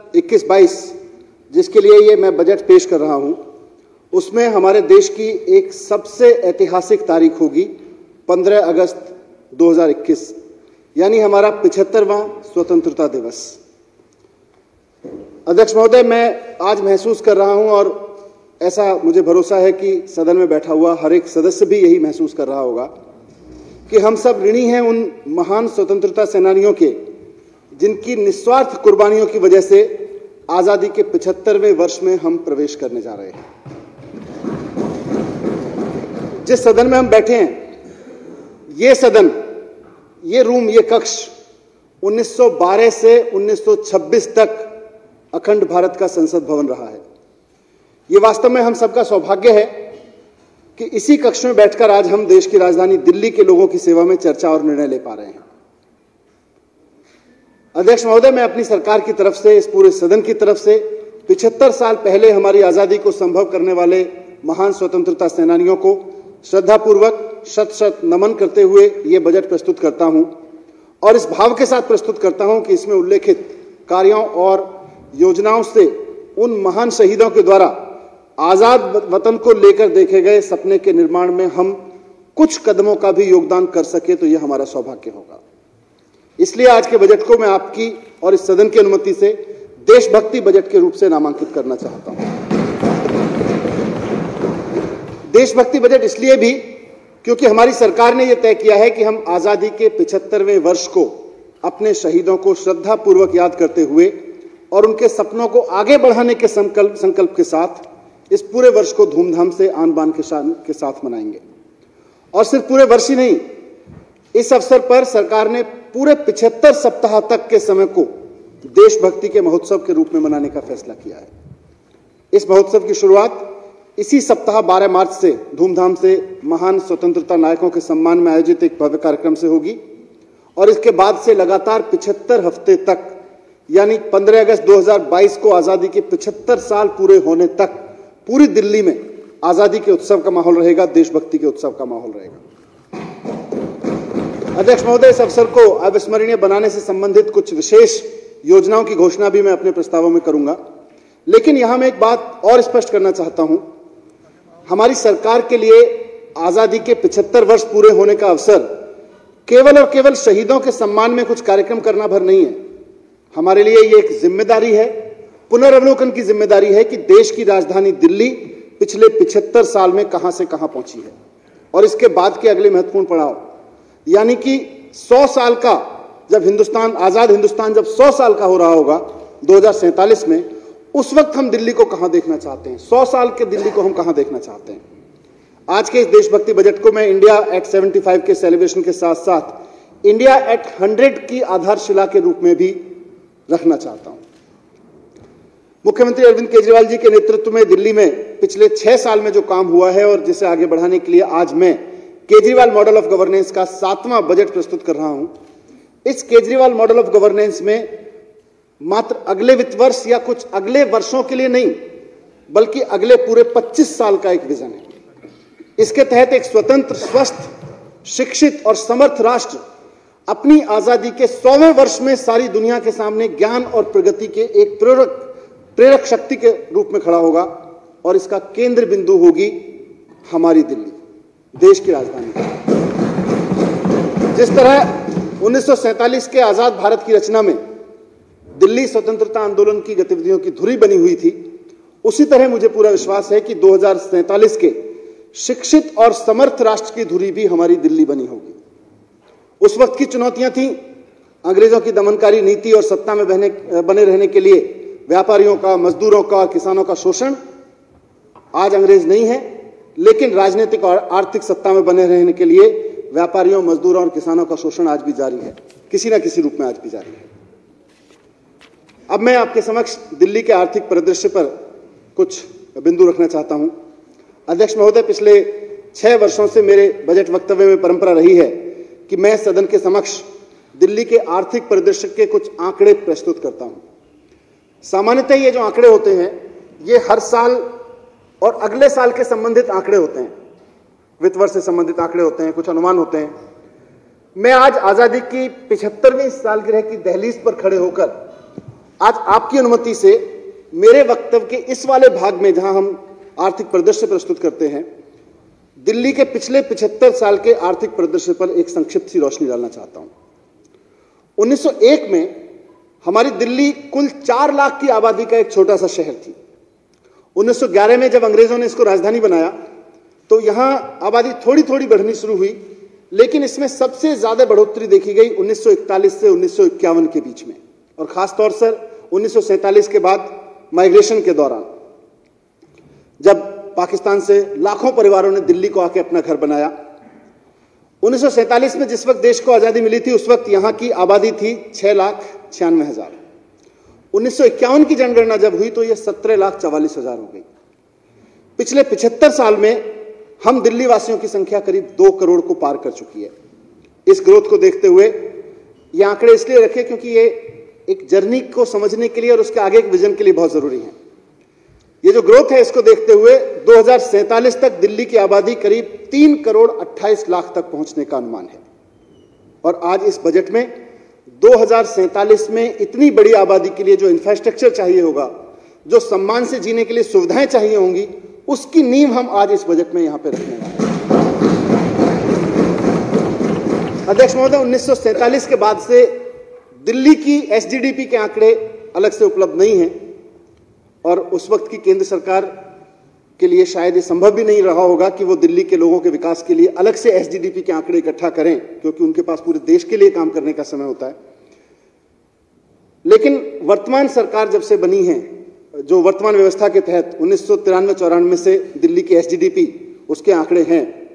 21-22 जिसके लिए ये मैं बजट पेश कर रहा हूं, उसमें हमारे देश की एक सबसे ऐतिहासिक तारीख होगी 15 अगस्त 2021, यानी हमारा 75वां स्वतंत्रता दिवस। अध्यक्ष महोदय, मैं आज महसूस कर रहा हूं और ऐसा मुझे भरोसा है कि सदन में बैठा हुआ हर एक सदस्य भी यही महसूस कर रहा होगा कि हम सब ऋणी हैं उन महान स्वतंत्रता सेनानियों के, जिनकी निस्वार्थ कुर्बानियों की वजह से आजादी के 75वें वर्ष में हम प्रवेश करने जा रहे हैं। जिस सदन में हम बैठे हैं, ये सदन, ये रूम, ये कक्ष 1912 से 1926 तक अखंड भारत का संसद भवन रहा है। ये वास्तव में हम सबका सौभाग्य है कि इसी कक्ष में बैठकर आज हम देश की राजधानी दिल्ली के लोगों की सेवा में चर्चा और निर्णय ले पा रहे हैं। अध्यक्ष महोदय, मैं अपनी सरकार की तरफ से, इस पूरे सदन की तरफ से 75 साल पहले हमारी आजादी को संभव करने वाले महान स्वतंत्रता सेनानियों को श्रद्धापूर्वक शत शत नमन करते हुए ये बजट प्रस्तुत करता हूं और इस भाव के साथ प्रस्तुत करता हूं कि इसमें उल्लेखित कार्यों और योजनाओं से उन महान शहीदों के द्वारा आजाद वतन को लेकर देखे गए सपने के निर्माण में हम कुछ कदमों का भी योगदान कर सके तो यह हमारा सौभाग्य होगा। इसलिए आज के बजट को मैं आपकी और इस सदन की अनुमति से देशभक्ति बजट के रूप से नामांकित करना चाहता हूं। देशभक्ति बजट इसलिए भी क्योंकि हमारी सरकार ने यह तय किया है कि हम आजादी के 75वें वर्ष को अपने शहीदों को श्रद्धापूर्वक याद करते हुए और उनके सपनों को आगे बढ़ाने के संकल्प के साथ इस पूरे वर्ष को धूमधाम से आन बान के साथ मनाएंगे। और सिर्फ पूरे वर्ष ही नहीं, इस अवसर पर सरकार ने पूरे 75 सप्ताह तक के समय को देशभक्ति के महोत्सव के रूप में मनाने का फैसला किया है। इस महोत्सव की शुरुआत इसी सप्ताह 12 मार्च से धूमधाम से महान स्वतंत्रता नायकों के सम्मान में आयोजित एक भव्य कार्यक्रम से होगी और इसके बाद से लगातार 75 हफ्ते तक, यानी 15 अगस्त 2022 को आजादी के 75 साल पूरे होने तक पूरी दिल्ली में आजादी के उत्सव का माहौल रहेगा, देशभक्ति के उत्सव का माहौल रहेगा। अध्यक्ष महोदय, इस अवसर को अविस्मरणीय बनाने से संबंधित कुछ विशेष योजनाओं की घोषणा भी मैं अपने प्रस्तावों में करूंगा, लेकिन यहां मैं एक बात और स्पष्ट करना चाहता हूं। हमारी सरकार के लिए आजादी के 75 वर्ष पूरे होने का अवसर केवल और केवल शहीदों के सम्मान में कुछ कार्यक्रम करना भर नहीं है। हमारे लिए ये एक जिम्मेदारी है, पुनर्अवलोकन की जिम्मेदारी है कि देश की राजधानी दिल्ली पिछले 75 साल में कहां से कहां पहुंची है और इसके बाद के अगले महत्वपूर्ण पड़ाव, यानी कि 100 साल का, जब आजाद हिंदुस्तान जब 100 साल का हो रहा होगा 2047 में, उस वक्त हम दिल्ली को कहां देखना चाहते हैं, 100 साल के दिल्ली को हम कहां देखना चाहते हैं। आज के इस देशभक्ति बजट को मैं इंडिया एट 75 के सेलिब्रेशन के साथ साथ इंडिया एट 100 की आधारशिला के रूप में भी रखना चाहता हूं। मुख्यमंत्री अरविंद केजरीवाल जी के नेतृत्व में दिल्ली में पिछले 6 साल में जो काम हुआ है और जिसे आगे बढ़ाने के लिए आज मैं केजरीवाल मॉडल ऑफ गवर्नेंस का 7वां बजट प्रस्तुत कर रहा हूं। इस केजरीवाल मॉडल ऑफ गवर्नेंस में मात्र अगले वित्त वर्ष या कुछ अगले वर्षों के लिए नहीं, बल्कि अगले पूरे 25 साल का एक विजन है। इसके तहत एक स्वतंत्र, स्वस्थ, शिक्षित और समर्थ राष्ट्र अपनी आजादी के 100वें वर्ष में सारी दुनिया के सामने ज्ञान और प्रगति के एक प्रेरक शक्ति के रूप में खड़ा होगा और इसका केंद्र बिंदु होगी हमारी दिल्ली, देश की राजधानी। जिस तरह 1947 के आजाद भारत की रचना में दिल्ली स्वतंत्रता आंदोलन की गतिविधियों की धुरी बनी हुई थी, उसी तरह मुझे पूरा विश्वास है कि 2047 के शिक्षित और समर्थ राष्ट्र की धुरी भी हमारी दिल्ली बनी होगी। उस वक्त की चुनौतियां थीं अंग्रेजों की दमनकारी नीति और सत्ता में बने रहने के लिए व्यापारियों का, मजदूरों का, किसानों का शोषण। आज अंग्रेज नहीं है, लेकिन राजनीतिक और आर्थिक सत्ता में बने रहने के लिए व्यापारियों, मजदूरों और किसानों का शोषण आज भी जारी है, किसी न किसी रूप में आज भी जारी है। अब मैं आपके समक्ष दिल्ली के आर्थिक परिदृश्य पर कुछ बिंदु रखना चाहता हूं। अध्यक्ष महोदय, पिछले 6 वर्षों से मेरे बजट वक्तव्य में परंपरा रही है कि मैं सदन के समक्ष दिल्ली के आर्थिक परिदृश्य के कुछ आंकड़े प्रस्तुत करता हूं। सामान्यतः ये जो आंकड़े होते हैं, ये हर साल और अगले साल के संबंधित आंकड़े होते हैं, वित्त वर्ष से संबंधित आंकड़े होते हैं, कुछ अनुमान होते हैं। मैं आज आजादी की 75वीं सालगिरह की दहलीज पर खड़े होकर आज आपकी अनुमति से मेरे वक्तव्य के इस वाले भाग में जहां हम आर्थिक परिदृश्य प्रस्तुत करते हैं, दिल्ली के पिछले 75 साल के आर्थिक परिदृश्य पर एक संक्षिप्त सी रोशनी डालना चाहता हूं। 1901 में हमारी दिल्ली कुल 4 लाख की आबादी का एक छोटा सा शहर थी। 1911 में जब अंग्रेजों ने इसको राजधानी बनाया तो यहां आबादी थोड़ी थोड़ी बढ़नी शुरू हुई, लेकिन इसमें सबसे ज्यादा बढ़ोतरी देखी गई 1941 से 1951 के बीच में, और खासतौर से 1947 के बाद माइग्रेशन के दौरान, जब पाकिस्तान से लाखों परिवारों ने दिल्ली को आके अपना घर बनाया। 1947 में जिस वक्त देश को आजादी मिली थी, उस वक्त यहां की आबादी थी 6,96,000। 1951 की जनगणना जब हुई तो यह 17,44,000 हो गई। पिछले 75 साल में हम दिल्ली वासियों की संख्या करीब 2 करोड़ को पार कर चुकी है। इस ग्रोथ को देखते हुए ये आंकड़े इसलिए रखे क्योंकि ये एक जर्नी को समझने के लिए और उसके आगे एक विजन के लिए बहुत जरूरी है। ये जो ग्रोथ है, इसको देखते हुए 2047 तक दिल्ली की आबादी करीब 3 करोड़ 28 लाख तक पहुंचने का अनुमान है। और आज इस बजट में 2047 में इतनी बड़ी आबादी के लिए जो इंफ्रास्ट्रक्चर चाहिए होगा, जो सम्मान से जीने के लिए सुविधाएं चाहिए होंगी, उसकी नींव हम आज इस बजट में यहां पर रखने वाले हैं। अध्यक्ष महोदय, 1947 के बाद से दिल्ली की एसजीडीपी के आंकड़े अलग से उपलब्ध नहीं हैं, और उस वक्त की केंद्र सरकार के लिए शायद ये संभव भी नहीं रहा होगा कि वो दिल्ली के लोगों के विकास के लिए अलग से एसजीडीपी के आंकड़े इकट्ठा करें, क्योंकि उनके पास पूरे देश के लिए काम करने का समय होता है। लेकिन वर्तमान सरकार जब से बनी है, जो वर्तमान व्यवस्था के तहत 1993-94 से दिल्ली की एसजीडीपी, उसके आंकड़े हैं।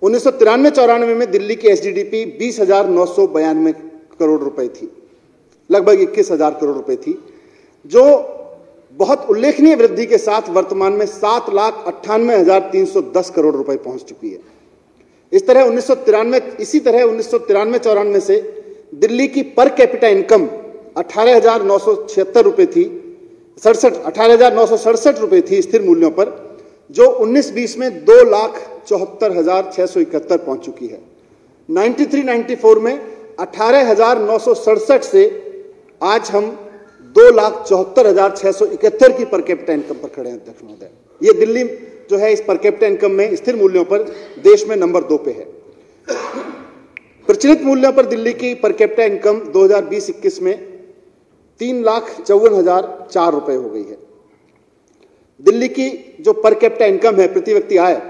1993-94 में दिल्ली की एसजीडीपी 20,992 करोड़ रुपए थी, लगभग 21,000 करोड़ रुपए थी, जो बहुत उल्लेखनीय वृद्धि के साथ वर्तमान में 7,98,310 करोड़ रुपए पहुंच चुकी है। इसी तरह 1993-94 से दिल्ली की पर कैपिटा इनकम 18,976 रुपए थी, 18,967 रुपए थी स्थिर मूल्यों पर, जो 19-20 में 2,74,671 पहुंच चुकी है। 93-94 में 18,967 से आज हम 2,74,671 की पर कैपिटा इनकम पर खड़े हैं। अध्यक्ष महोदय, ये दिल्ली जो है इस पर कैपिटा इनकम में स्थिर मूल्यों पर देश में नंबर 2 पे है। प्रचलित मूल्यों पर दिल्ली की पर कैपिटा इनकम 2020-21 में 3,54,004 रुपए हो गई है। दिल्ली की जो पर कैपिटा इनकम है, प्रति व्यक्ति आय,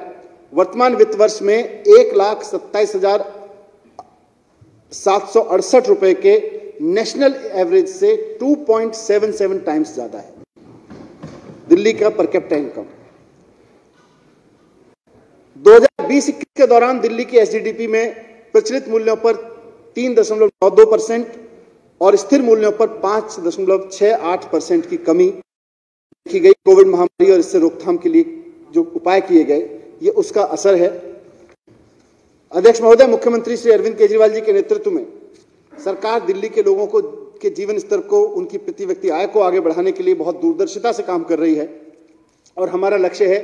वर्तमान वित्त वर्ष में 1,27,768 रुपए के नेशनल एवरेज से 2.77 टाइम्स ज्यादा है दिल्ली का पर कैपिटा इनकम। 2020-21 के दौरान दिल्ली की एसजीडीपी में प्रचलित मूल्यों पर 3.92% और स्थिर मूल्यों पर 5.68% की कमी देखी गई। कोविड महामारी और इससे रोकथाम के लिए जो उपाय किए गए, ये उसका असर है। अध्यक्ष महोदय, मुख्यमंत्री श्री अरविंद केजरीवाल जी के नेतृत्व में सरकार दिल्ली के लोगों को के जीवन स्तर को, उनकी प्रति व्यक्ति आय को आगे बढ़ाने के लिए बहुत दूरदर्शिता से काम कर रही है, और हमारा लक्ष्य है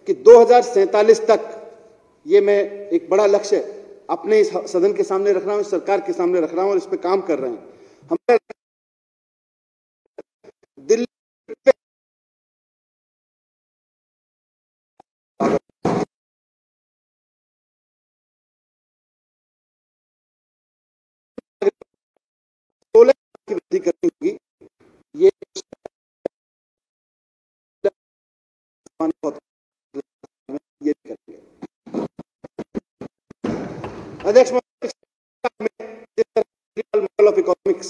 कि 2047 तक, ये मैं एक बड़ा लक्ष्य अपने इस सदन के सामने रख रहा हूं, सरकार के सामने रख रहा हूं, और इस पे काम कर रहे हैं। हमारा दिल्ली की वृद्धि करनी होगी। ये करेंगे। अध्यक्ष मॉडल ऑफ इकोनॉमिक्स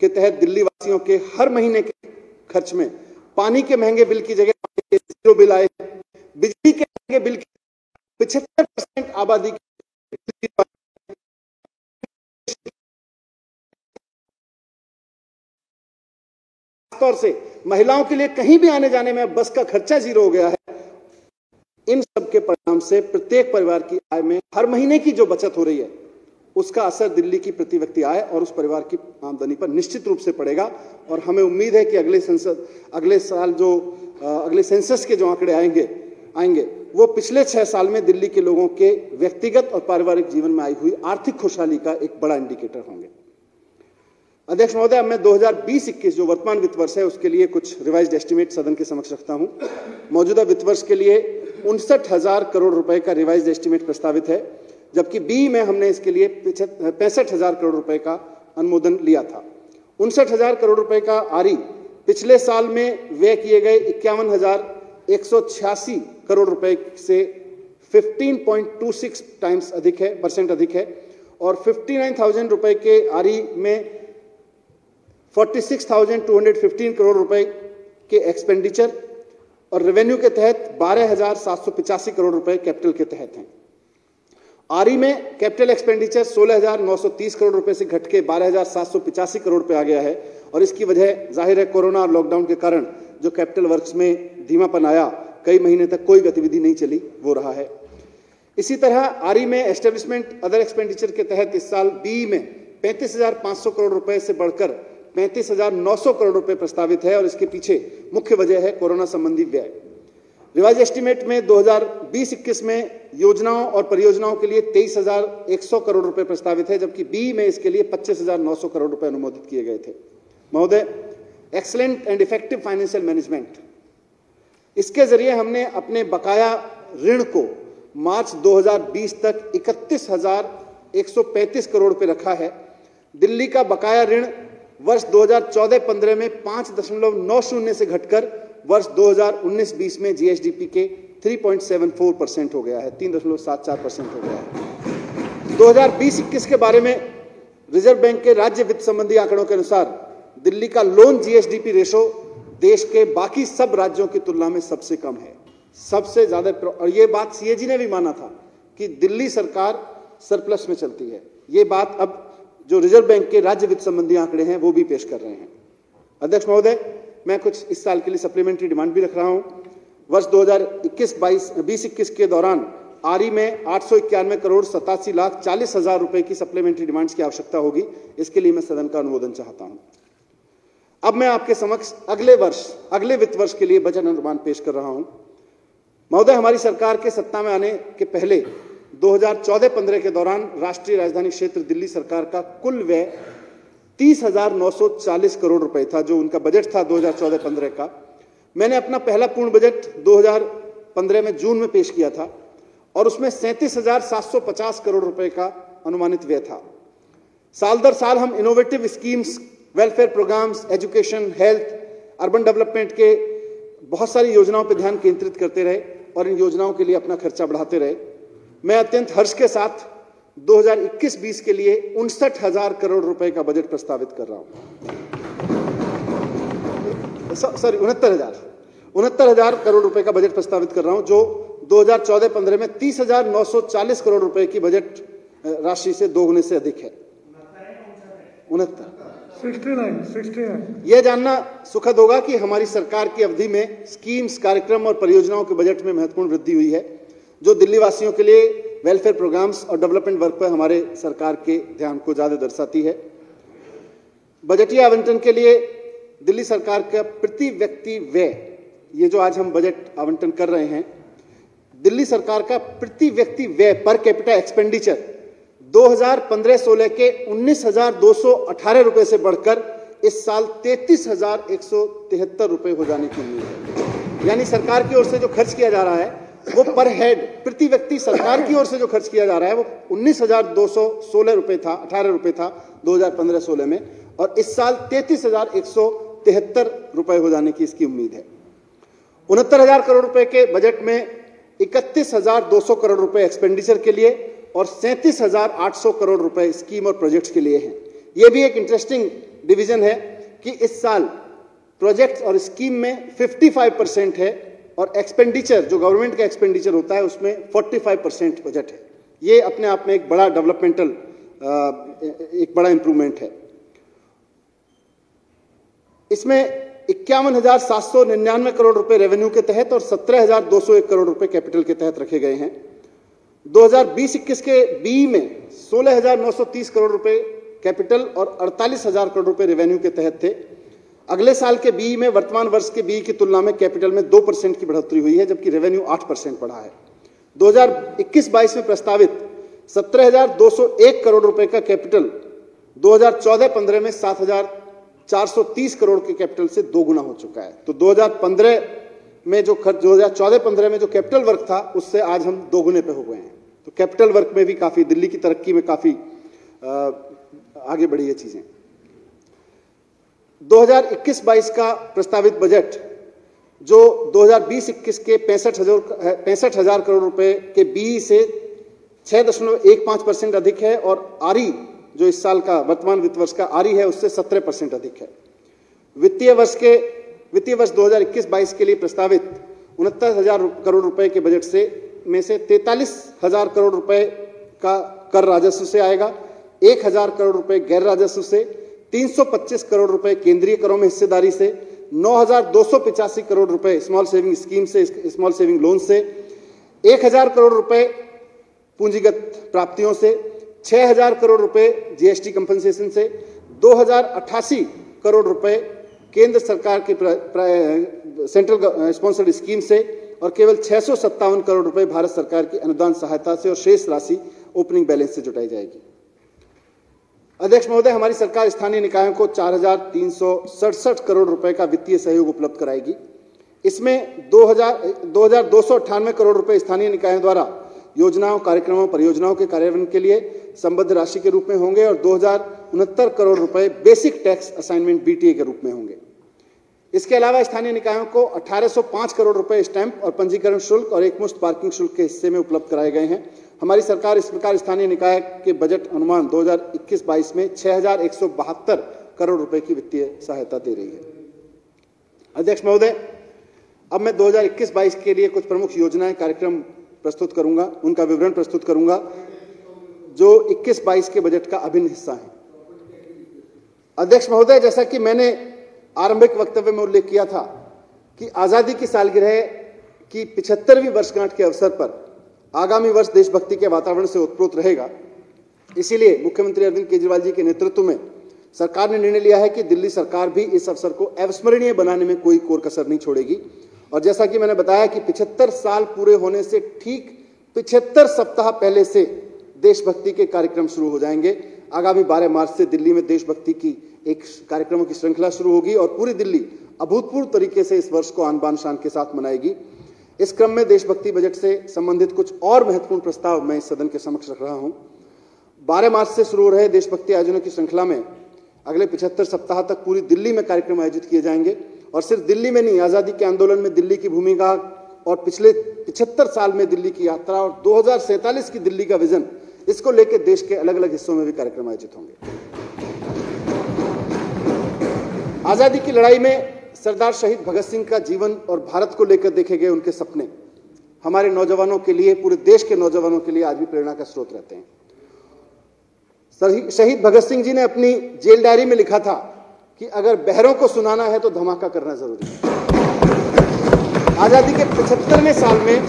के तहत दिल्ली वासियों के हर महीने के खर्च में पानी के महंगे बिल की जगह जीरो बिल आए, बिजली के महंगे बिल की 75% आबादी तौर से महिलाओं के लिए कहीं भी आने जाने में बस का खर्चा जीरो हो गया है। इन सब के परिणाम से प्रत्येक परिवार की आय में हर महीने की जो बचत हो रही है, उसका असर दिल्ली की प्रति व्यक्ति आय और उस परिवार की आमदनी पर निश्चित रूप से पड़ेगा। और हमें उम्मीद है कि अगले साल जो अगले सेंसस के जो आंकड़े आएंगे वो पिछले 6 साल में दिल्ली के लोगों के व्यक्तिगत और पारिवारिक जीवन में आई हुई आर्थिक खुशहाली का एक बड़ा इंडिकेटर होंगे। अध्यक्ष महोदय, अब मैं 2020-21 जो वर्तमान वित्त वर्ष है उसके लिए कुछ रिवाइज्ड एस्टिमेट सदन के समक्ष रखता हूं। मौजूदा वित्त वर्ष के लिए 59,000 करोड़ रुपए का रिवाइज्ड एस्टिमेट प्रस्तावित है, जबकि बी में हमने इसके लिए 65,000 करोड़ रुपए का अनुमोदन लिया था। 59,000 करोड़ रुपए का आरई पिछले साल में व्यय किए गए 51,186 करोड़ रुपए से 15.26 टाइम्स अधिक है, परसेंट अधिक है, और 59,000 रुपए के आरई में 46,215 करोड़ रुपए के एक्सपेंडिचर और रेवेन्यू के तहत 12,785 करोड़ रुपए कैपिटल के तहत हैं। आरई में कैपिटल एक्सपेंडिचर 16,930 करोड़ रुपए से घट के 12,785 करोड़ रुपए आ गया है, और इसकी वजह जाहिर है कोरोना और लॉकडाउन के कारण जो कैपिटल वर्क्स में धीमापन आया, कई महीने तक कोई गतिविधि नहीं चली, वो रहा है। इसी तरह आरई में एस्टेब्लिशमेंट अदर एक्सपेंडिचर के तहत इस साल बी में 35,500 करोड़ रुपए से बढ़कर 35,900 करोड़ रुपए प्रस्तावित है, और इसके पीछे मुख्य वजह है कोरोना संबंधी व्यय। रिवाइज एस्टीमेट में 2020-21 में योजनाओं और परियोजनाओं के लिए 23,100 करोड़ रुपए प्रस्तावित है, जबकि बी में इसके लिए 25,900 करोड़ रुपए अनुमोदित किए गए थे। महोदय, excellent and effective financial management, इसके जरिए हमने अपने बकाया ऋण को मार्च 2020 तक 31,135 करोड़ रुपए रखा है। दिल्ली का बकाया ऋण वर्ष 2014-15 में 5.90 से घटकर वर्ष 2019-20 में जीएसडीपी के 3.74% हो गया है, 3.74% हो गया है। 2020-21 के बारे में रिजर्व बैंक के राज्य वित्त संबंधी आंकड़ों के अनुसार दिल्ली का लोन जीएसडीपी रेशो देश के बाकी सब राज्यों की तुलना में सबसे कम है, सबसे ज्यादा। और ये बात सीएजी ने भी माना था कि दिल्ली सरकार सरप्लस में चलती है। ये बात अब जो रिजर्व बैंक के राज्य वित्त संबंधी आंकड़े हैं वो भी पेश कर रहे हैं। अध्यक्ष महोदय, मैं कुछ इस साल के लिए सप्लीमेंट्री डिमांड भी रख रहा हूं। वर्ष 2020-21 के दौरान आरई में 891 करोड़ 87 लाख 40 हजार रुपए की सप्लीमेंट्री डिमांड्स की आवश्यकता होगी। इसके लिए मैं सदन का अनुमोदन चाहता हूं। अब मैं आपके समक्ष अगले वित्त वर्ष के लिए बजट अनुमान पेश कर रहा हूं। महोदय, हमारी सरकार के सत्ता में आने के पहले 2014-15 के दौरान राष्ट्रीय राजधानी क्षेत्र दिल्ली सरकार का कुल व्यय 30,940 करोड़ रुपए था, जो उनका बजट था 2014-15 का। मैंने अपना पहला पूर्ण बजट 2015 में जून में पेश किया था, और उसमें 37,750 करोड़ रुपए का अनुमानित व्यय था। साल दर साल हम innovative schemes, welfare programmes, education, health, urban development के बहुत सारी योजनाओं पर ध्यान केंद्रित करते रहे और इन योजनाओं के लिए अपना खर्चा बढ़ाते रहे। मैं अत्यंत हर्ष के साथ 2021-20 के लिए 59,000 करोड़ रुपए का बजट प्रस्तावित कर रहा हूं। सॉरी, 69,000 करोड़ रुपए का बजट प्रस्तावित कर रहा हूं, जो 2014-15 में 30,940 करोड़ रुपए की बजट राशि से दोगुने से अधिक है। 69। यह जानना सुखद होगा कि हमारी सरकार की अवधि में स्कीम्स, कार्यक्रम और परियोजनाओं के बजट में महत्वपूर्ण वृद्धि हुई है, जो दिल्ली वासियों के लिए वेलफेयर प्रोग्राम्स और डेवलपमेंट वर्क पर हमारे सरकार के ध्यान को ज्यादा दर्शाती है। बजटीय आवंटन के लिए दिल्ली सरकार का प्रति व्यक्ति व्यय, ये जो आज हम बजट आवंटन कर रहे हैं, दिल्ली सरकार का प्रति व्यक्ति व्यय पर कैपिटा एक्सपेंडिचर 2015-16 के 19,218 रुपए से बढ़कर इस साल 33,173 रुपए हो जाने की उम्मीद है। यानी सरकार की ओर से जो खर्च किया जा रहा है वो पर हेड, प्रति व्यक्ति सरकार की ओर से जो खर्च किया जा रहा है वो 19,216 रुपए था, 18 रुपए था 2015-16 में, और इस साल 33,173 रुपए हो जाने की इसकी उम्मीद है। 69,000 करोड़ रुपए के बजट में 31,200 करोड़ रुपए एक्सपेंडिचर के लिए और 37,800 करोड़ रुपए स्कीम और प्रोजेक्ट्स के लिए हैं। यह भी एक इंटरेस्टिंग डिवीजन है कि इस साल प्रोजेक्ट्स और स्कीम में 55% है और एक्सपेंडिचर, जो गवर्नमेंट का एक्सपेंडिचर होता है, उसमें 45% बजट है। ये अपने आप में एक बड़ा डेवलपमेंटल, एक बड़ा इंप्रूवमेंट है। इसमें 51,799 करोड़ रुपए रेवेन्यू के तहत और 17,201 करोड़ रुपए कैपिटल के तहत रखे गए हैं। 2020-21 के बी में 16,930 करोड़ रुपए कैपिटल और 48,000 करोड़ रुपए रेवेन्यू के तहत थे। अगले साल के बी में वर्तमान वर्ष के बी की तुलना में कैपिटल में 2% की बढ़ोतरी हुई है, जबकि रेवेन्यू 8% बढ़ा है। 2021-22 में प्रस्तावित 17,201 करोड़ रुपए का कैपिटल 2014-15 में 7,430 करोड़ के कैपिटल से 2 गुना हो चुका है। तो 2015 में जो खर्च 2014-15 में जो कैपिटल वर्क था उससे आज हम 2 गुने पे हो गए हैं। तो कैपिटल वर्क में भी काफी, दिल्ली की तरक्की में काफी आगे बढ़ी है चीजें। 2021-22 का प्रस्तावित बजट जो 2020-21 के 65,000 करोड़ रुपए के बीई से 6.15% अधिक है और आरई जो इस साल का वर्तमान वित्त वर्ष का आरई है उससे 17% अधिक है। वित्तीय वर्ष 2021-22 के लिए प्रस्तावित 69,000 करोड़ रुपए के बजट में से 43,000 करोड़ रुपए का कर राजस्व से आएगा, 1,000 करोड़ रुपए गैर राजस्व से, 325 करोड़ रुपए केंद्रीय करों में हिस्सेदारी से, 9,285 करोड़ रुपए स्मॉल सेविंग स्कीम से, स्मॉल सेविंग लोन से, 1,000 करोड़ रुपए पूंजीगत प्राप्तियों से, 6,000 करोड़ रुपए जीएसटी कंपनसेशन से, 2,088 करोड़ रुपए केंद्र सरकार के सेंट्रल स्पॉन्सर्ड स्कीम से और केवल 657 करोड़ रुपए भारत सरकार की अनुदान सहायता से और शेष राशि ओपनिंग बैलेंस से जुटाई जाएगी। अध्यक्ष महोदय, हमारी सरकार स्थानीय निकायों को 4,367 करोड़ रुपए का वित्तीय सहयोग उपलब्ध कराएगी। इसमें 2,298 करोड़ रुपए स्थानीय निकायों द्वारा योजनाओं, कार्यक्रमों, परियोजनाओं के कार्यान्वयन के लिए संबद्ध राशि के रूप में होंगे और 2,069 करोड़ रुपए बेसिक टैक्स असाइनमेंट बीटीए के रूप में होंगे। इसके अलावा स्थानीय निकायों को 1,805 करोड़ रुपए स्टैंप और पंजीकरण शुल्क और एकमुश्त पार्किंग शुल्क के हिस्से में उपलब्ध कराए गए हैं। हमारी सरकार इस प्रकार स्थानीय निकाय के बजट अनुमान 2021-22 में 6,172 करोड़ रुपए की वित्तीय सहायता दे रही है। अध्यक्ष महोदय, अब मैं 2021-22 के लिए कुछ प्रमुख योजनाएं, कार्यक्रम प्रस्तुत करूंगा, उनका विवरण प्रस्तुत करूंगा जो 21-22 के बजट का अभिन्न हिस्सा है। अध्यक्ष महोदय, जैसा कि मैंने आरंभिक वक्तव्य में उल्लेख किया था कि आजादी की सालगिरह की 75वीं वर्षगांठ के अवसर पर आगामी वर्ष देशभक्ति के वातावरण से ओतप्रोत रहेगा। इसीलिए मुख्यमंत्री अरविंद केजरीवाल जी के नेतृत्व में सरकार ने निर्णय लिया है कि दिल्ली सरकार भी इस अवसर को अविस्मरणीय बनाने में कोई कोर कसर नहीं छोड़ेगी। और जैसा कि मैंने बताया कि 75 साल पूरे होने से ठीक 75 सप्ताह पहले से देशभक्ति के कार्यक्रम शुरू हो जाएंगे। आगामी 12 मार्च से दिल्ली में देशभक्ति की एक कार्यक्रमों की श्रृंखला शुरू होगी और पूरी दिल्ली अभूतपूर्व तरीके से इस वर्ष को आन बान शान के साथ मनाएगी। इस क्रम में देशभक्ति बजट से संबंधित कुछ और महत्वपूर्ण प्रस्ताव मैं इस सदन के समक्ष रख रहा हूं। 12 मार्च से शुरू हो रहे देशभक्ति आयोजनों की श्रृंखला में अगले 75 सप्ताह तक पूरी दिल्ली में कार्यक्रम आयोजित किए जाएंगे और सिर्फ दिल्ली में नहीं, आजादी के आंदोलन में दिल्ली की भूमिका और पिछले 75 साल में दिल्ली की यात्रा और 2047 की दिल्ली का विजन, इसको लेकर देश के अलग अलग हिस्सों में भी कार्यक्रम आयोजित होंगे। आजादी की लड़ाई में सरदार शहीद भगत सिंह का जीवन और भारत को लेकर देखे गए उनके सपने हमारे नौजवानों के लिए, पूरे देश के नौजवानों के लिए आज भी प्रेरणा का स्रोत रहते हैं। शहीद भगत सिंह जी ने अपनी जेल डायरी में लिखा था कि अगर बहरों को सुनाना है तो धमाका करना जरूरी है। आजादी के 75वें साल में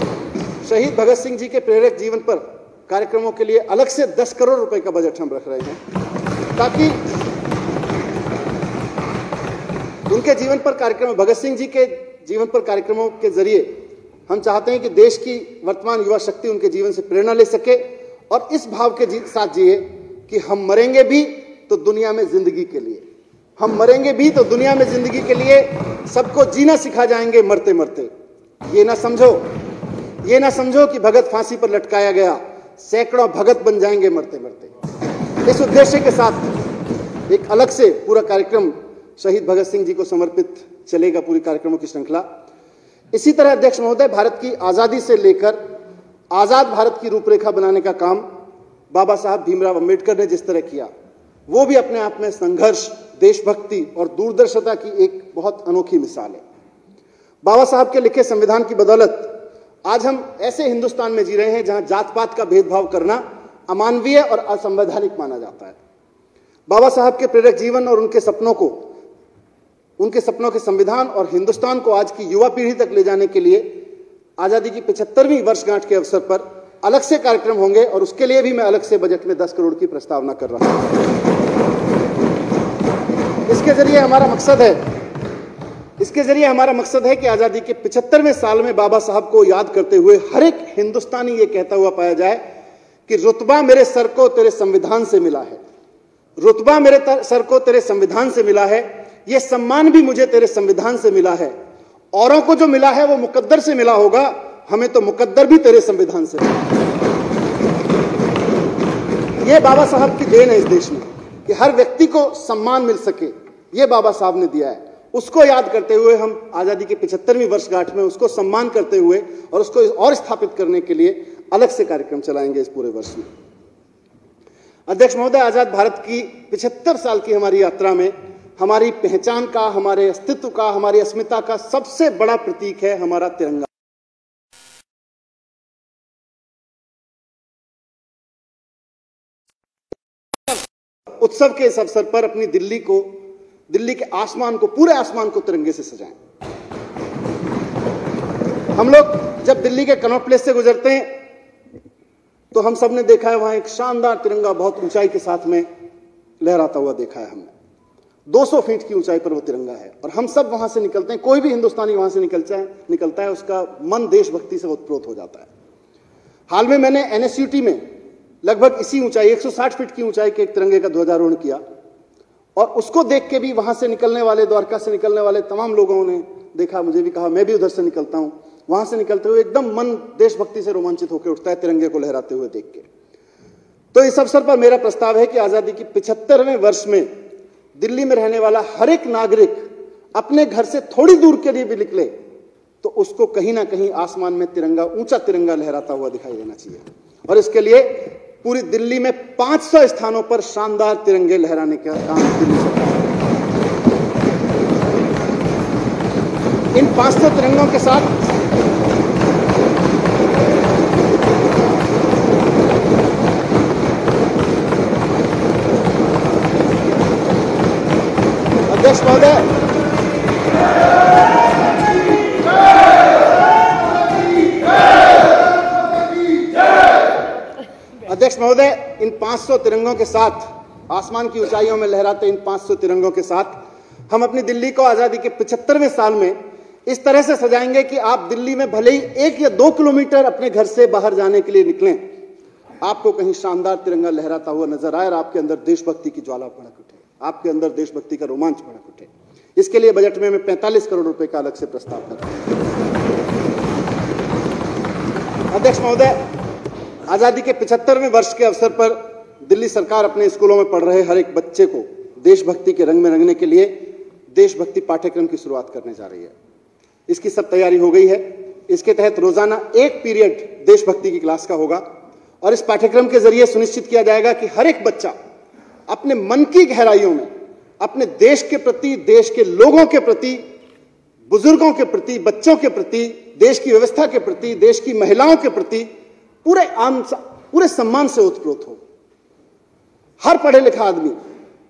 शहीद भगत सिंह जी के प्रेरक जीवन पर कार्यक्रमों के लिए अलग से 10 करोड़ रुपए का बजट हम रख रहे हैं ताकि उनके जीवन पर कार्यक्रम, भगत सिंह जी के जीवन पर कार्यक्रमों के जरिए हम चाहते हैं कि देश की वर्तमान युवा शक्ति उनके जीवन से प्रेरणा ले सके और इस भाव के साथ जिए कि हम मरेंगे भी तो दुनिया में जिंदगी के लिए, हम मरेंगे भी तो दुनिया में जिंदगी के लिए सबको जीना सिखा जाएंगे मरते मरते। ये ना समझो कि भगत फांसी पर लटकाया गया, सैकड़ों भगत बन जाएंगे मरते मरते। इस उद्देश्य के साथ एक अलग से पूरा कार्यक्रम शहीद भगत सिंह जी को समर्पित चलेगा, पूरी कार्यक्रमों की श्रृंखला। इसी तरह अध्यक्ष महोदय, भारत की आजादी से लेकर आजाद भारत की रूपरेखा बनाने का काम बाबा साहब भीमराव अंबेडकर ने जिस तरह किया, वो भी अपने आप में संघर्ष, देशभक्ति और दूरदर्शिता की एक बहुत अनोखी मिसाल है। बाबा साहब के लिखे संविधान की बदौलत आज हम ऐसे हिंदुस्तान में जी रहे हैं जहां जात पात का भेदभाव करना अमानवीय और असंवैधानिक माना जाता है। बाबा साहब के प्रेरक जीवन और उनके सपनों के संविधान और हिंदुस्तान को आज की युवा पीढ़ी तक ले जाने के लिए आजादी की 75वीं वर्षगांठ के अवसर पर अलग से कार्यक्रम होंगे और उसके लिए भी मैं अलग से बजट में 10 करोड़ की प्रस्तावना कर रहा हूं। इसके जरिए हमारा मकसद है कि आजादी के 75वें साल में बाबा साहब को याद करते हुए हर एक हिंदुस्तानी ये कहता हुआ पाया जाए कि रुतबा मेरे सर को तेरे संविधान से मिला है, रुतबा मेरे सर को तेरे संविधान से मिला है, यह सम्मान भी मुझे तेरे संविधान से मिला है। औरों को जो मिला है वो मुकद्दर से मिला होगा, हमें तो मुकद्दर भी तेरे संविधान से मिला। ये बाबा साहब की देन है इस देश में कि हर व्यक्ति को सम्मान मिल सके, ये बाबा साहब ने दिया है। उसको याद करते हुए हम आजादी की 75वीं वर्षगांठ में उसको सम्मान करते हुए और उसको और स्थापित करने के लिए अलग से कार्यक्रम चलाएंगे इस पूरे वर्ष में। अध्यक्ष महोदय, आजाद भारत की 75 साल की हमारी यात्रा में हमारी पहचान का, हमारे अस्तित्व का, हमारी अस्मिता का सबसे बड़ा प्रतीक है हमारा तिरंगा। उत्सव के इस अवसर पर अपनी दिल्ली के आसमान को, पूरे आसमान को तिरंगे से सजाएं। हम लोग जब दिल्ली के कनॉट प्लेस से गुजरते हैं तो हम सब ने देखा है वहां एक शानदार तिरंगा बहुत ऊंचाई के साथ में लहराता हुआ देखा है हमने। 200 फीट की ऊंचाई पर वो तिरंगा है और हम सब वहां से निकलते हैं। कोई भी हिंदुस्तानी वहां से निकलता है उसका मन देशभक्ति से ओतप्रोत हो जाता है। हाल में मैंने NSUT में लगभग इसी ऊंचाई 160 फीट की ऊंचाई के एक तिरंगे का ध्वजारोहण किया और उसको देख के भी वहां से निकलने वाले, द्वारका से निकलने वाले तमाम लोगों ने देखा, मुझे भी कहा, मैं भी उधर से निकलता हूं। वहां से निकलते हुए एकदम मन देशभक्ति से रोमांचित होकर उठता है तिरंगे को लहराते हुए देख के। तो इस अवसर पर मेरा प्रस्ताव है कि आजादी की 75वें वर्ष में दिल्ली में रहने वाला हर एक नागरिक अपने घर से थोड़ी दूर के लिए भी निकले तो उसको कहीं ना कहीं आसमान में तिरंगा, ऊंचा तिरंगा लहराता हुआ दिखाई देना चाहिए। और इसके लिए पूरी दिल्ली में 500 स्थानों पर शानदार तिरंगे लहराने का काम दिल्ली सरकार। इन 500 तिरंगों के साथ अध्यक्ष महोदय, इन 500 तिरंगों के साथ, आसमान की ऊंचाइयों में लहराते इन 500 तिरंगों के साथ हम अपनी दिल्ली को आजादी के 75वें साल में इस तरह से सजाएंगे कि आप दिल्ली में भले ही 1 या 2 किलोमीटर अपने घर से बाहर जाने के लिए निकलें, आपको कहीं शानदार तिरंगा लहराता हुआ नजर आए और आपके अंदर देशभक्ति की ज्वाला भड़क उठे, आपके अंदर देशभक्ति का रोमांच भड़क उठे। इसके लिए बजट में मैं 45 करोड़ रुपए का अलग से प्रस्ताव कर रहा हूं। अध्यक्ष महोदय, आजादी के 75वें वर्ष के अवसर पर दिल्ली सरकार अपने स्कूलों में पढ़ रहे हर एक बच्चे को देशभक्ति के रंग में रंगने के लिए देशभक्ति पाठ्यक्रम की शुरुआत करने जा रही है। इसकी सब तैयारी हो गई है। इसके तहत रोजाना 1 पीरियड देशभक्ति की क्लास का होगा और इस पाठ्यक्रम के जरिए सुनिश्चित किया जाएगा कि हर एक बच्चा अपने मन की गहराइयों में अपने देश के प्रति, देश के लोगों के प्रति, बुजुर्गों के प्रति, बच्चों के प्रति, देश की व्यवस्था के प्रति, देश की महिलाओं के प्रति पूरे सम्मान से ओतप्रोत हो। हर पढ़े लिखा आदमी,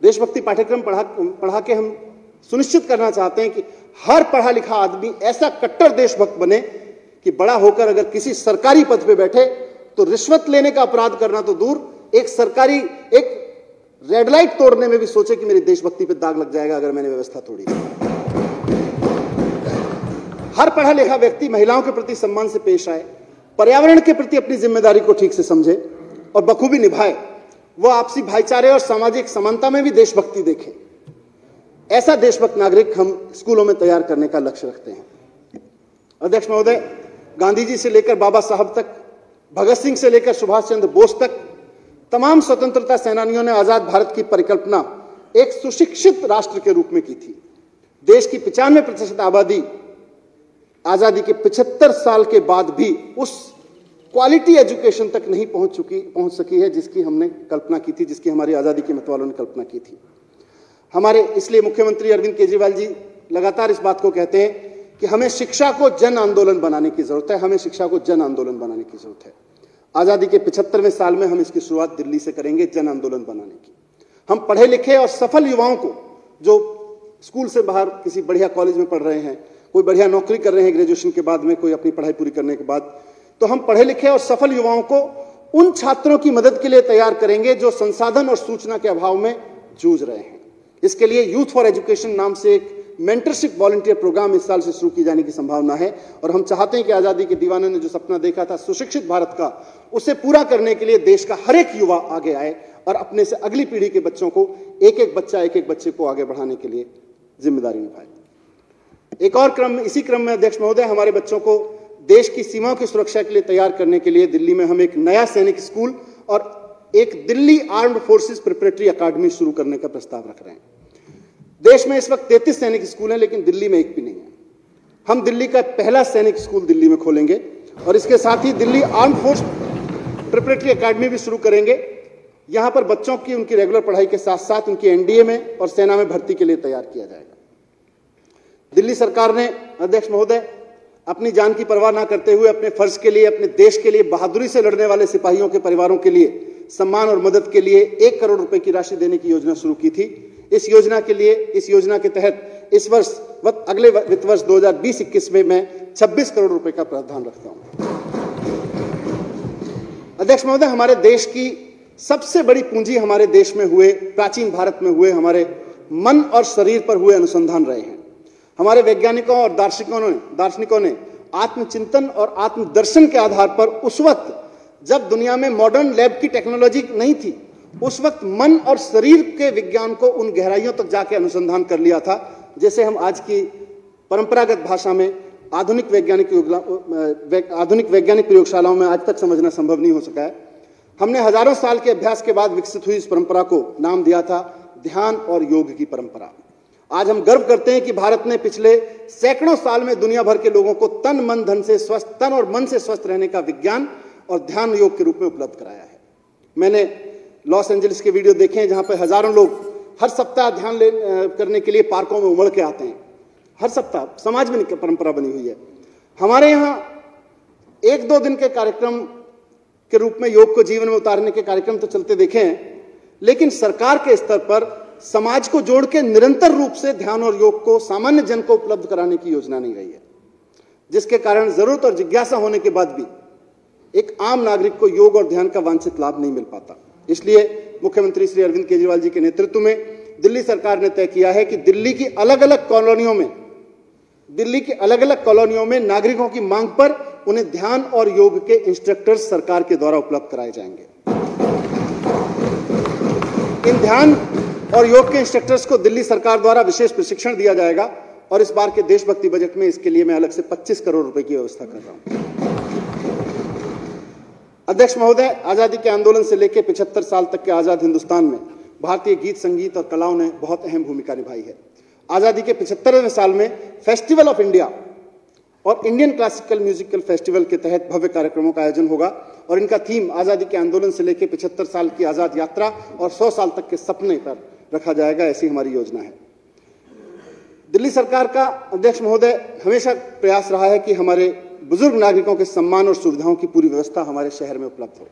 देशभक्ति पाठ्यक्रम पढ़ा के हम सुनिश्चित करना चाहते हैं कि हर पढ़ा लिखा आदमी ऐसा कट्टर देशभक्त बने कि बड़ा होकर अगर किसी सरकारी पद पे बैठे तो रिश्वत लेने का अपराध करना तो दूर, एक रेड लाइट तोड़ने में भी सोचे कि मेरी देशभक्ति पे दाग लग जाएगा अगर मैंने व्यवस्था तोड़ी। हर पढ़ा लिखा व्यक्ति महिलाओं के प्रति सम्मान से पेश आए, पर्यावरण के प्रति अपनी जिम्मेदारी को ठीक से समझे और बखूबी निभाए। वो आपसी भाईचारे और सामाजिक समानता में भी देशभक्ति देखे। ऐसा देशभक्त नागरिक हम स्कूलों में तैयार करने का लक्ष्य रखते हैं। अध्यक्ष महोदय, गांधी जी से लेकर बाबा साहब तक, भगत सिंह से लेकर सुभाष चंद्र बोस तक तमाम स्वतंत्रता सेनानियों ने आजाद भारत की परिकल्पना एक सुशिक्षित राष्ट्र के रूप में की थी। देश की 95% आबादी आजादी के 75 साल के बाद भी उस क्वालिटी एजुकेशन तक नहीं पहुंच सकी है जिसकी हमने कल्पना की थी, जिसकी हमारी आजादी के मतवालों ने कल्पना की थी। इसलिए मुख्यमंत्री अरविंद केजरीवाल जी लगातार इस बात को कहते हैं कि हमें शिक्षा को जन आंदोलन बनाने की जरूरत है, हमें शिक्षा को जन आंदोलन बनाने की जरूरत है। आजादी के 75वें साल में हम इसकी शुरुआत दिल्ली से करेंगे, जन आंदोलन बनाने की। हम पढ़े लिखे और सफल युवाओं को, जो स्कूल से बाहर किसी बढ़िया कॉलेज में पढ़ रहे हैं, कोई बढ़िया नौकरी कर रहे हैं ग्रेजुएशन के बाद में, कोई अपनी पढ़ाई पूरी करने के बाद, तो हम पढ़े लिखे और सफल युवाओं को उन छात्रों की मदद के लिए तैयार करेंगे जो संसाधन और सूचना के अभाव में जूझ रहे हैं। इसके लिए यूथ फॉर एजुकेशन नाम से एक मेंटरशिप वॉलंटियर प्रोग्राम इस साल से शुरू की जाने की संभावना है और हम चाहते हैं कि आजादी के दीवानों ने जो सपना देखा था सुशिक्षित भारत का, उसे पूरा करने के लिए देश का हर एक युवा आगे आए और अपने से अगली पीढ़ी के बच्चों को एक एक बच्चे को आगे बढ़ाने के लिए जिम्मेदारी निभाए। एक और क्रम, इसी क्रम में अध्यक्ष महोदय, हमारे बच्चों को देश की सीमाओं की सुरक्षा के लिए तैयार करने के लिए दिल्ली में हम एक नया सैनिक स्कूल और एक दिल्ली आर्म्ड फोर्सेस प्रिपरेटरी अकादमी शुरू करने का प्रस्ताव रख रहे हैं। देश में इस वक्त 33 सैनिक स्कूल हैं, लेकिन दिल्ली में एक भी नहीं है। हम दिल्ली का पहला सैनिक स्कूल दिल्ली में खोलेंगे और इसके साथ ही दिल्ली आर्म्ड फोर्स प्रिपरेटरी अकादमी भी शुरू करेंगे। यहां पर बच्चों की उनकी रेगुलर पढ़ाई के साथ साथ उनकी एनडीए में और सेना में भर्ती के लिए तैयार किया जाएगा। दिल्ली सरकार ने अध्यक्ष महोदय अपनी जान की परवाह ना करते हुए अपने फर्ज के लिए, अपने देश के लिए बहादुरी से लड़ने वाले सिपाहियों के परिवारों के लिए सम्मान और मदद के लिए 1 करोड़ रुपए की राशि देने की योजना शुरू की थी। इस योजना के तहत इस वर्ष अगले वित्त वर्ष 2020-21 में मैं 26 करोड़ रुपए का प्रावधान रखता हूं। अध्यक्ष महोदय, हमारे देश की सबसे बड़ी पूंजी हमारे देश में हुए, प्राचीन भारत में हुए हमारे मन और शरीर पर हुए अनुसंधान रहे हैं। हमारे वैज्ञानिकों और दार्शनिकों ने आत्मचिंतन और आत्मदर्शन के आधार पर उस वक्त जब दुनिया में मॉडर्न लैब की टेक्नोलॉजी नहीं थी, उस वक्त मन और शरीर के विज्ञान को उन गहराइयों तक जाके अनुसंधान कर लिया था, जैसे हम आज की परंपरागत भाषा में आधुनिक वैज्ञानिक प्रयोगशालाओं में आज तक समझना संभव नहीं हो सका है। हमने हजारों साल के अभ्यास के बाद विकसित हुई इस परंपरा को नाम दिया था ध्यान और योग की परंपरा। आज हम गर्व करते हैं कि भारत ने पिछले सैकड़ों साल में दुनिया भर के लोगों को तन और मन से स्वस्थ रहने का विज्ञान और ध्यान योग के रूप में उपलब्ध कराया है। मैंने लॉस एंजलिस के वीडियो देखे हैं, जहां पर हजारों लोग हर सप्ताह ध्यान करने के लिए पार्कों में उमड़ के आते हैं। हर सप्ताह समाज में परंपरा बनी हुई है। हमारे यहां 1-2 दिन के कार्यक्रम के रूप में योग को जीवन में उतारने के कार्यक्रम तो चलते देखे हैं, लेकिन सरकार के स्तर पर समाज को जोड़ के निरंतर रूप से ध्यान और योग को सामान्य जन को उपलब्ध कराने की योजना नहीं रही है, जिसके कारण जरूरत और जिज्ञासा होने के बाद भी एक आम नागरिक को योग और ध्यान का वांछित लाभ नहीं मिल पाता। इसलिए मुख्यमंत्री श्री अरविंद केजरीवाल जी के नेतृत्व में दिल्ली सरकार ने तय किया है कि दिल्ली की अलग अलग कॉलोनियों में नागरिकों की मांग पर उन्हें ध्यान और योग के इंस्ट्रक्टर्स सरकार के द्वारा उपलब्ध कराए जाएंगे। इन ध्यान और योग के इंस्ट्रक्टर्स को दिल्ली सरकार द्वारा विशेष प्रशिक्षण दिया जाएगा और इस बार के देशभक्ति बजट में इसके लिए मैं अलग से 25 करोड़ रुपए की व्यवस्था कर रहा हूं। अध्यक्ष महोदय, आजादी के आंदोलन से लेकर 75 साल तक के आजाद हिंदुस्तान में भारतीय गीत, संगीत और कलाओं ने बहुत अहम भूमिका निभाई है। आजादी के 75वें साल में फेस्टिवल ऑफ इंडिया और इंडियन क्लासिकल म्यूजिकल फेस्टिवल के तहत भव्य कार्यक्रमों का आयोजन होगा और इनका थीम आजादी के आंदोलन से लेकर 75 साल की आजाद यात्रा और 100 साल तक के सपने पर रखा जाएगा। ऐसी हमारी योजना है। दिल्ली सरकार का अध्यक्ष महोदय हमेशा प्रयास रहा है कि हमारे बुजुर्ग नागरिकों के सम्मान और सुविधाओं की पूरी व्यवस्था हमारे शहर में उपलब्ध हो।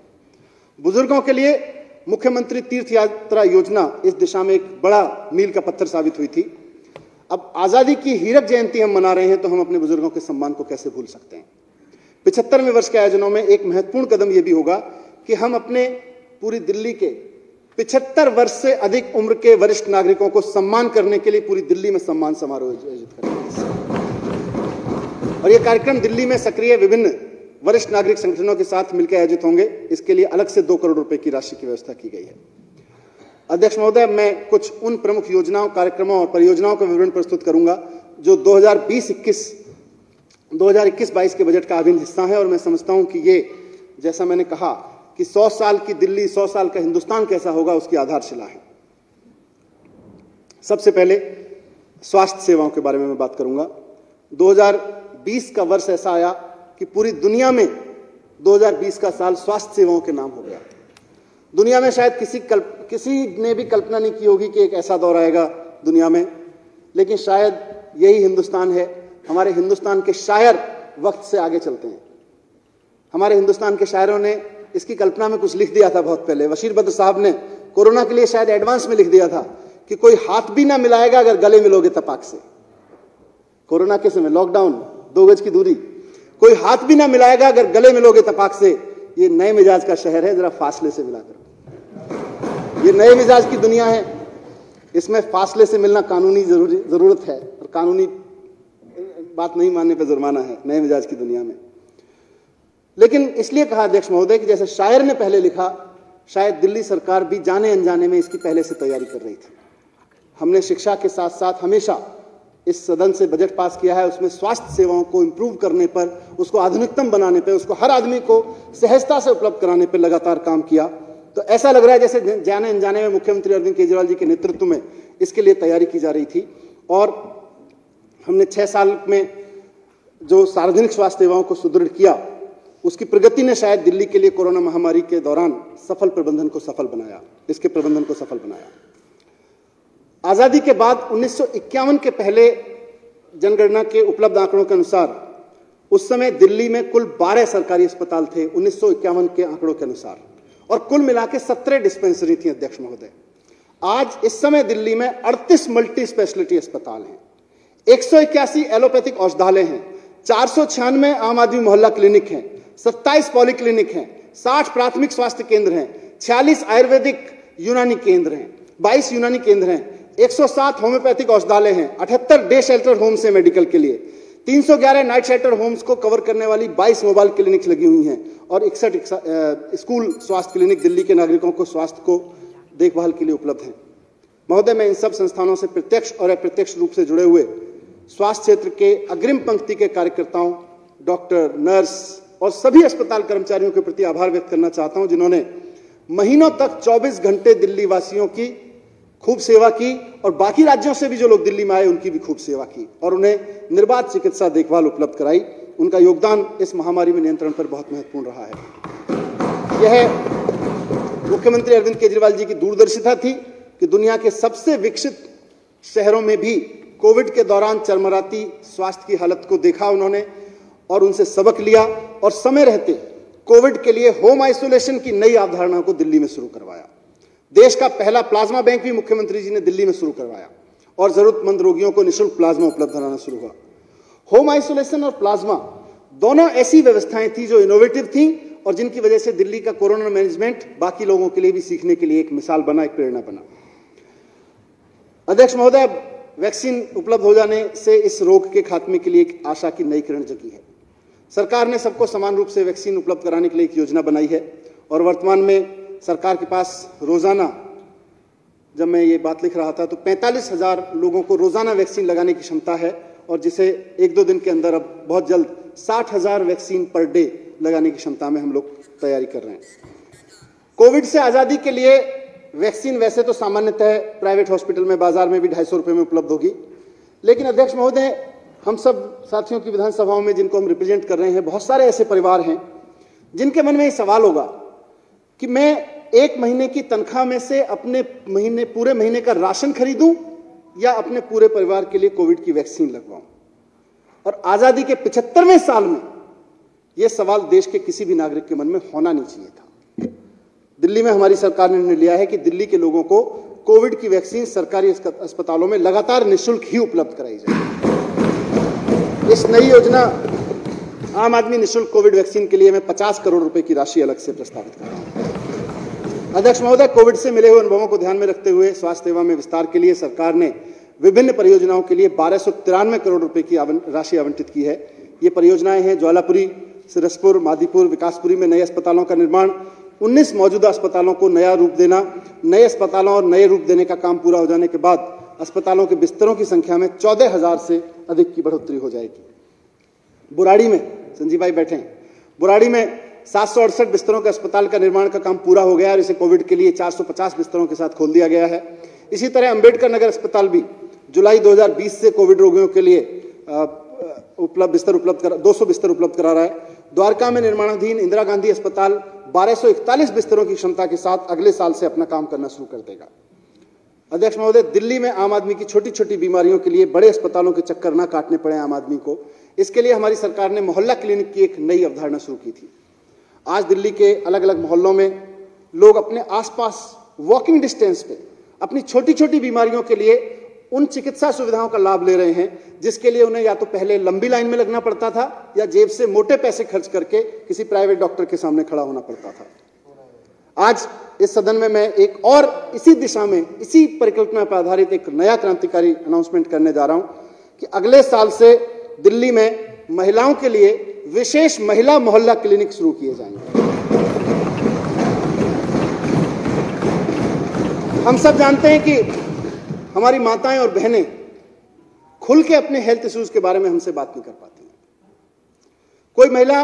बुजुर्गों के लिए मुख्यमंत्री तीर्थ यात्रा योजना इस दिशा में एक बड़ा मील का पत्थर साबित हुई थी। अब आजादी की हीरक जयंती हम मना रहे हैं, तो हम अपने बुजुर्गों के सम्मान को कैसे भूल सकते हैं। 75वें वर्ष के आयोजनों में एक महत्वपूर्ण कदम यह भी होगा कि हम अपने पूरी दिल्ली के 75 वर्ष से अधिक उम्र के वरिष्ठ नागरिकों को सम्मान करने के लिए पूरी दिल्ली में सम्मान समारोह आयोजित करेंगे। और यह कार्यक्रम दिल्ली में सक्रिय विभिन्न वरिष्ठ नागरिक संगठनों के साथ मिलकर आयोजित होंगे। इसके लिए अलग से 2 करोड़ रुपए की राशि की व्यवस्था की गई है। अध्यक्ष महोदय, मैं कुछ उन प्रमुख योजनाओं, कार्यक्रमों और परियोजनाओं का विवरण प्रस्तुत करूंगा जो 2021-22 के बजट का अभिन्न हिस्सा है और मैं समझता हूं कि ये, जैसा मैंने कहा कि 100 साल की दिल्ली, 100 साल का हिंदुस्तान कैसा होगा, उसकी आधारशिला है। सबसे पहले स्वास्थ्य सेवाओं के बारे में मैं बात करूंगा। 2020 का वर्ष ऐसा आया कि पूरी दुनिया में 2020 का साल स्वास्थ्य सेवाओं के नाम हो गया। दुनिया में शायद किसी ने भी कल्पना नहीं की होगी कि एक ऐसा दौर आएगा दुनिया में, लेकिन शायद यही हिंदुस्तान है। हमारे हिंदुस्तान के शायर वक्त से आगे चलते हैं। हमारे हिंदुस्तान के शायरों ने इसकी कल्पना में कुछ लिख दिया था बहुत पहले। बशीर बद्र साहब ने कोरोना के लिए शायद एडवांस में लिख दिया था कि कोई हाथ भी ना मिलाएगा अगर गले मिलोगे तपाक से। कोरोना के समय लॉकडाउन, 2 गज की दूरी, कोई हाथ भी ना मिलाएगा अगर गले मिलोगे तपाक से। ये नए मिजाज का शहर है, जरा फासले से मिला करो। ये नए मिजाज की दुनिया है, इसमें फासले से मिलना कानूनी जरूरत है और कानूनी बात नहीं मानने पर जुर्माना है नए मिजाज की दुनिया में। लेकिन इसलिए कहा अध्यक्ष महोदय कि जैसे शायर ने पहले लिखा शायद दिल्ली सरकार भी जाने अनजाने में इसकी पहले से तैयारी कर रही थी। हमने शिक्षा के साथ साथ हमेशा इस सदन से बजट पास किया है, उसमें स्वास्थ्य सेवाओं को इंप्रूव करने पर, उसको आधुनिकतम बनाने पर, उसको हर आदमी को सहजता से उपलब्ध कराने पर लगातार काम किया। तो ऐसा लग रहा है जैसे जाने अनजाने में मुख्यमंत्री अरविंद केजरीवाल जी के नेतृत्व में इसके लिए तैयारी की जा रही थी। और हमने 6 साल में जो सार्वजनिक स्वास्थ्य सेवाओं को सुदृढ़ किया, उसकी प्रगति ने शायद दिल्ली के लिए कोरोना महामारी के दौरान इसके प्रबंधन को सफल बनाया। आजादी के बाद 1951 के पहले जनगणना के उपलब्ध आंकड़ों के अनुसार उस समय दिल्ली में कुल 12 सरकारी अस्पताल थे 1951 के आंकड़ों के अनुसार, और कुल मिला के 17 डिस्पेंसरी थी अध्यक्ष महोदय। आज इस समय दिल्ली में 38 मल्टी स्पेशलिटी अस्पताल हैं, 181 एलोपैथिक औषधालय हैं, 496 आम आदमी मोहल्ला क्लिनिक हैं, 27 पॉलीक्लिनिक हैं, 60 प्राथमिक स्वास्थ्य केंद्र हैं, 46 आयुर्वेदिक यूनानी केंद्र हैं, 22 यूनानी केंद्र हैं, 107 होम्योपैथिक औषधालय हैं, 78 डे शेल्टर होम्स हैं मेडिकल के लिए, 311 नाइट शेल्टर होम्स को कवर करने वाली 22 मोबाइल क्लिनिक्स लगी हुई हैं, और 61 स्कूल स्वास्थ्य क्लिनिक दिल्ली के नागरिकों को स्वास्थ्य को देखभाल के लिए उपलब्ध हैं। महोदय, मैं इन सब संस्थानों से प्रत्यक्ष और अप्रत्यक्ष रूप से जुड़े हुए स्वास्थ्य क्षेत्र के अग्रिम पंक्ति के कार्यकर्ताओं, डॉक्टर, नर्स और सभी अस्पताल कर्मचारियों के प्रति आभार व्यक्त करना चाहता हूं, जिन्होंने महीनों तक 24 घंटे दिल्ली वासियों की खूब सेवा की, और बाकी राज्यों से भी जो लोग दिल्ली में आए उनकी भी खूब सेवा की और उन्हें निर्बाध चिकित्सा देखभाल उपलब्ध कराई। उनका योगदान इस महामारी में नियंत्रण पर बहुत महत्वपूर्ण रहा है। यह मुख्यमंत्री अरविंद केजरीवाल जी की दूरदर्शिता थी कि दुनिया के सबसे विकसित शहरों में भी कोविड के दौरान चरमराती स्वास्थ्य की हालत को देखा उन्होंने और उनसे सबक लिया, और समय रहते कोविड के लिए होम आइसोलेशन की नई अवधारणा को दिल्ली में शुरू करवाया। देश का पहला प्लाज्मा बैंक भी मुख्यमंत्री जी ने दिल्ली में शुरू करवाया और जरूरतमंद रोगियों को निःशुल्क प्लाज्मा उपलब्ध कराना शुरू हुआ। होम आइसोलेशन और प्लाज्मा दोनों ऐसी व्यवस्थाएं थी जो इनोवेटिव थी और जिनकी वजह से दिल्ली का कोरोना मैनेजमेंट बाकी लोगों के लिए भी सीखने के लिए एक मिसाल बना, एक प्रेरणा बना। अध्यक्ष महोदय, वैक्सीन उपलब्ध हो जाने से इस रोग के खात्मे के लिए एक आशा की नई किरण जगी है। सरकार ने सबको समान रूप से वैक्सीन उपलब्ध कराने के लिए एक योजना बनाई है, और वर्तमान में सरकार के पास रोजाना, जब मैं ये बात लिख रहा था तो 45,000 लोगों को रोजाना वैक्सीन लगाने की क्षमता है, और जिसे 1-2 दिन के अंदर अब बहुत जल्द 60,000 वैक्सीन पर डे लगाने की क्षमता में हम लोग तैयारी कर रहे हैं। कोविड से आजादी के लिए वैक्सीन वैसे तो सामान्यतः प्राइवेट हॉस्पिटल में, बाजार में भी 250 रुपए में उपलब्ध होगी, लेकिन अध्यक्ष महोदय, हम सब साथियों की विधानसभाओं में जिनको हम रिप्रेजेंट कर रहे हैं, बहुत सारे ऐसे परिवार हैं जिनके मन में ये सवाल होगा कि मैं 1 महीने की तनख्वाह में से अपने पूरे महीने का राशन खरीदूं या अपने पूरे परिवार के लिए कोविड की वैक्सीन लगवाऊं। और आजादी के 75वें साल में यह सवाल देश के किसी भी नागरिक के मन में होना नहीं चाहिए था। दिल्ली में हमारी सरकार ने निर्णय लिया है कि दिल्ली के लोगों को कोविड की वैक्सीन सरकारी अस्पतालों में लगातार निःशुल्क ही उपलब्ध कराई जाए। इस नई योजना आम आदमी निःशुल्क कोविड वैक्सीन के लिए मैं 50 करोड़ रुपए की राशि अलग से प्रस्तावित कर रहा हूं। अध्यक्ष महोदय, कोविड से मिले हुए अनुभवों को ध्यान में रखते हुए स्वास्थ्य सेवा में विस्तार के लिए सरकार ने विभिन्न परियोजनाओं के लिए 1293 करोड़ रुपए की राशि आवंटित की है। ये परियोजनाएं हैं ज्वालापुरी, सिरसपुर, मादीपुर, विकासपुरी में नए अस्पतालों का निर्माण, 19 मौजूदा अस्पतालों को नया रूप देना, नए अस्पतालों और नए रूप देने का काम पूरा हो जाने के बाद अस्पतालों के बिस्तरों की संख्या में 14,000 से अधिक की बढ़ोतरी हो जाएगी। बुराड़ी में, संजीव भाई बैठे हैं, बुराड़ी में 768 बिस्तरों के अस्पताल का निर्माण का काम पूरा हो गया और इसे कोविड के लिए 450 बिस्तरों के साथ खोल दिया गया है। इसी तरह अंबेडकर नगर अस्पताल भी जुलाई 2020 से कोविड रोगियों के लिए 200 बिस्तर उपलब्ध करा रहा है। द्वारका में निर्माणाधीन इंदिरा गांधी अस्पताल 1241 बिस्तरों की क्षमता के साथ अगले साल से अपना काम करना शुरू कर देगा। अध्यक्ष महोदय, दिल्ली में आम आदमी की छोटी छोटी बीमारियों के लिए बड़े अस्पतालों के चक्कर ना काटने पड़े आम आदमी को, इसके लिए हमारी सरकार ने मोहल्ला क्लिनिक की एक नई अवधारणा शुरू की थी। आज दिल्ली के अलग अलग मोहल्लों में लोग अपने आसपास वॉकिंग डिस्टेंस पे अपनी छोटी छोटी बीमारियों के लिए उन चिकित्सा सुविधाओं का लाभ ले रहे हैं जिसके लिए उन्हें या तो पहले लंबी लाइन में लगना पड़ता था या जेब से मोटे पैसे खर्च करके किसी प्राइवेट डॉक्टर के सामने खड़ा होना पड़ता था। आज इस सदन में मैं एक और इसी दिशा में, इसी परिकल्पना पर आधारित एक नया क्रांतिकारी अनाउंसमेंट करने जा रहा हूं कि अगले साल से दिल्ली में महिलाओं के लिए विशेष महिला मोहल्ला क्लिनिक शुरू किए जाएंगे। हम सब जानते हैं कि हमारी माताएं और बहनें खुल के अपने हेल्थ इश्यूज के बारे में हमसे बात नहीं कर पाती हैं। कोई महिला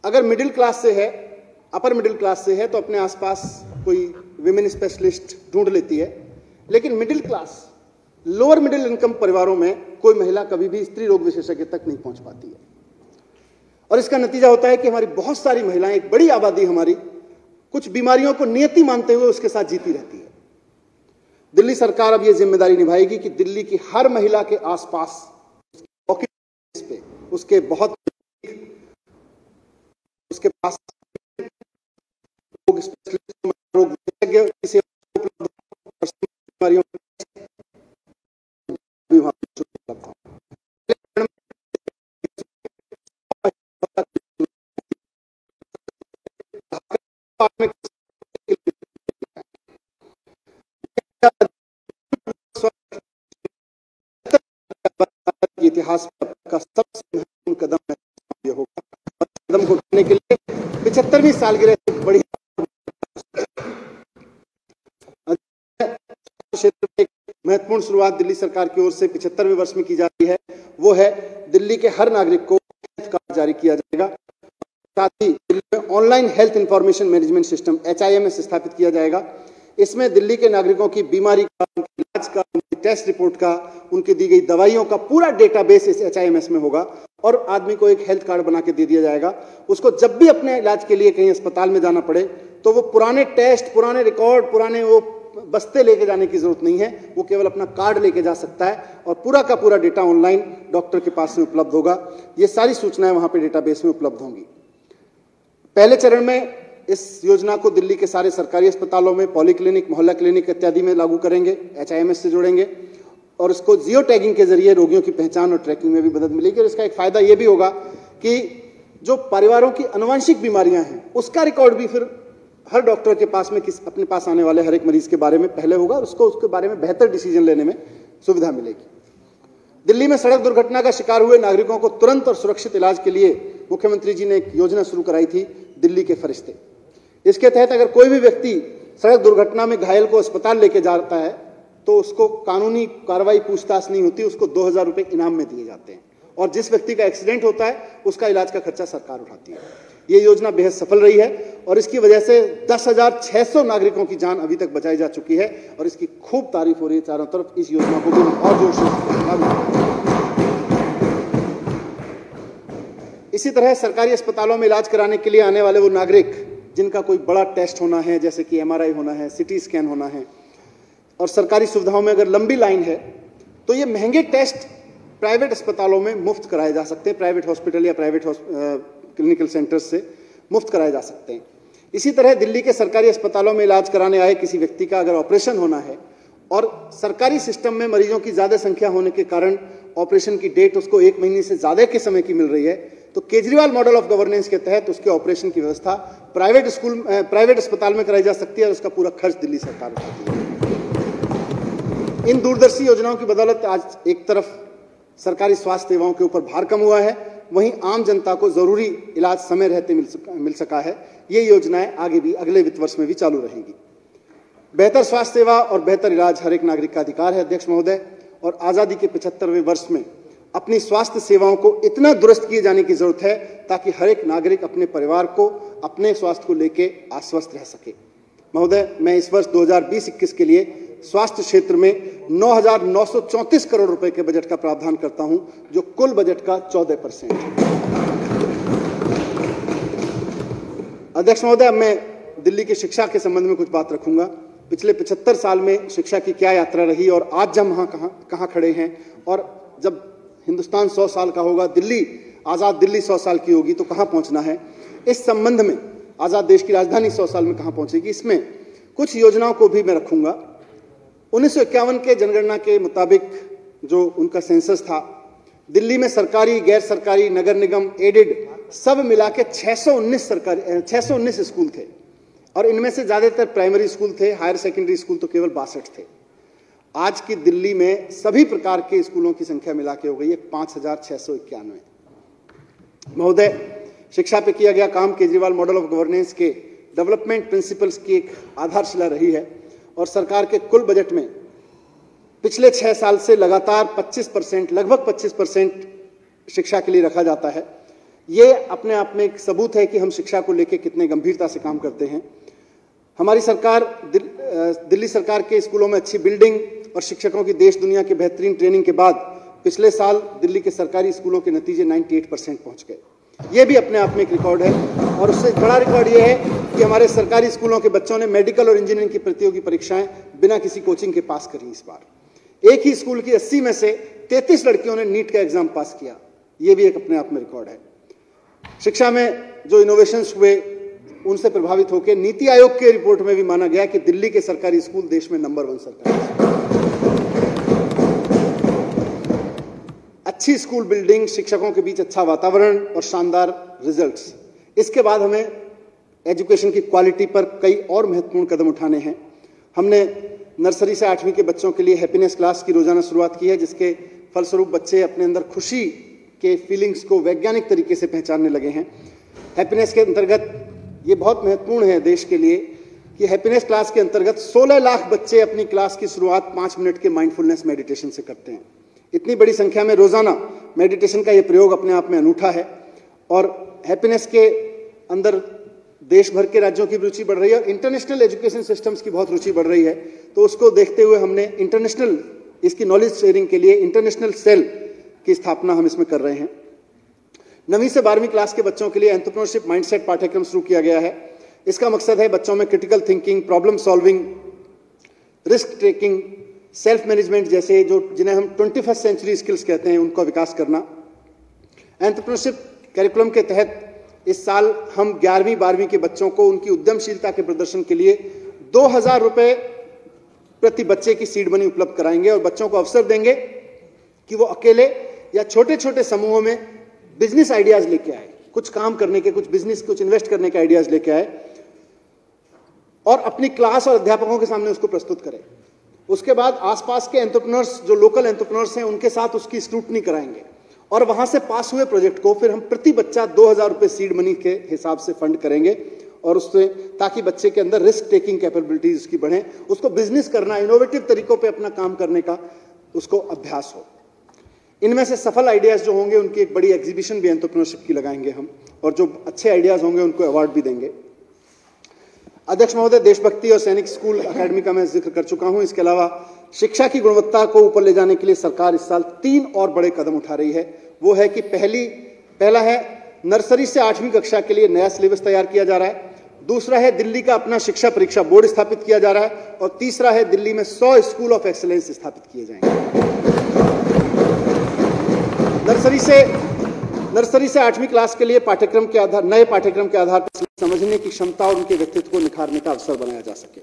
अगर मिडिल क्लास से है, अपर मिडिल क्लास से है, तो अपने आसपास कोई विमेन स्पेशलिस्ट ढूंढ लेती है, लेकिन middle class, lower middle income परिवारों में कोई महिला कभी भी स्त्री रोग विशेषज्ञ तक नहीं पहुंच पाती है। और इसका नतीजा होता है कि हमारी बहुत सारी महिलाएं, एक बड़ी आबादी हमारी, कुछ बीमारियों को नियति मानते हुए उसके साथ जीती रहती है। दिल्ली सरकार अब यह जिम्मेदारी निभाएगी कि दिल्ली की हर महिला के आसपास पे उसके बहुत उसके पास रोग स्पेशलिस्ट, रोग विशेषज्ञ की सेवा उपलब्ध हो, बीमारियों भी वहां उपलब्ध हो। इतिहास का सबसे महत्वपूर्ण कदम यह होगा। कदम को उठाने के लिए 75वीं सालगिरह बड़ी क्षेत्र में एक महत्वपूर्ण शुरुआत दिल्ली सरकार की ओर से 75वें वर्ष में की जा रही है। वो है दिल्ली के हर नागरिक को हेल्थ कार्ड जारी किया जाएगा। साथ ही दिल्ली में online health information management system HIMS स्थापित किया जाएगा। इसमें दिल्ली के नागरिकों की बीमारी का, उनके इलाज का, उनकी टेस्ट रिपोर्ट का, उनकी दी गई दवाइयों का पूरा डेटाबेस इस HIMS में होगा और आदमी को एक हेल्थ कार्ड बना के दे दिया जाएगा। उसको जब भी अपने इलाज के लिए कहीं अस्पताल में जाना पड़े तो वो पुराने टेस्ट, पुराने रिकॉर्ड, पुराने वो बस्ते लेके जाने की जरूरत नहीं है। वो केवल अपना कार्ड लेके जा सकता है और पूरा का पूरा डेटा ऑनलाइन डॉक्टर के पास में उपलब्ध होगा। ये सारी सूचनाएं वहां पे डेटाबेस में उपलब्ध होंगी। पहले चरण में इस योजना को दिल्ली के सारे सरकारी अस्पतालों में, पॉलीक्लिनिक, मोहल्ला क्लिनिक इत्यादि में लागू करेंगे, HIMS से जोड़ेंगे और इसको जियो टैगिंग के जरिए रोगियों की पहचान और ट्रैकिंग में भी मदद मिलेगी। और इसका एक फायदा यह भी होगा कि जो परिवारों की आनुवंशिक बीमारियां हैं उसका रिकॉर्ड भी फिर हर डॉक्टर के पास में अपने पास आने वाले हर एक मरीज के बारे में पहले होगा और उसके बारे में बेहतर डिसीजन लेने में सुविधा मिलेगी। दिल्ली में सड़क दुर्घटना का शिकार हुए नागरिकों को तुरंत और सुरक्षित इलाज के लिए मुख्यमंत्री जी ने एक योजना शुरू कराई थी, दिल्ली के फरिश्ते। इसके तहत अगर कोई भी व्यक्ति सड़क दुर्घटना में घायल को अस्पताल लेके जाता है तो उसको कानूनी कार्रवाई, पूछताछ नहीं होती, उसको 2000 रुपए इनाम में दिए जाते हैं और जिस व्यक्ति का एक्सीडेंट होता है उसका इलाज का खर्चा सरकार उठाती है। ये योजना बेहद सफल रही है और इसकी वजह से 10,600 नागरिकों की जान अभी तक बचाई जा चुकी है और इसकी खूब तारीफ हो रही है चारों तरफ। इस योजना को भी और जोर से इसी तरह सरकारी अस्पतालों में इलाज कराने के लिए आने वाले वो नागरिक जिनका कोई बड़ा टेस्ट होना है, जैसे कि MRI होना है, CT स्कैन होना है, और सरकारी सुविधाओं में अगर लंबी लाइन है तो ये महंगे टेस्ट प्राइवेट अस्पतालों में मुफ्त कराए जा सकते हैं। प्राइवेट हॉस्पिटल या प्राइवेट क्लिनिकल सेंटर्स से मुफ्त कराए जा सकते हैं। इसी तरह दिल्ली के सरकारी अस्पतालों में इलाज कराने आए किसी व्यक्ति का अगर ऑपरेशन होना है और सरकारी सिस्टम में मरीजों की ज्यादा संख्या होने के कारण ऑपरेशन की डेट उसको 1 महीने से ज्यादा के समय की मिल रही है, तो केजरीवाल मॉडल ऑफ गवर्नेंस के तहत उसके ऑपरेशन की व्यवस्था प्राइवेट अस्पताल में कराई जा सकती है और उसका पूरा खर्च दिल्ली सरकार उठाती है। इन दूरदर्शी योजनाओं की बदौलत आज एक तरफ सरकारी स्वास्थ्य सेवाओं के ऊपर भार कम हुआ है, वहीं आम जनता को जरूरी इलाज समय रहते मिल सका है। ये योजनाएं आगे भी अगले वित्त वर्ष में भी चालू रहेंगी। बेहतर स्वास्थ्य सेवा और बेहतर इलाज हर एक नागरिक का अधिकार है अध्यक्ष महोदय, और आजादी के 75वें वर्ष में अपनी स्वास्थ्य सेवाओं को इतना दुरुस्त किए जाने की जरूरत है ताकि हर एक नागरिक अपने परिवार को, अपने स्वास्थ्य को लेकर आश्वस्त रह सके। महोदय, मैं इस वर्ष 2020-21 के लिए स्वास्थ्य क्षेत्र में 9,934 करोड़ रुपए के बजट का प्रावधान करता हूं, जो कुल बजट का 14% है। अध्यक्ष महोदय, मैं दिल्ली की शिक्षा के संबंध में कुछ बात रखूंगा। पिछले 75 साल में शिक्षा की क्या यात्रा रही और आज हम कहां खड़े हैं, और जब हिंदुस्तान 100 साल का होगा, आजाद दिल्ली 100 साल की होगी, तो कहां पहुंचना है। इस संबंध में आजाद देश की राजधानी 100 साल में कहां पहुंचेगी, इसमें कुछ योजनाओं को भी मैं रखूंगा। 1951 के जनगणना के मुताबिक जो उनका सेंसस था, दिल्ली में सरकारी, गैर सरकारी, नगर निगम, एडेड सब मिला के 619 स्कूल थे और इनमें से ज्यादातर प्राइमरी स्कूल थे, हायर सेकेंडरी स्कूल तो केवल 62 थे। आज की दिल्ली में सभी प्रकार के स्कूलों की संख्या मिला के हो गई है 5,691। महोदय, शिक्षा पे किया गया काम केजरीवाल मॉडल ऑफ गवर्नेंस के डेवलपमेंट प्रिंसिपल्स की एक आधारशिला रही है और सरकार के कुल बजट में पिछले 6 साल से लगातार 25%, लगभग 25% शिक्षा के लिए रखा जाता है। ये अपने आप में एक सबूत है कि हम शिक्षा को लेकर कितने गंभीरता से काम करते हैं। हमारी सरकार दिल्ली सरकार के स्कूलों में अच्छी बिल्डिंग और शिक्षकों की देश दुनिया के बेहतरीन ट्रेनिंग के बाद पिछले साल दिल्ली के सरकारी स्कूलों के नतीजे 98% पहुंच गए। ये भी अपने आप में एक रिकॉर्ड है। और उससे बड़ा रिकॉर्ड ये है कि हमारे सरकारी स्कूलों के बच्चों ने मेडिकल और इंजीनियरिंग की प्रतियोगी परीक्षाएं बिना किसी कोचिंग के पास करी। इस बार एक ही स्कूल की 80 में से 33 लड़कियों ने नीट का एग्जाम पास किया। ये भी एक अपने आप में रिकॉर्ड है। शिक्षा में जो इनोवेशंस हुए उनसे प्रभावित होकर नीति आयोग के रिपोर्ट में भी माना गया कि दिल्ली के सरकारी स्कूल देश में नंबर 1 सरकारी स्कूल। अच्छी स्कूल बिल्डिंग, शिक्षकों के बीच अच्छा वातावरण और शानदार रिजल्ट्स। इसके बाद हमें एजुकेशन की क्वालिटी पर कई और महत्वपूर्ण कदम उठाने हैं। हमने नर्सरी से 8वीं के बच्चों के लिए हैप्पीनेस क्लास की रोजाना शुरुआत की है, जिसके फलस्वरूप बच्चे अपने अंदर खुशी के फीलिंग्स को वैज्ञानिक तरीके से पहचानने लगे हैं। हैप्पीनेस के अंतर्गत ये बहुत महत्वपूर्ण है देश के लिए कि हैप्पीनेस क्लास के अंतर्गत 16 लाख बच्चे अपनी क्लास की शुरुआत 5 मिनट के माइंडफुलनेस मेडिटेशन से करते हैं। इतनी बड़ी संख्या में रोजाना मेडिटेशन का ये प्रयोग अपने आप में अनूठा है। और हैप्पीनेस के अंदर देश भर के राज्यों की रुचि बढ़ रही है और इंटरनेशनल एजुकेशन सिस्टम्स की बहुत रुचि बढ़ रही है। तो उसको देखते हुए हमने इंटरनेशनल इसकी नॉलेज शेयरिंग के लिए इंटरनेशनल सेल की स्थापना हम इसमें कर रहे हैं। 9वीं से 12वीं क्लास के बच्चों के लिए एंटरप्रेन्योरशिप माइंडसेट पाठ्यक्रम शुरू किया गया है। इसका मकसद है बच्चों में critical thinking, problem solving, risk taking, self management जैसे जो जिन्हें हम 21st सेंचुरी स्किल्स कहते हैं उनका विकास करना। एंटरप्रेन्योरशिप करिकुलम के तहत इस साल हम 11वीं 12वीं के बच्चों को उनकी उद्यमशीलता के प्रदर्शन के लिए 2000 रुपए प्रति बच्चे की सीड मनी उपलब्ध कराएंगे और बच्चों को अवसर देंगे कि वो अकेले या छोटे छोटे समूहों में बिजनेस आइडियाज लेके आए, कुछ काम करने के, कुछ बिजनेस, कुछ इन्वेस्ट करने के आइडियाज लेके आए और अपनी क्लास और अध्यापकों के सामने उसको प्रस्तुत करें। उसके बाद आसपास के एंटरप्रेन्योर्स, जो लोकल एंटरप्रेन्योर्स हैं, उनके साथ उसकी स्क्रूटनी कराएंगे और वहां से पास हुए प्रोजेक्ट को फिर हम प्रति बच्चा 2000 रुपए सीड मनी के हिसाब से फंड करेंगे और उससे ताकि बच्चे के अंदर रिस्क टेकिंग कैपेबिलिटीज उसकी बढ़े, उसको बिजनेस करना, इनोवेटिव तरीकों पे अपना काम करने का उसको अभ्यास हो। इनमें से सफल आइडियाज जो होंगे उनकी एक बड़ी एग्जीबिशन भी एंटरप्रेन्योरशिप की लगाएंगे हम और जो अच्छे आइडियाज होंगे उनको अवार्ड भी देंगे। अध्यक्ष महोदय, देशभक्ति और सैनिक स्कूल अकेडमी का मैं जिक्र कर चुका हूं। इसके अलावा शिक्षा की गुणवत्ता को ऊपर ले जाने के लिए सरकार इस साल 3 और बड़े कदम उठा रही है। वो है कि पहला है नर्सरी से 8वीं कक्षा के लिए नया सिलेबस तैयार किया जा रहा है। दूसरा है दिल्ली का अपना शिक्षा परीक्षा बोर्ड स्थापित किया जा रहा है और तीसरा है दिल्ली में 100 स्कूल ऑफ एक्सीलेंस स्थापित किए जाएंगे। नर्सरी से 8वीं क्लास के लिए नए पाठ्यक्रम के आधार पर समझने की क्षमता और उनके व्यक्तित्व को निखारने का अवसर बनाया जा सके।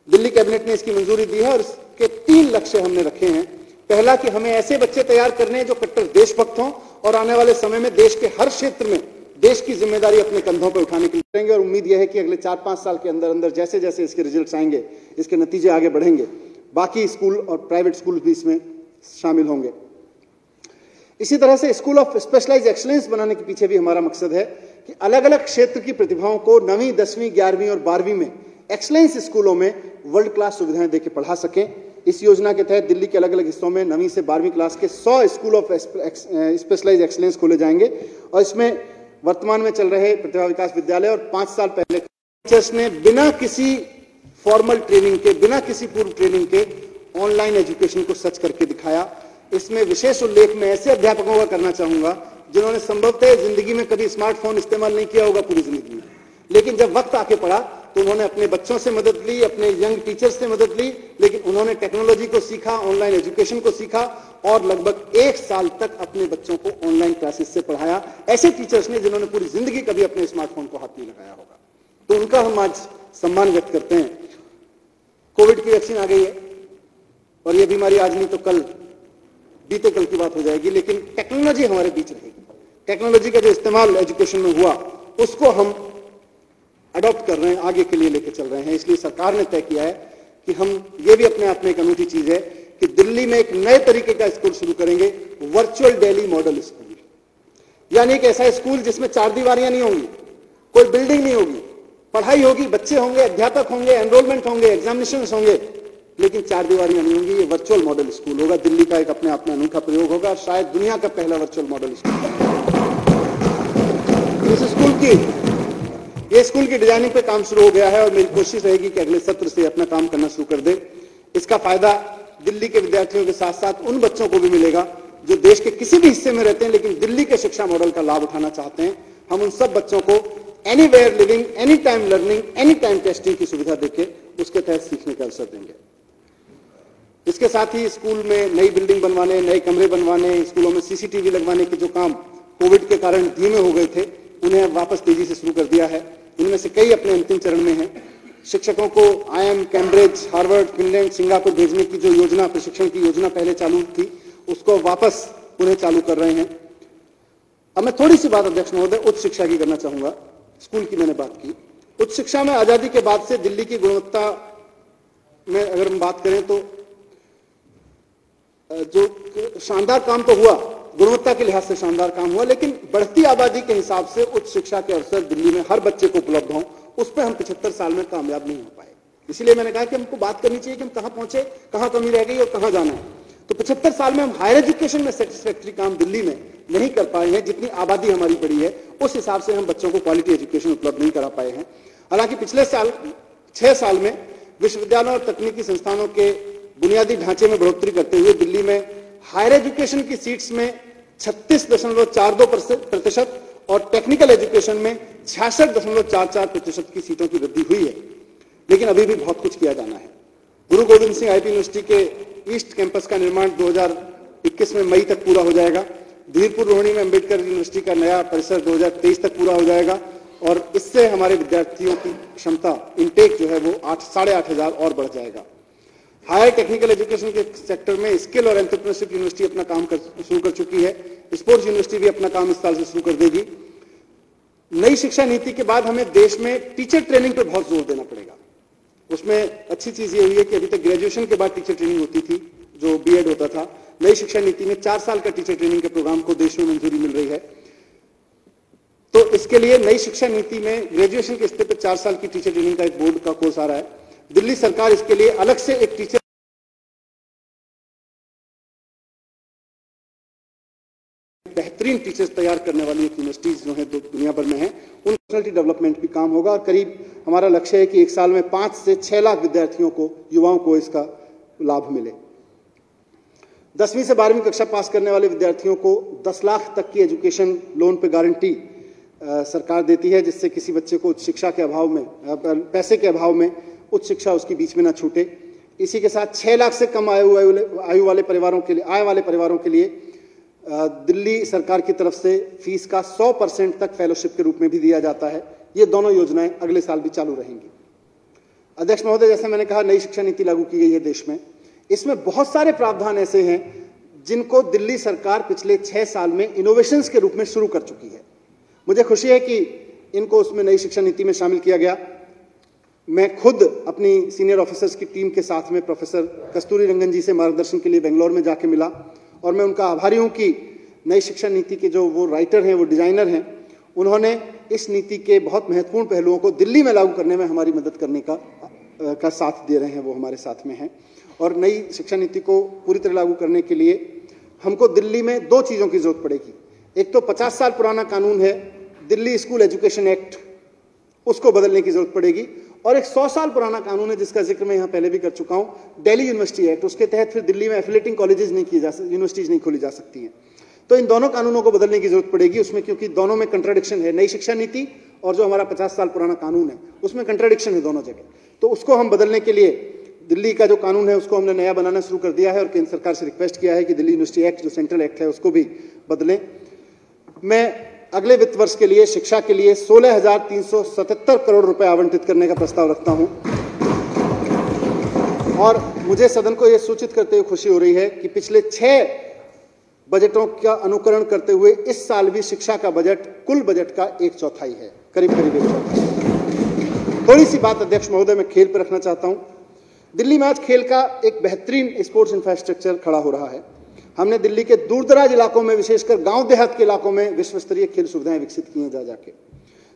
दिल्ली कैबिनेट ने इसकी मंजूरी दी है और इसके 3 लक्ष्य हमने रखे हैं। पहला कि हमें ऐसे बच्चे तैयार करने हैं जो कट्टर देशभक्त हों और आने वाले समय में देश के हर क्षेत्र में देश की जिम्मेदारी अपने कंधों पर उठाने के लिए करेंगे और उम्मीद यह है कि अगले 4-5 साल के अंदर अंदर जैसे जैसे इसके रिजल्ट्स आएंगे, इसके नतीजे आगे बढ़ेंगे, बाकी स्कूल और प्राइवेट स्कूल भी इसमें शामिल होंगे। इसी तरह से स्कूल ऑफ स्पेशलाइज्ड एक्सीलेंस बनाने के पीछे भी हमारा मकसद है कि अलग अलग क्षेत्र की प्रतिभाओं को 9वीं, 10वीं, 11वीं और 12वीं में एक्सीलेंस स्कूलों में वर्ल्ड क्लास सुविधाएं देकर पढ़ा सकें। इस योजना के तहत दिल्ली के अलग अलग हिस्सों में 9वीं से 12वीं क्लास के 100 स्कूल ऑफ स्पेशलाइज्ड एक्सीलेंस खोले जाएंगे और इसमें वर्तमान में चल रहे प्रतिभा विकास विद्यालय और 5 साल पहले टीचर्स ने बिना किसी फॉर्मल ट्रेनिंग के, बिना किसी पूर्व ट्रेनिंग के ऑनलाइन एजुकेशन को सच करके दिखाया। इसमें विशेष उल्लेख मैं ऐसे अध्यापकों का करना चाहूंगा जिन्होंने संभवतः जिंदगी में कभी स्मार्टफोन इस्तेमाल नहीं किया होगा पूरी जिंदगी में, लेकिन जब वक्त आके पड़ा तो उन्होंने अपने बच्चों से मदद ली, अपने यंग टीचर्स से मदद ली, लेकिन उन्होंने टेक्नोलॉजी को सीखा, ऑनलाइन एजुकेशन को सीखा और लगभग 1 साल तक अपने बच्चों को ऑनलाइन क्लासेस से पढ़ाया। ऐसे टीचर्स ने जिन्होंने पूरी जिंदगी कभी अपने स्मार्टफोन को हाथ नहीं लगाया होगा, तो उनका हम आज सम्मान व्यक्त करते हैं। कोविड की वैक्सीन आ गई है और यह बीमारी आज नहीं तो कल, बीते कल की बात हो जाएगी, लेकिन टेक्नोलॉजी हमारे बीच रहेगी। टेक्नोलॉजी का जो इस्तेमाल एजुकेशन में हुआ उसको हम अडॉप्ट कर रहे हैं, आगे के लिए लेकर चल रहे हैं। इसलिए सरकार ने तय किया है कि हम ये भी अपने आप में एक अनूठी चीज है कि दिल्ली में एक नए तरीके का स्कूल शुरू करेंगे, वर्चुअल दिल्ली मॉडल स्कूल। यानी एक ऐसा स्कूल जिसमें 4 दीवारियां नहीं होंगी, कोई बिल्डिंग नहीं होगी, पढ़ाई होगी, बच्चे होंगे, अध्यापक होंगे, एनरोलमेंट होंगे, एग्जामिनेशन होंगे, लेकिन चार दीवारियां नहीं होंगी। ये वर्चुअल मॉडल स्कूल होगा। दिल्ली का एक अपने आप में अनूठा प्रयोग होगा, शायद दुनिया का पहला वर्चुअल मॉडल स्कूल। ये स्कूल की डिजाइनिंग पे काम शुरू हो गया है और मेरी कोशिश रहेगी कि अगले सत्र से अपना काम करना शुरू कर दे। इसका फायदा दिल्ली के विद्यार्थियों के साथ साथ उन बच्चों को भी मिलेगा जो देश के किसी भी हिस्से में रहते हैं लेकिन दिल्ली के शिक्षा मॉडल का लाभ उठाना चाहते हैं। हम उन सब बच्चों को anywhere living, any time learning, any time testing की सुविधा देके उसके तहत सीखने का अवसर देंगे। इसके साथ ही स्कूल में नई बिल्डिंग बनवाने, नए कमरे बनवाने, स्कूलों में सीसीटीवी लगवाने के जो काम कोविड के कारण धीमे हो गए थे, उन्हें वापस तेजी से शुरू कर दिया है। इनमें से कई अपने अंतिम चरण में हैं। शिक्षकों को IIM, Cambridge, Harvard, Finland, Singapore भेजने की जो योजना, प्रशिक्षण की योजना पहले चालू थी, उसको वापस पुनः चालू कर रहे हैं। अब मैं थोड़ी सी बात अध्यक्ष महोदय उच्च शिक्षा की करना चाहूंगा। स्कूल की मैंने बात की। उच्च शिक्षा में आजादी के बाद से दिल्ली की गुणवत्ता में अगर हम बात करें तो जो शानदार काम तो हुआ, गुणवत्ता के लिहाज से शानदार काम हुआ, लेकिन बढ़ती आबादी के हिसाब से उच्च शिक्षा के अवसर दिल्ली में हर बच्चे को उपलब्ध हों, उस पर हम 75 साल में कामयाब नहीं हो पाए। इसलिए मैंने कहा कि हमको बात करनी चाहिए कि हम कहां पहुंचे, कहां कमी रह गई और कहां जाना है। तो 75 साल में हम हायर एजुकेशन में सेटिस्फैक्टरी काम दिल्ली में नहीं कर पाए हैं। जितनी आबादी हमारी बढ़ी है उस हिसाब से हम बच्चों को क्वालिटी एजुकेशन उपलब्ध नहीं करा पाए हैं। हालांकि पिछले साल 6 साल में विश्वविद्यालयों और तकनीकी संस्थानों के बुनियादी ढांचे में बढ़ोतरी करते हुए दिल्ली में हायर एजुकेशन की सीट्स में 36.42% और टेक्निकल एजुकेशन में 66.44% की सीटों की वृद्धि हुई है। लेकिन अभी भी बहुत कुछ किया जाना है। गुरु गोविंद सिंह आईपी यूनिवर्सिटी के ईस्ट कैंपस का निर्माण 2021 में मई तक पूरा हो जाएगा। धीरपुर रोहिणी में अंबेडकर यूनिवर्सिटी का नया परिसर 2023 तक पूरा हो जाएगा और इससे हमारे विद्यार्थियों की क्षमता, इनटेक जो है वो 8,500 और बढ़ जाएगा। हायर टेक्निकल एजुकेशन के सेक्टर में स्किल और एंटरप्रेन्योरशिप यूनिवर्सिटी अपना काम शुरू कर चुकी है। स्पोर्ट्स यूनिवर्सिटी भी अपना काम इस साल से शुरू कर देगी। नई शिक्षा नीति के बाद हमें देश में टीचर ट्रेनिंग पर बहुत जोर देना पड़ेगा। उसमें अच्छी चीज ये हुई है कि अभी तक ग्रेजुएशन के बाद टीचर ट्रेनिंग होती थी, जो बीएड होता था। नई शिक्षा नीति में 4 साल का टीचर ट्रेनिंग के प्रोग्राम को देश में मंजूरी मिल रही है। तो इसके लिए नई शिक्षा नीति में ग्रेजुएशन के स्तर पर 4 साल की टीचर ट्रेनिंग का एक बोर्ड का कोर्स आ रहा है। दिल्ली सरकार इसके लिए अलग से एक टीचर बेहतरीन टीचर्स तैयार करने वाली यूनिवर्सिटीज जो है दुनिया भर में है, उन पर्सनैलिटी डेवलपमेंट भी काम होगा। और करीब हमारा लक्ष्य है कि एक साल में 5 से 6 लाख विद्यार्थियों को, युवाओं को इसका लाभ मिले। 10वीं से 12वीं कक्षा पास करने वाले विद्यार्थियों को 10 लाख तक की एजुकेशन लोन पे गारंटी सरकार देती है, जिससे किसी बच्चे को उच्च शिक्षा के अभाव में, पैसे के अभाव में उच्च शिक्षा उसकी बीच में ना छूटे। इसी के साथ 6 लाख से कम आयु वाले परिवारों के लिए दिल्ली सरकार की तरफ से फीस का 100% तक फेलोशिप के रूप में भी दिया जाता है। ये दोनों योजनाएं अगले साल भी चालू रहेंगी। अध्यक्ष महोदय, जैसे मैंने कहा, नई शिक्षा नीति लागू की गई है देश में। इसमें बहुत सारे प्रावधान ऐसे हैं जिनको दिल्ली सरकार पिछले 6 साल में इनोवेशंस के रूप में शुरू कर चुकी है। मुझे खुशी है कि इनको उसमें नई शिक्षा नीति में शामिल किया गया। मैं खुद अपनी सीनियर ऑफिसर्स की टीम के साथ में प्रोफेसर कस्तूरी रंगन जी से मार्गदर्शन के लिए बेंगलोर में जाके मिला और मैं उनका आभारी हूं कि नई शिक्षा नीति के जो वो राइटर हैं, वो डिजाइनर हैं, उन्होंने इस नीति के बहुत महत्वपूर्ण पहलुओं को दिल्ली में लागू करने में हमारी मदद करने का साथ दे रहे हैं। वो हमारे साथ में हैं। और नई शिक्षा नीति को पूरी तरह लागू करने के लिए हमको दिल्ली में 2 चीज़ों की जरूरत पड़ेगी। एक तो 50 साल पुराना कानून है दिल्ली स्कूल एजुकेशन एक्ट, उसको बदलने की जरूरत पड़ेगी। और एक 100 साल पुराना कानून है जिसका जिक्र मैं यहाँ पहले भी कर चुका हूँ, दिल्ली यूनिवर्सिटी एक्ट। उसके तहत फिर दिल्ली में एफिलेटिंग कॉलेजेस यूनिवर्सिटीज नहीं खोली जा सकती हैं। तो इन दोनों कानूनों को बदलने की जरूरत पड़ेगी उसमें, क्योंकि दोनों में कंट्राडिक्शन है। नई शिक्षा नीति और जो हमारा 50 साल पुराना कानून है उसमें कंट्राडिक्शन है दोनों जगह। तो उसको हम बदलने के लिए दिल्ली का जो कानून है उसको हमने नया बनाना शुरू कर दिया है और केंद्र सरकार से रिक्वेस्ट किया है कि दिल्ली यूनिवर्सिटी एक्ट जो सेंट्रल एक्ट है उसको भी बदलें। मैं अगले वित्त वर्ष के लिए शिक्षा के लिए 16,377 करोड़ रुपए आवंटित करने का प्रस्ताव रखता हूं। और मुझे सदन को यह सूचित करते हुए खुशी हो रही है कि पिछले 6 बजटों का अनुकरण करते हुए इस साल भी शिक्षा का बजट कुल बजट का 1/4 है, करीब 1/4। थोड़ी सी बात अध्यक्ष महोदय मैं खेल पर रखना चाहता हूं। दिल्ली में आज खेल का एक बेहतरीन स्पोर्ट्स इंफ्रास्ट्रक्चर खड़ा हो रहा है। हमने दिल्ली के दूरदराज इलाकों में, विशेषकर गांव देहात के इलाकों में विश्व स्तरीय खेल सुविधाएं विकसित की हैं जा जाके।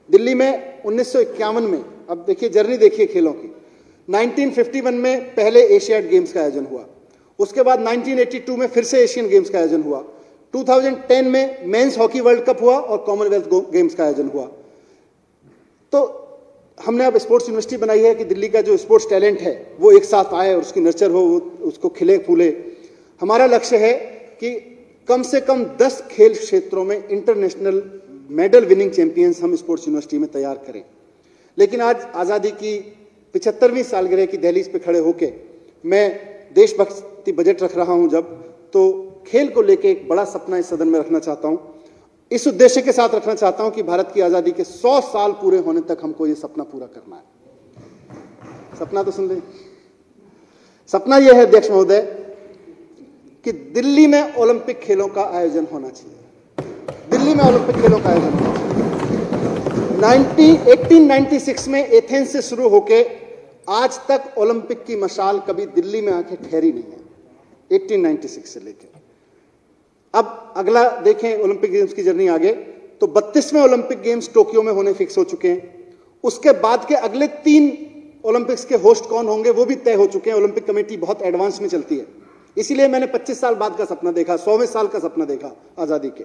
दिल्ली में 1951 में, अब देखिए जर्नी देखिए खेलों की, 1951 में पहले एशियाड गेम्स का आयोजन हुआ, उसके बाद 1982 में फिर से एशियन गेम्स का आयोजन हुआ, 2010 में मेंस हॉकी वर्ल्ड कप हुआ और कॉमनवेल्थ गेम्स का आयोजन हुआ। तो हमने अब स्पोर्ट्स यूनिवर्सिटी बनाई है कि दिल्ली का जो स्पोर्ट्स टैलेंट है वो एक साथ आए और उसकी नर्चर हो, उसको खिले फूले। हमारा लक्ष्य है कि कम से कम 10 खेल क्षेत्रों में इंटरनेशनल मेडल विनिंग चैंपियंस हम स्पोर्ट्स यूनिवर्सिटी में तैयार करें। लेकिन आज आज़ादी की 75वीं सालगिरह की दहलीज पे खड़े होकर मैं देशभक्ति बजट रख रहा हूं जब, तो खेल को लेकर एक बड़ा सपना इस सदन में रखना चाहता हूं। इस उद्देश्य के साथ रखना चाहता हूं कि भारत की आजादी के 100 साल पूरे होने तक हमको यह सपना पूरा करना है। सपना तो सुन ले, सपना यह है अध्यक्ष महोदय कि दिल्ली में ओलंपिक खेलों का आयोजन होना चाहिए। दिल्ली में ओलंपिक खेलों का आयोजन होना चाहिए। 1896 में एथेंस से शुरू होकर आज तक ओलंपिक की मशाल कभी दिल्ली में आके ठहरी नहीं है, 1896 से लेकर अब अगला देखें ओलंपिक गेम्स की जर्नी आगे, तो 32वें ओलंपिक गेम्स टोक्यो में होने फिक्स हो चुके हैं। उसके बाद के अगले 3 ओलंपिक्स के होस्ट कौन होंगे वो भी तय हो चुके हैं। ओलंपिक कमेटी बहुत एडवांस में चलती है, इसीलिए मैंने 25 साल बाद का सपना देखा, 100वें साल का सपना देखा आजादी के।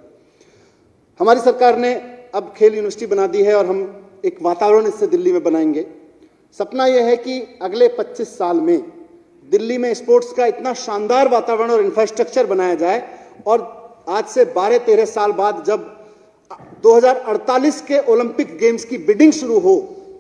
हमारी सरकार ने अब खेल यूनिवर्सिटी बना दी है और हम एक वातावरण इससे दिल्ली में बनाएंगे। सपना यह है कि अगले 25 साल में दिल्ली में स्पोर्ट्स का इतना शानदार वातावरण और इंफ्रास्ट्रक्चर बनाया जाए और आज से 12-13 साल बाद जब 2048 के ओलंपिक गेम्स की बिडिंग शुरू हो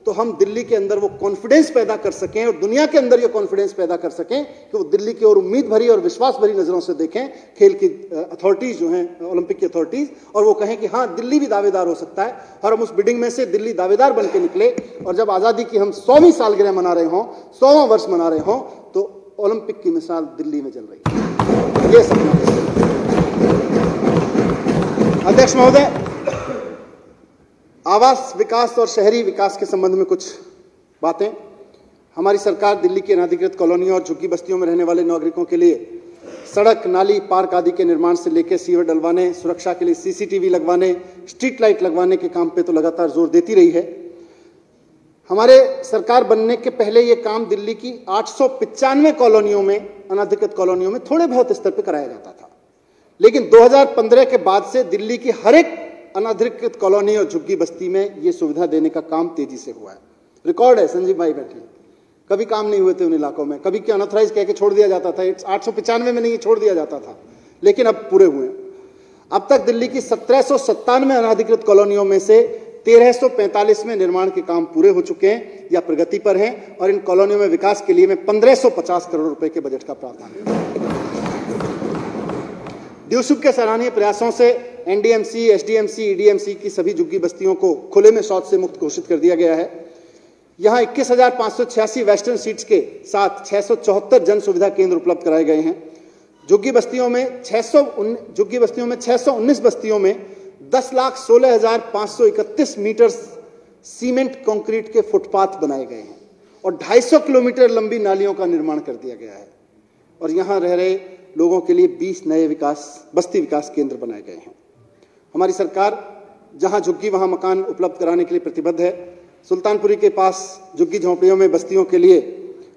तो हम दिल्ली के अंदर वो कॉन्फिडेंस पैदा कर सकें और दुनिया के अंदर ये कॉन्फिडेंस पैदा कर सकें कि वो दिल्ली की ओर उम्मीद भरी और विश्वास भरी नजरों से देखें खेल की अथॉरिटीज जो हैं, ओलंपिक की अथॉरिटीज, और वो कहें कि हाँ दिल्ली भी दावेदार हो सकता है। और हम उस बिडिंग में से दिल्ली दावेदार बन के निकले और जब आजादी की हम 100वीं सालगिरह मना रहे हों, 100वां वर्ष मना रहे हों, तो ओलंपिक की मिसाल दिल्ली में चल रही है। ये सपना। अध्यक्ष महोदय, आवास विकास और शहरी विकास के संबंध में कुछ बातें। हमारी सरकार दिल्ली की अनाधिकृत कॉलोनियों और झुग्गी बस्तियों में रहने वाले नागरिकों के लिए सड़क, नाली, पार्क आदि के निर्माण से लेकर सीवर डलवाने, सुरक्षा के लिए सीसीटीवी लगवाने, स्ट्रीट लाइट लगवाने के काम पे तो लगातार जोर देती रही है। हमारे सरकार बनने के पहले ये काम दिल्ली की 895 कॉलोनियों में, अनाधिकृत कॉलोनियों में थोड़े बहुत स्तर पर कराया जाता था। लेकिन 2015 के बाद से दिल्ली की हर एक अनाधिकृत कॉलोनी और झुग्गी बस्ती में ये सुविधा देने का काम तेजी से हुआ है। रिकॉर्ड है, संजीव भाई बैठे, कभी काम नहीं हुए थे उन इलाकों में, कभी क्या अनऑथराइज कह के छोड़ दिया जाता था, 895 में नहीं छोड़ दिया जाता था, लेकिन अब पूरे हुए। अब तक दिल्ली की 1797 अनाधिकृत कॉलोनियों में से 1345 में निर्माण के काम पूरे हो चुके हैं या प्रगति पर हैं और इन कॉलोनियों में विकास के लिए मैं 1550 करोड़ रुपए के बजट का प्रावधान है। ड्यूसुप के सराहनीय प्रयासों से एनडीएमसी, एसडीएमसी, ईडीएमसी की सभी झुग्गी बस्तियों को खुले में शौच से मुक्त घोषित कर दिया गया है। यहां 21,586 वेस्टर्न सीट्स के साथ 674 जन सुविधा केंद्र उपलब्ध कराए गए हैं। झुग्गी बस्तियों में 619 बस्तियों में 10,16,531 मीटर सीमेंट कंक्रीट के फुटपाथ बनाए गए हैं और 250 किलोमीटर लंबी नालियों का निर्माण कर दिया गया है और यहां रह रहे लोगों के लिए 20 नए बस्ती विकास केंद्र बनाए गए हैं। हमारी सरकार जहां झुग्गी वहां मकान उपलब्ध कराने के लिए प्रतिबद्ध है। सुल्तानपुरी के पास झुग्गी झोंपड़ियों में बस्तियों के लिए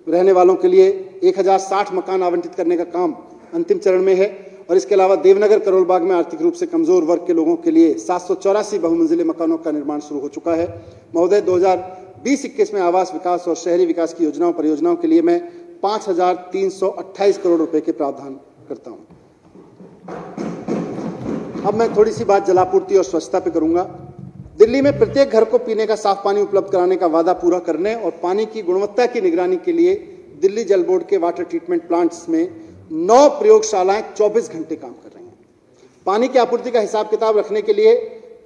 रहने वालों के लिए 1060 मकान आवंटित करने का काम अंतिम चरण में है और इसके अलावा देवनगर करोलबाग में आर्थिक रूप से कमजोर वर्ग के लोगों के लिए 784 बहुमंजिले मकानों का निर्माण शुरू हो चुका है। महोदय, 2020-21 में आवास विकास और शहरी विकास की योजनाओं परियोजनाओं के लिए मैं 5,328 करोड़ रुपए के प्रावधान करता हूं। अब मैं थोड़ी सी बात जलापूर्ति और स्वच्छता पे करूंगा। दिल्ली में प्रत्येक घर को पीने का साफ पानी उपलब्ध कराने का वादा पूरा करने और पानी की गुणवत्ता की निगरानी के लिए दिल्ली जल बोर्ड के वाटर ट्रीटमेंट प्लांट्स में 9 प्रयोगशालाएं 24 घंटे काम कर रही हैं। पानी की आपूर्ति का हिसाब किताब रखने के लिए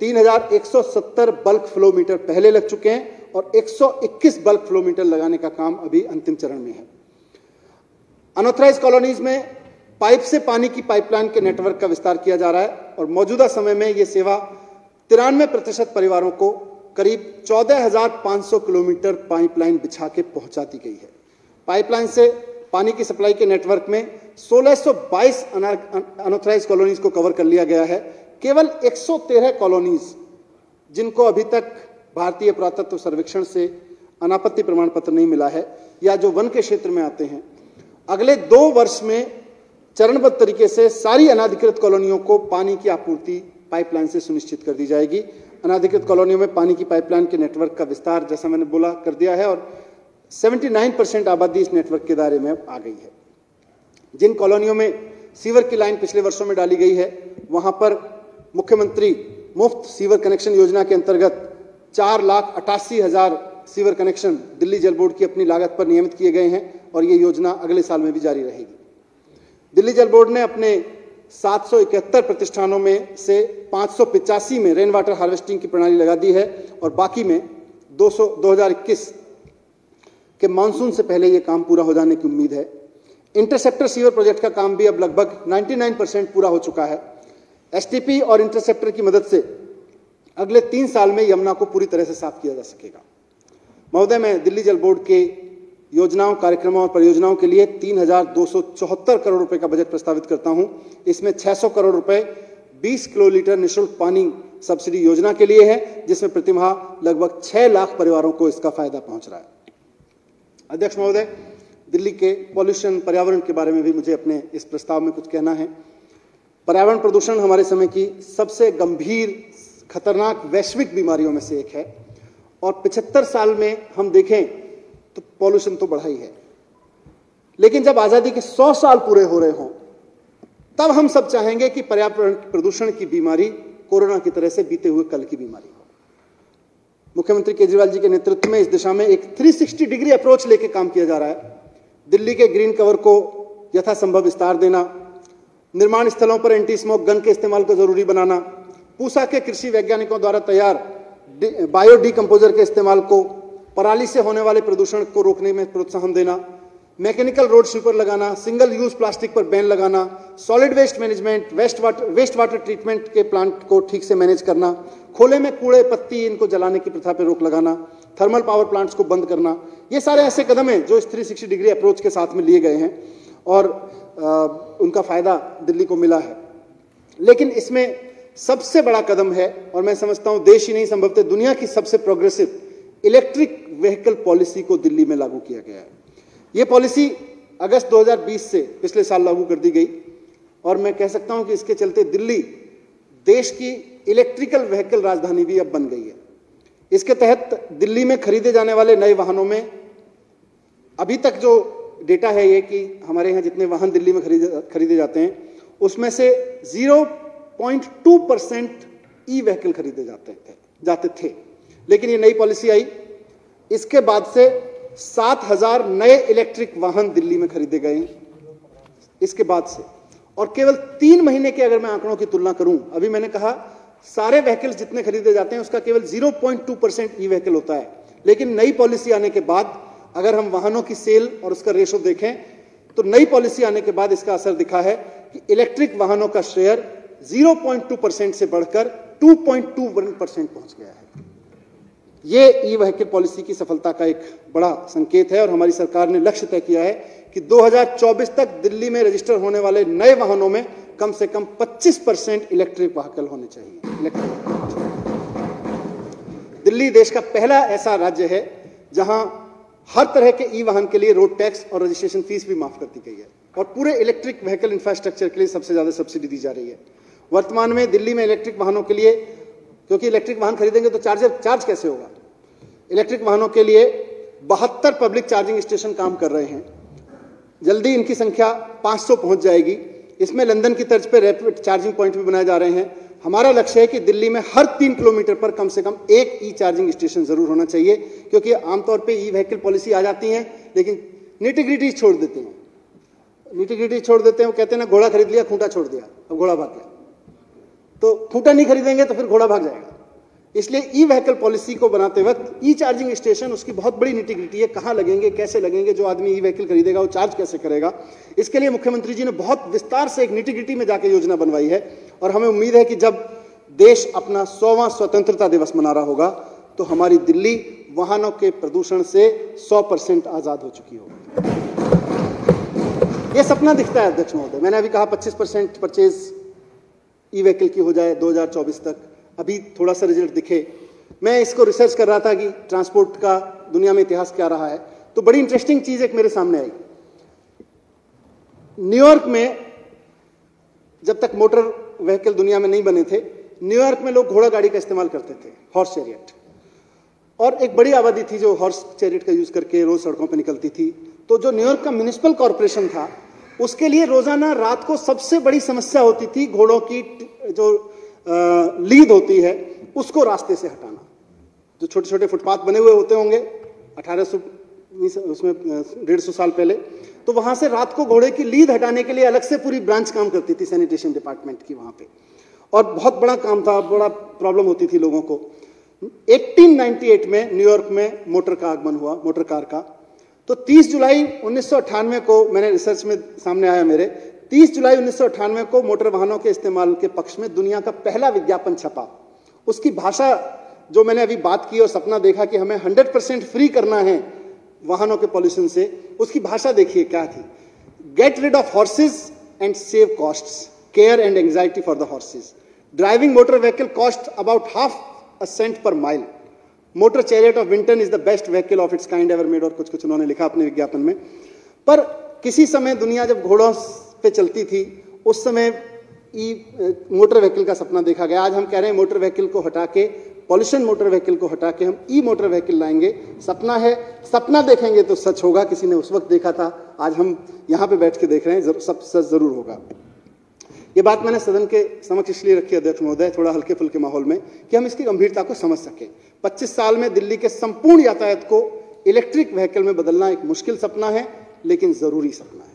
3,170 बल्क फ्लो मीटर पहले लग चुके हैं और 121 बल्क फ्लो मीटर लगाने का काम अभी अंतिम चरण में है। अनऑथराइज कॉलोनीज में पाइप से पानी की पाइपलाइन के नेटवर्क का विस्तार किया जा रहा है और मौजूदा समय में यह सेवा 93% परिवारों को करीब 14,500 किलोमीटर पाइपलाइन बिछा के पहुंचा दी गई है। पाइपलाइन से पानी की सप्लाई के नेटवर्क में 1622 अनऑथराइज कॉलोनीज को कवर कर लिया गया है। केवल 113 कॉलोनीज जिनको अभी तक भारतीय पुरातत्व सर्वेक्षण से अनापत्ति प्रमाण पत्र नहीं मिला है, या जो वन के क्षेत्र में आते हैं, अगले 2 वर्ष में चरणबद्ध तरीके से सारी अनाधिकृत कॉलोनियों को पानी की आपूर्ति पाइपलाइन से सुनिश्चित कर दी जाएगी। अनाधिकृत कॉलोनियों में पानी की पाइपलाइन के नेटवर्क का विस्तार, जैसा मैंने बोला, कर दिया है और 79% आबादी इस नेटवर्क के दायरे में आ गई है। जिन कॉलोनियों में सीवर की लाइन पिछले वर्षों में डाली गई है, वहां पर मुख्यमंत्री मुफ्त सीवर कनेक्शन योजना के अंतर्गत 4,88,000 सीवर कनेक्शन दिल्ली जल बोर्ड की अपनी लागत पर नियमित किए गए हैं और ये योजना अगले साल में भी जारी रहेगी। दिल्ली जल बोर्ड ने अपने 771 प्रतिष्ठानों में से 585 में रेन वाटर हार्वेस्टिंग की प्रणाली लगा दी है और बाकी में 2021 के मानसून से पहले ये काम पूरा हो जाने की उम्मीद है। इंटरसेप्टर सीवर प्रोजेक्ट का काम भी अब लगभग 99% पूरा हो चुका है। एसटीपी और इंटरसेप्टर की मदद से अगले 3 साल में यमुना को पूरी तरह से साफ किया जा सकेगा। महोदय, मैं दिल्ली जल बोर्ड के योजनाओं, कार्यक्रमों और परियोजनाओं के लिए 3,274 करोड़ रुपए का बजट प्रस्तावित करता हूं। इसमें 600 करोड़ रुपए 20 किलोलीटर निःशुल्क पानी सब्सिडी योजना के लिए है, जिसमें प्रतिमाह लगभग 6 लाख परिवारों को इसका फायदा पहुंच रहा है। अध्यक्ष महोदय, दिल्ली के पॉल्यूशन, पर्यावरण के बारे में भी मुझे अपने इस प्रस्ताव में कुछ कहना है। पर्यावरण प्रदूषण हमारे समय की सबसे गंभीर, खतरनाक वैश्विक बीमारियों में से एक है और 75 साल में हम देखें तो पॉल्यूशन तो बढ़ा ही है, लेकिन जब आजादी के 100 साल पूरे हो रहे हों, तब हम सब चाहेंगे कि पर्यावरण प्रदूषण की बीमारी कोरोना की तरह से बीते हुए कल की बीमारी हो। मुख्यमंत्री केजरीवाल जी के नेतृत्व में इस दिशा में एक 360 डिग्री अप्रोच लेके काम किया जा रहा है। दिल्ली के ग्रीन कवर को यथासंभव विस्तार देना, निर्माण स्थलों पर एंटी स्मोक गन के इस्तेमाल को जरूरी बनाना, पूसा के कृषि वैज्ञानिकों द्वारा तैयार बायो डिकम्पोजर के इस्तेमाल को, पराली से होने वाले प्रदूषण को रोकने में प्रोत्साहन देना, मैकेनिकल रोड स्वीपर लगाना, सिंगल यूज प्लास्टिक पर बैन लगाना, solid waste management, waste water treatment के प्लांट को ठीक से मैनेज करना, खोले में कूड़े पत्ती इनको जलाने की प्रथा पर रोक लगाना, थर्मल पावर प्लांट्स को बंद करना, ये सारे ऐसे कदम हैं जो इस 360 डिग्री अप्रोच के साथ में लिए गए हैं और उनका फायदा दिल्ली को मिला है। लेकिन इसमें सबसे बड़ा कदम है, और मैं समझता हूं देश ही नहीं, संभवतः दुनिया की सबसे प्रोग्रेसिव इलेक्ट्रिक व्हीकल पॉलिसी को दिल्ली में लागू किया गया है। यह पॉलिसी अगस्त 2020 से पिछले साल लागू कर दी गई और मैं कह सकता हूं कि इसके चलते दिल्ली देश की इलेक्ट्रिकल व्हीकल राजधानी भी अब बन गई है। इसके तहत दिल्ली में खरीदे जाने वाले नए वाहनों में अभी तक जो डेटा है ये कि हमारे यहाँ जितने वाहन दिल्ली में खरीदे जाते हैं उसमें से 0.2% ई व्हीकल खरीदे जाते थे। लेकिन ये नई पॉलिसी आई, इसके बाद से 7,000 नए इलेक्ट्रिक वाहन दिल्ली में खरीदे गए इसके बाद से, और केवल 3 महीने के अगर मैं आंकड़ों की तुलना करूं, अभी मैंने कहा सारे व्हीकल्स जितने खरीदे जाते हैं उसका केवल 0.2% ई व्हीकल होता है, लेकिन नई पॉलिसी आने के बाद अगर हम वाहनों की सेल और उसका रेशो देखें तो नई पॉलिसी आने के बाद इसका असर दिखा है कि इलेक्ट्रिक वाहनों का शेयर 0.2% से बढ़कर 2.21% पहुंच गया है। ये ई व्हीकल पॉलिसी की सफलता का एक बड़ा संकेत है और हमारी सरकार ने लक्ष्य तय किया है कि 2024 तक दिल्ली में रजिस्टर होने वाले नए वाहनों में कम से कम 25% इलेक्ट्रिक व्हीकल होने चाहिए। दिल्ली देश का पहला ऐसा राज्य है जहां हर तरह के ई वाहन के लिए रोड टैक्स और रजिस्ट्रेशन फीस भी माफ कर दी गई है और पूरे इलेक्ट्रिक व्हीकल इंफ्रास्ट्रक्चर के लिए सबसे ज्यादा सब्सिडी दी जा रही है। वर्तमान में दिल्ली में इलेक्ट्रिक वाहनों के लिए, क्योंकि इलेक्ट्रिक वाहन खरीदेंगे तो चार्ज कैसे होगा, इलेक्ट्रिक वाहनों के लिए 72 पब्लिक चार्जिंग स्टेशन काम कर रहे हैं। जल्दी इनकी संख्या 500 पहुंच जाएगी। इसमें लंदन की तर्ज पर रैपिड चार्जिंग पॉइंट भी बनाए जा रहे हैं। हमारा लक्ष्य है कि दिल्ली में हर 3 किलोमीटर पर कम से कम एक ई चार्जिंग स्टेशन जरूर होना चाहिए, क्योंकि आमतौर पे ई व्हीकल पॉलिसी आ जाती है लेकिन निटी-ग्रिटी छोड़ देते हैं। वो कहते हैं ना, घोड़ा खरीद लिया, खूंटा छोड़ दिया, अब घोड़ा भाग गया। तो खूंटा नहीं खरीदेंगे तो फिर घोड़ा भाग जाएगा। इसलिए ई व्हीकल पॉलिसी को बनाते वक्त ई चार्जिंग स्टेशन उसकी बहुत बड़ी निटी-ग्रिटी है, कहां लगेंगे, कैसे लगेंगे, जो आदमी ई व्हीकल खरीदेगा वो चार्ज कैसे करेगा। इसके लिए मुख्यमंत्री जी ने बहुत विस्तार से एक निटी-ग्रिटी में जाकर योजना बनवाई है और हमें उम्मीद है कि जब देश अपना 100वां स्वतंत्रता दिवस मना रहा होगा तो हमारी दिल्ली वाहनों के प्रदूषण से 100% आजाद हो चुकी होगी। यह सपना दिखता है अध्यक्ष महोदय। मैंने अभी कहा 25% परचेज ई व्हीकल की हो जाए 2024 तक। अभी थोड़ा सा रिजल्ट दिखे मैं इसको रिसर्च कर रहा था कि ट्रांसपोर्ट का दुनिया में इतिहास क्या रहा है, तो बड़ी इंटरेस्टिंग चीज एक मेरे सामने आई। न्यूयॉर्क में जब तक मोटर व्हीकल दुनिया में नहीं बने थे, न्यूयॉर्क में लोग घोड़ा गाड़ी का इस्तेमाल करते थे, हॉर्स चैरियट, और एक बड़ी आबादी थी जो हॉर्स चैरियट का यूज करके रोज सड़कों पर निकलती थी। तो जो न्यूयॉर्क का म्युनिसिपल कॉर्पोरेशन था, उसके लिए रोजाना रात को सबसे बड़ी समस्या होती थी घोड़ों की जो लीद होती है उसको रास्ते से हटाना। जो छोटे छोटे फुटपाथ बने हुए होते होंगे 1800 उसमें 150 साल पहले, तो वहां से रात को घोड़े की लीद हटाने के लिए अलग से पूरी ब्रांच काम करती थी सैनिटेशन डिपार्टमेंट की वहां पे, और बहुत बड़ा काम था, बड़ा प्रॉब्लम होती थी लोगों को। 1898 में न्यूयॉर्क में मोटर का आगमन हुआ, मोटर कार का। तो 30 जुलाई 1998 को, मैंने रिसर्च में सामने आया मेरे, 30 जुलाई 1998 को मोटर वाहनों के इस्तेमाल के पक्ष में दुनिया का पहला विज्ञापन छपा। उसकी भाषा जो मैंने अभी बात की और सपना देखा कि हमें 100% फ्री करना है वाहनों के पॉल्यूशन से, उसकी भाषा देखिए क्या थी। Get rid of horses and save costs, care and anxiety for the horses, driving motor vehicle cost about half a cent per mile, motor chariot of Winton is the best vehicle of its kind ever made, और कुछ कुछ उन्होंने लिखा अपने विज्ञापन में। पर किसी समय दुनिया जब घोड़ों पे चलती थी, उस समय मोटर व्हीकल का सपना देखा गया। आज हम कह रहे हैं मोटर व्हीकल को हटा के, पॉल्यूशन मोटर व्हीकल को हटा के हम ई मोटर व्हीकल लाएंगे। सपना है, सपना देखेंगे तो सच होगा। किसी ने उस वक्त देखा था, आज हम यहां पे बैठ के देख रहे हैं, सब सच जरूर होगा। ये बात मैंने सदन के समक्ष इसलिए रखी अध्यक्ष महोदय, थोड़ा हल्के फुल्के माहौल में, कि हम इसकी गंभीरता को समझ सकें। 25 साल में दिल्ली के संपूर्ण यातायात को इलेक्ट्रिक व्हीकल में बदलना एक मुश्किल सपना है, लेकिन जरूरी सपना है।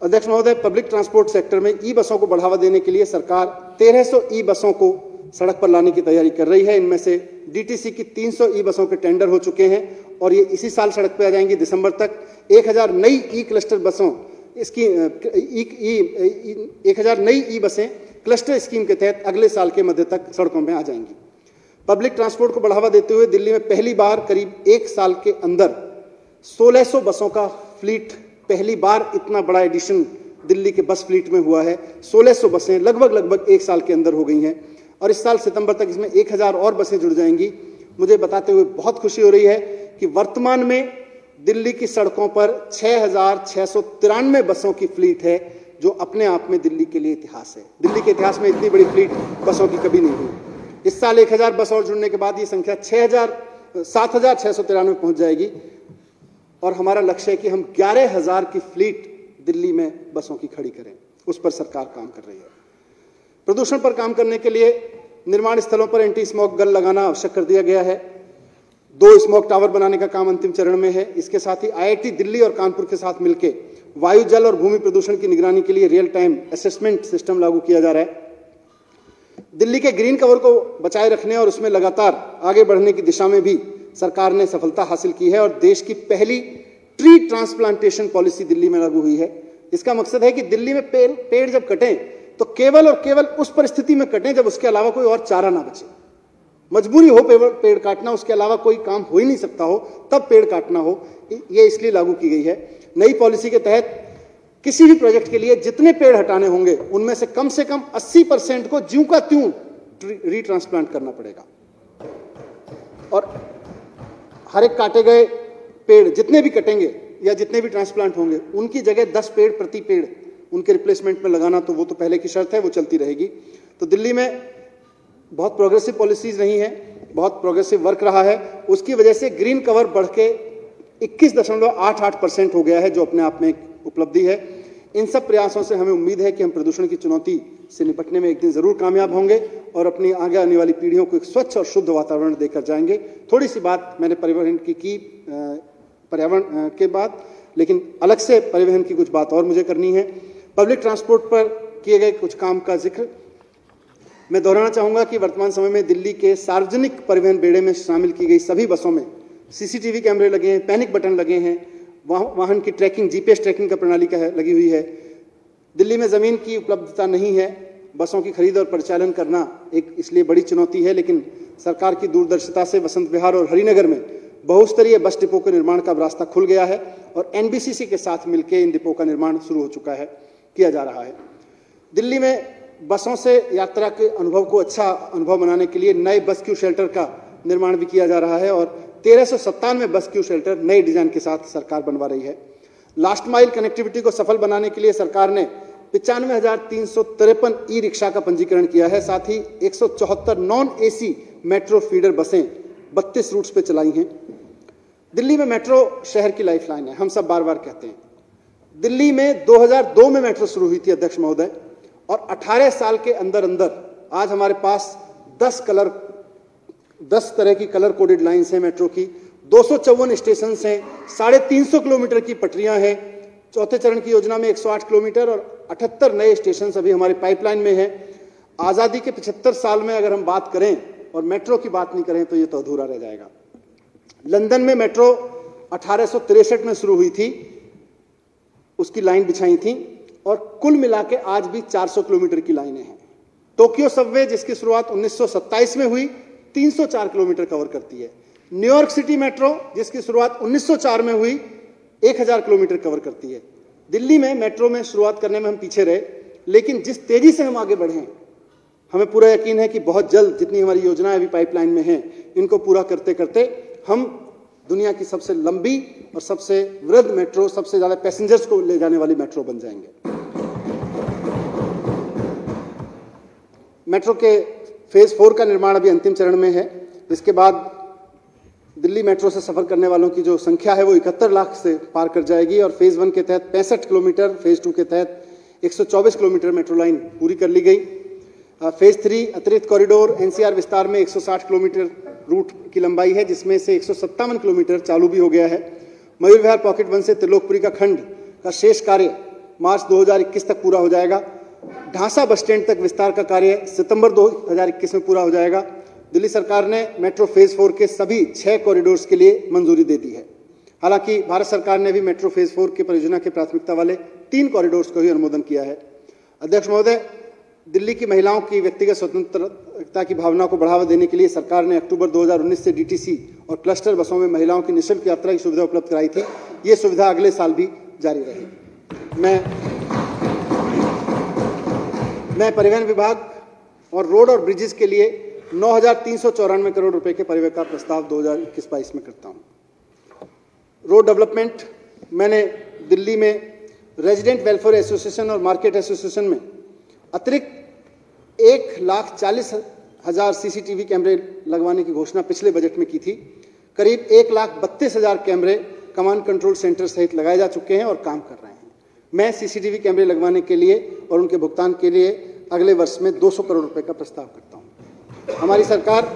अध्यक्ष महोदय, पब्लिक ट्रांसपोर्ट सेक्टर में ई बसों को बढ़ावा देने के लिए सरकार 1300 ई बसों को सड़क पर लाने की तैयारी कर रही है। इनमें से डीटीसी की 300 ई बसों के टेंडर हो चुके हैं और ये इसी साल सड़क पर आ जाएंगी दिसंबर तक। 1000 नई ई क्लस्टर बसों, इसकी 1000 नई ई बसें क्लस्टर स्कीम के तहत अगले साल के मध्य तक सड़कों में आ जाएंगी। पब्लिक ट्रांसपोर्ट को बढ़ावा देते हुए दिल्ली में पहली बार करीब 1 साल के अंदर 1600 बसों का फ्लीट, पहली बार इतना बड़ा एडिशन दिल्ली के बस फ्लीट में हुआ है। 1600 बसें लगभग 1 साल के अंदर हो गई हैं और इस साल सितंबर तक इसमें 1000 और बसें जुड़ जाएंगी। मुझे बताते हुए बहुत खुशी हो रही है कि वर्तमान में दिल्ली की सड़कों पर 6693 बसों की फ्लीट है, जो अपने आप में दिल्ली के लिए इतिहास है। दिल्ली के इतिहास में इतनी बड़ी फ्लीट बसों की कभी नहीं हुई। इस साल 1000 बस और जुड़ने के बाद ये संख्या 7693 पहुंच जाएगी और हमारा लक्ष्य है कि हम 11000 की फ्लीट दिल्ली में बसों की खड़ी करें। उस पर सरकार काम कर रही है। प्रदूषण पर काम करने के लिए निर्माण स्थलों पर एंटी स्मोक गन लगाना आवश्यक कर दिया गया है। 2 स्मोक टावर बनाने का काम अंतिम चरण में है। इसके साथ ही IIT दिल्ली और कानपुर के साथ मिलकर वायु, जल और भूमि प्रदूषण की निगरानी के लिए रियल टाइम असेसमेंट सिस्टम लागू किया जा रहा है। दिल्ली के ग्रीन कवर को बचाए रखने और उसमें लगातार आगे बढ़ने की दिशा में भी सरकार ने सफलता हासिल की है और देश की पहली ट्री ट्रांसप्लांटेशन पॉलिसी दिल्ली में लागू हुई है। इसका मकसद है कि दिल्ली में पेड़ जब कटें तो केवल और केवल उस परिस्थिति में कटें जब उसके अलावा कोई और चारा ना बचे। मजबूरी हो पेड़ काटना, उसके अलावा कोई काम हो ही नहीं सकता हो, तब पेड़ काटना हो, ये इसलिए लागू की गई है। नई पॉलिसी के तहत किसी भी प्रोजेक्ट के लिए जितने पेड़ हटाने होंगे उनमें से कम 80% को ज्यों का त्यों रीट्रांसप्लांट करना पड़ेगा और हर एक काटे गए पेड़ जितने भी कटेंगे या जितने भी ट्रांसप्लांट होंगे उनकी जगह 10 पेड़ प्रति पेड़ उनके रिप्लेसमेंट में लगाना, तो वो तो पहले की शर्त है, वो चलती रहेगी। तो दिल्ली में बहुत प्रोग्रेसिव पॉलिसीज रही हैं, बहुत प्रोग्रेसिव वर्क रहा है। उसकी वजह से ग्रीन कवर बढ़ के 21.88% हो गया है, जो अपने आप में एक उपलब्धि है। इन सब प्रयासों से हमें उम्मीद है कि हम प्रदूषण की चुनौती से निपटने में एक दिन जरूर कामयाब होंगे और अपनी आगे आने वाली पीढ़ियों को एक स्वच्छ और शुद्ध वातावरण देकर जाएंगे। थोड़ी सी बात मैंने परिवहन की पर्यावरण के बाद, लेकिन अलग से परिवहन की कुछ बात और मुझे करनी है। पब्लिक ट्रांसपोर्ट पर किए गए कुछ काम का जिक्र मैं दोहराना चाहूंगा कि वर्तमान समय में दिल्ली के सार्वजनिक परिवहन बेड़े में शामिल की गई सभी बसों में CCTV कैमरे लगे हैं, पैनिक बटन लगे हैं, वाहन की ट्रैकिंग, GPS ट्रैकिंग का प्रणाली का लगी हुई है। दिल्ली में जमीन की उपलब्धता नहीं है, बसों की खरीद और परिचालन करना एक इसलिए बड़ी चुनौती है, लेकिन सरकार की दूरदर्शिता से वसंत विहार और हरिनगर में बहुस्तरीय बस डिपो के निर्माण का रास्ता खुल गया है और NBCC के साथ मिलकर इन डिपो का निर्माण शुरू हो चुका है, किया जा रहा है। दिल्ली में बसों से यात्रा के अनुभव को अच्छा अनुभव बनाने के लिए नए बस क्यू शेल्टर का निर्माण भी किया जा रहा है और 1397 बस क्यू शेल्टर नए डिजाइन के साथ सरकार बनवा रही है। लास्ट माइल कनेक्टिविटी को सफल बनाने के लिए सरकार ने 95,353 ई रिक्शा का पंजीकरण किया है। साथ ही 174 नॉन एसी मेट्रो फीडर बसें 32 रूट्स पे चलाई हैं। दिल्ली में मेट्रो शहर की लाइफलाइन है, हम सब बार बार कहते हैं। दिल्ली में 2002 में मेट्रो शुरू हुई थी अध्यक्ष महोदय, और 18 साल के अंदर अंदर आज हमारे पास 10 तरह की कलर कोडेड लाइन्स हैं मेट्रो की, 254 स्टेशन हैं, 350 किलोमीटर की पटरियां हैं। चौथे चरण की योजना में 108 किलोमीटर और 78 नए स्टेशन अभी हमारी पाइपलाइन में हैं। आज़ादी के 75 साल में अगर हम बात करें और मेट्रो की बात नहीं करें तो ये तो अधूरा रह जाएगा। लंदन में मेट्रो 1863 में शुरू हुई थी, उसकी लाइन बिछाई थी, और कुल मिला के आज भी 400 किलोमीटर की लाइनें हैं। टोक्यो सबवे जिसकी शुरुआत 1927 में हुई 304 किलोमीटर कवर करती है। न्यूयॉर्क सिटी मेट्रो जिसकी शुरुआत 1904 में हुई 1000 किलोमीटर कवर करती है। दिल्ली में मेट्रो में शुरुआत करने में हम पीछे रहे, लेकिन जिस तेजी से हम आगे बढ़े हैं, हमें पूरा यकीन है कि बहुत जल्द जितनी हमारी योजनाएं अभी पाइपलाइन में हैं, इनको पूरा करते करते हम दुनिया की सबसे लंबी और सबसे वृहद मेट्रो, सबसे ज्यादा पैसेंजर्स को ले जाने वाली मेट्रो बन जाएंगे। मेट्रो के फेज 4 का निर्माण अभी अंतिम चरण में है। इसके बाद दिल्ली मेट्रो से सफर करने वालों की जो संख्या है वो 71 लाख से पार कर जाएगी और फेज 1 के तहत 65 किलोमीटर, फेज 2 के तहत 124 किलोमीटर मेट्रो लाइन पूरी कर ली गई। फेज 3 अतिरिक्त कॉरिडोर एनसीआर विस्तार में 160 किलोमीटर रूट की लंबाई है, जिसमें से 157 किलोमीटर चालू भी हो गया है। मयूर विहार पॉकेट 1 से त्रिलोकपुरी का खंड का शेष कार्य मार्च 2021 तक पूरा हो जाएगा। ढांसा बस स्टैंड तक विस्तार का कार्य सितंबर 2021 में पूरा हो जाएगा। दिल्ली सरकार ने मेट्रो फेज 4 के सभी 6 कॉरिडोर्स के लिए मंजूरी दे दी है। हालांकि भारत सरकार ने भी मेट्रो फेज 4 की परियोजना की प्राथमिकता वाले 3 कॉरिडोर्स को ही अनुमोदन किया है। अध्यक्ष महोदय, दिल्ली की महिलाओं की व्यक्तिगत स्वतंत्रता की भावना को बढ़ावा देने के लिए सरकार ने अक्टूबर 2019 से डीटीसी और क्लस्टर बसों में महिलाओं की निःशुल्क यात्रा की सुविधा उपलब्ध कराई थी। ये सुविधा अगले साल भी जारी रहेगी। मैं परिवहन विभाग और रोड और ब्रिजेस के लिए 9,394 करोड़ रुपए के परिव्यय का प्रस्ताव 2021-22 में करता हूं। रोड डेवलपमेंट, मैंने दिल्ली में रेजिडेंट वेलफेयर एसोसिएशन और मार्केट एसोसिएशन में अतिरिक्त 1,40,000 सीसीटीवी कैमरे लगवाने की घोषणा पिछले बजट में की थी। करीब 1,32,000 कैमरे कमांड कंट्रोल सेंटर सहित लगाए जा चुके हैं और काम कर रहे हैं। मैं सीसीटीवी कैमरे लगवाने के लिए और उनके भुगतान के लिए अगले वर्ष में 200 करोड़ रुपए का प्रस्ताव करता हूं। हमारी सरकार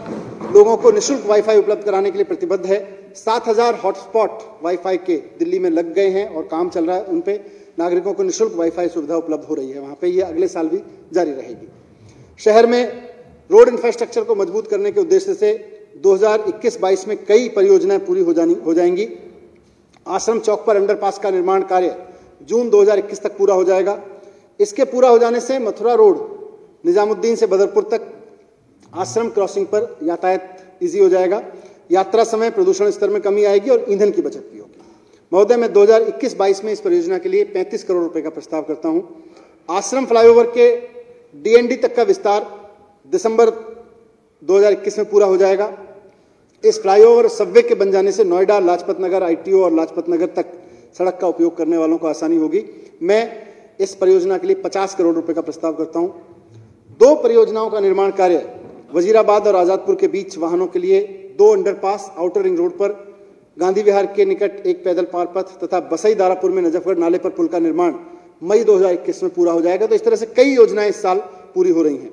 लोगों को निःशुल्क वाईफाई उपलब्ध कराने के लिए प्रतिबद्ध है। 7,000 हॉटस्पॉट वाईफाई के दिल्ली में लग गए हैं और काम चल रहा है। उन पे नागरिकों को निःशुल्क वाईफाई सुविधा उपलब्ध हो रही है वहां पे, ये अगले साल भी जारी रहेगी। शहर में रोड इंफ्रास्ट्रक्चर को मजबूत करने के उद्देश्य से 2021-22 में कई परियोजनाएं पूरी हो जाएंगी। आश्रम चौक पर अंडरपास का निर्माण कार्य जून 2021 तक पूरा हो जाएगा। इसके पूरा हो जाने से मथुरा रोड निजामुद्दीन से बदरपुर तक आश्रम क्रॉसिंग पर यातायात ईजी हो जाएगा। यात्रा समय, प्रदूषण स्तर में कमी आएगी और ईंधन की बचत भी होगी। महोदय, मैं 2021-22 में इस परियोजना के लिए 35 करोड़ रुपए का प्रस्ताव करता हूं। आश्रम फ्लाईओवर के डीएनडी तक का विस्तार दिसंबर 2021 में पूरा हो जाएगा। इस फ्लाईओवर सबवे के बन जाने से नोएडा, लाजपत नगर, आईटीओ और लाजपत नगर तक सड़क का उपयोग करने वालों को आसानी होगी। मैं इस परियोजना के लिए 50 करोड़ रुपए का प्रस्ताव करता हूं। 2 परियोजनाओं का निर्माण कार्य वजीराबाद और आजादपुर के बीच वाहनों के लिए 2 अंडरपास, आउटर रिंग रोड पर गांधी विहार के निकट एक पैदल पार पथ तथा बसई दारापुर में नजफगढ़ नाले पर पुल का निर्माण मई 2021 में पूरा हो जाएगा। तो इस तरह से कई योजनाएं इस साल पूरी हो रही हैं।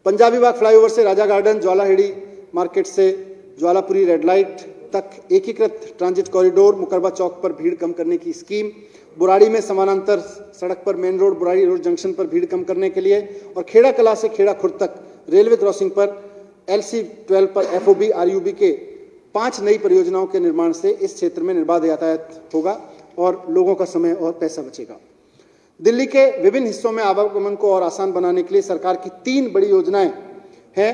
पंजाबी बाग फ्लाईओवर से राजा गार्डन, ज्वालाहेड़ी मार्केट से ज्वालापुरी रेड लाइट तक एकीकृत ट्रांजिट कॉरिडोर, मुकरबा चौक पर भीड़ कम करने की स्कीम, बुराड़ी में समानांतर सड़क पर main road Burari road junction पर भीड़ कम करने के लिए, और खेड़ा कला से खेड़ा खुर्द तक रेलवे क्रॉसिंग पर LC12 पर FOB RUB के 5 नई परियोजनाओं के निर्माण से इस क्षेत्र में निर्बाध यातायात होगा और लोगों का समय और पैसा बचेगा। दिल्ली के विभिन्न हिस्सों में आवागमन को और आसान बनाने के लिए सरकार की 3 बड़ी योजनाएं हैं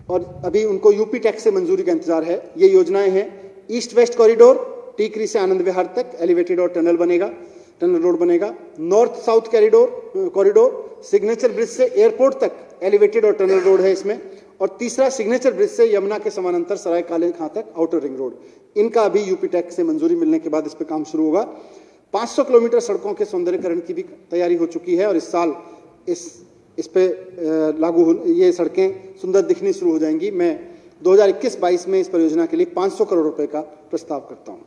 और अभी उनको यूपी टैक्स से मंजूरी का इंतजार है। ये योजनाएं हैं: ईस्ट वेस्ट कॉरिडोर, टीकरी से आनंद विहार तक एलिवेटेड और टनल रोड बनेगा। North south corridor signature bridge से एयरपोर्ट तक एलिवेटेड और टनल रोड है इसमें, और तीसरा सिग्नेचर ब्रिज से यमुना के समानांतर सराय काले खां तक आउटर रिंग रोड। इनका अभी यूपी टैक्स से मंजूरी मिलने के बाद इस पे काम शुरू होगा। 500 किलोमीटर सड़कों के सौंदर्यीकरण की भी तैयारी हो चुकी है और इस साल इस पे लागू ये सड़कें सुंदर दिखनी शुरू हो जाएंगी। मैं 2021-22 में इस परियोजना के लिए 500 करोड़ रुपए का प्रस्ताव करता हूं।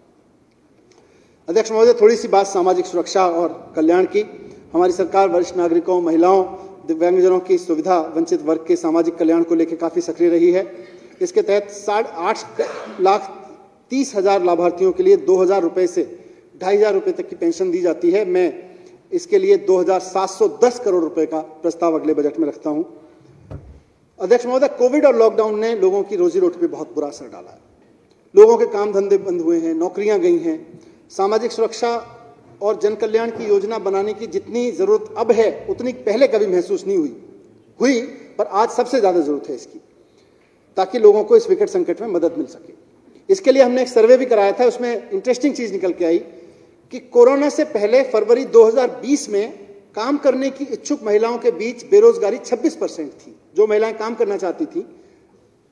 अध्यक्ष महोदय, थोड़ी सी बात सामाजिक सुरक्षा और कल्याण की। हमारी सरकार वरिष्ठ नागरिकों, महिलाओं, दिव्यांगजनों की सुविधा, वंचित वर्ग के सामाजिक कल्याण को लेकर काफी सक्रिय रही है। इसके तहत 8,30,000 लाभार्थियों के लिए 2,000 रुपए से 2,500 रुपए तक की पेंशन दी जाती है। मैं इसके लिए 2,710 करोड़ रुपए का प्रस्ताव अगले बजट में रखता हूं। अध्यक्ष महोदय, कोविड और लॉकडाउन ने लोगों की रोजी रोटी पे बहुत बुरा असर डाला है। लोगों के काम धंधे बंद हुए हैं, नौकरियां गई हैं। सामाजिक सुरक्षा और जन कल्याण की योजना बनाने की जितनी जरूरत अब है उतनी पहले कभी महसूस नहीं हुई, पर आज सबसे ज्यादा जरूरत है इसकी, ताकि लोगों को इस विकट संकट में मदद मिल सके। इसके लिए हमने एक सर्वे भी कराया था, उसमें इंटरेस्टिंग चीज निकल के आई कि कोरोना से पहले फरवरी 2020 में काम करने की इच्छुक महिलाओं के बीच बेरोजगारी 26% थी। जो महिलाएं काम करना चाहती थी,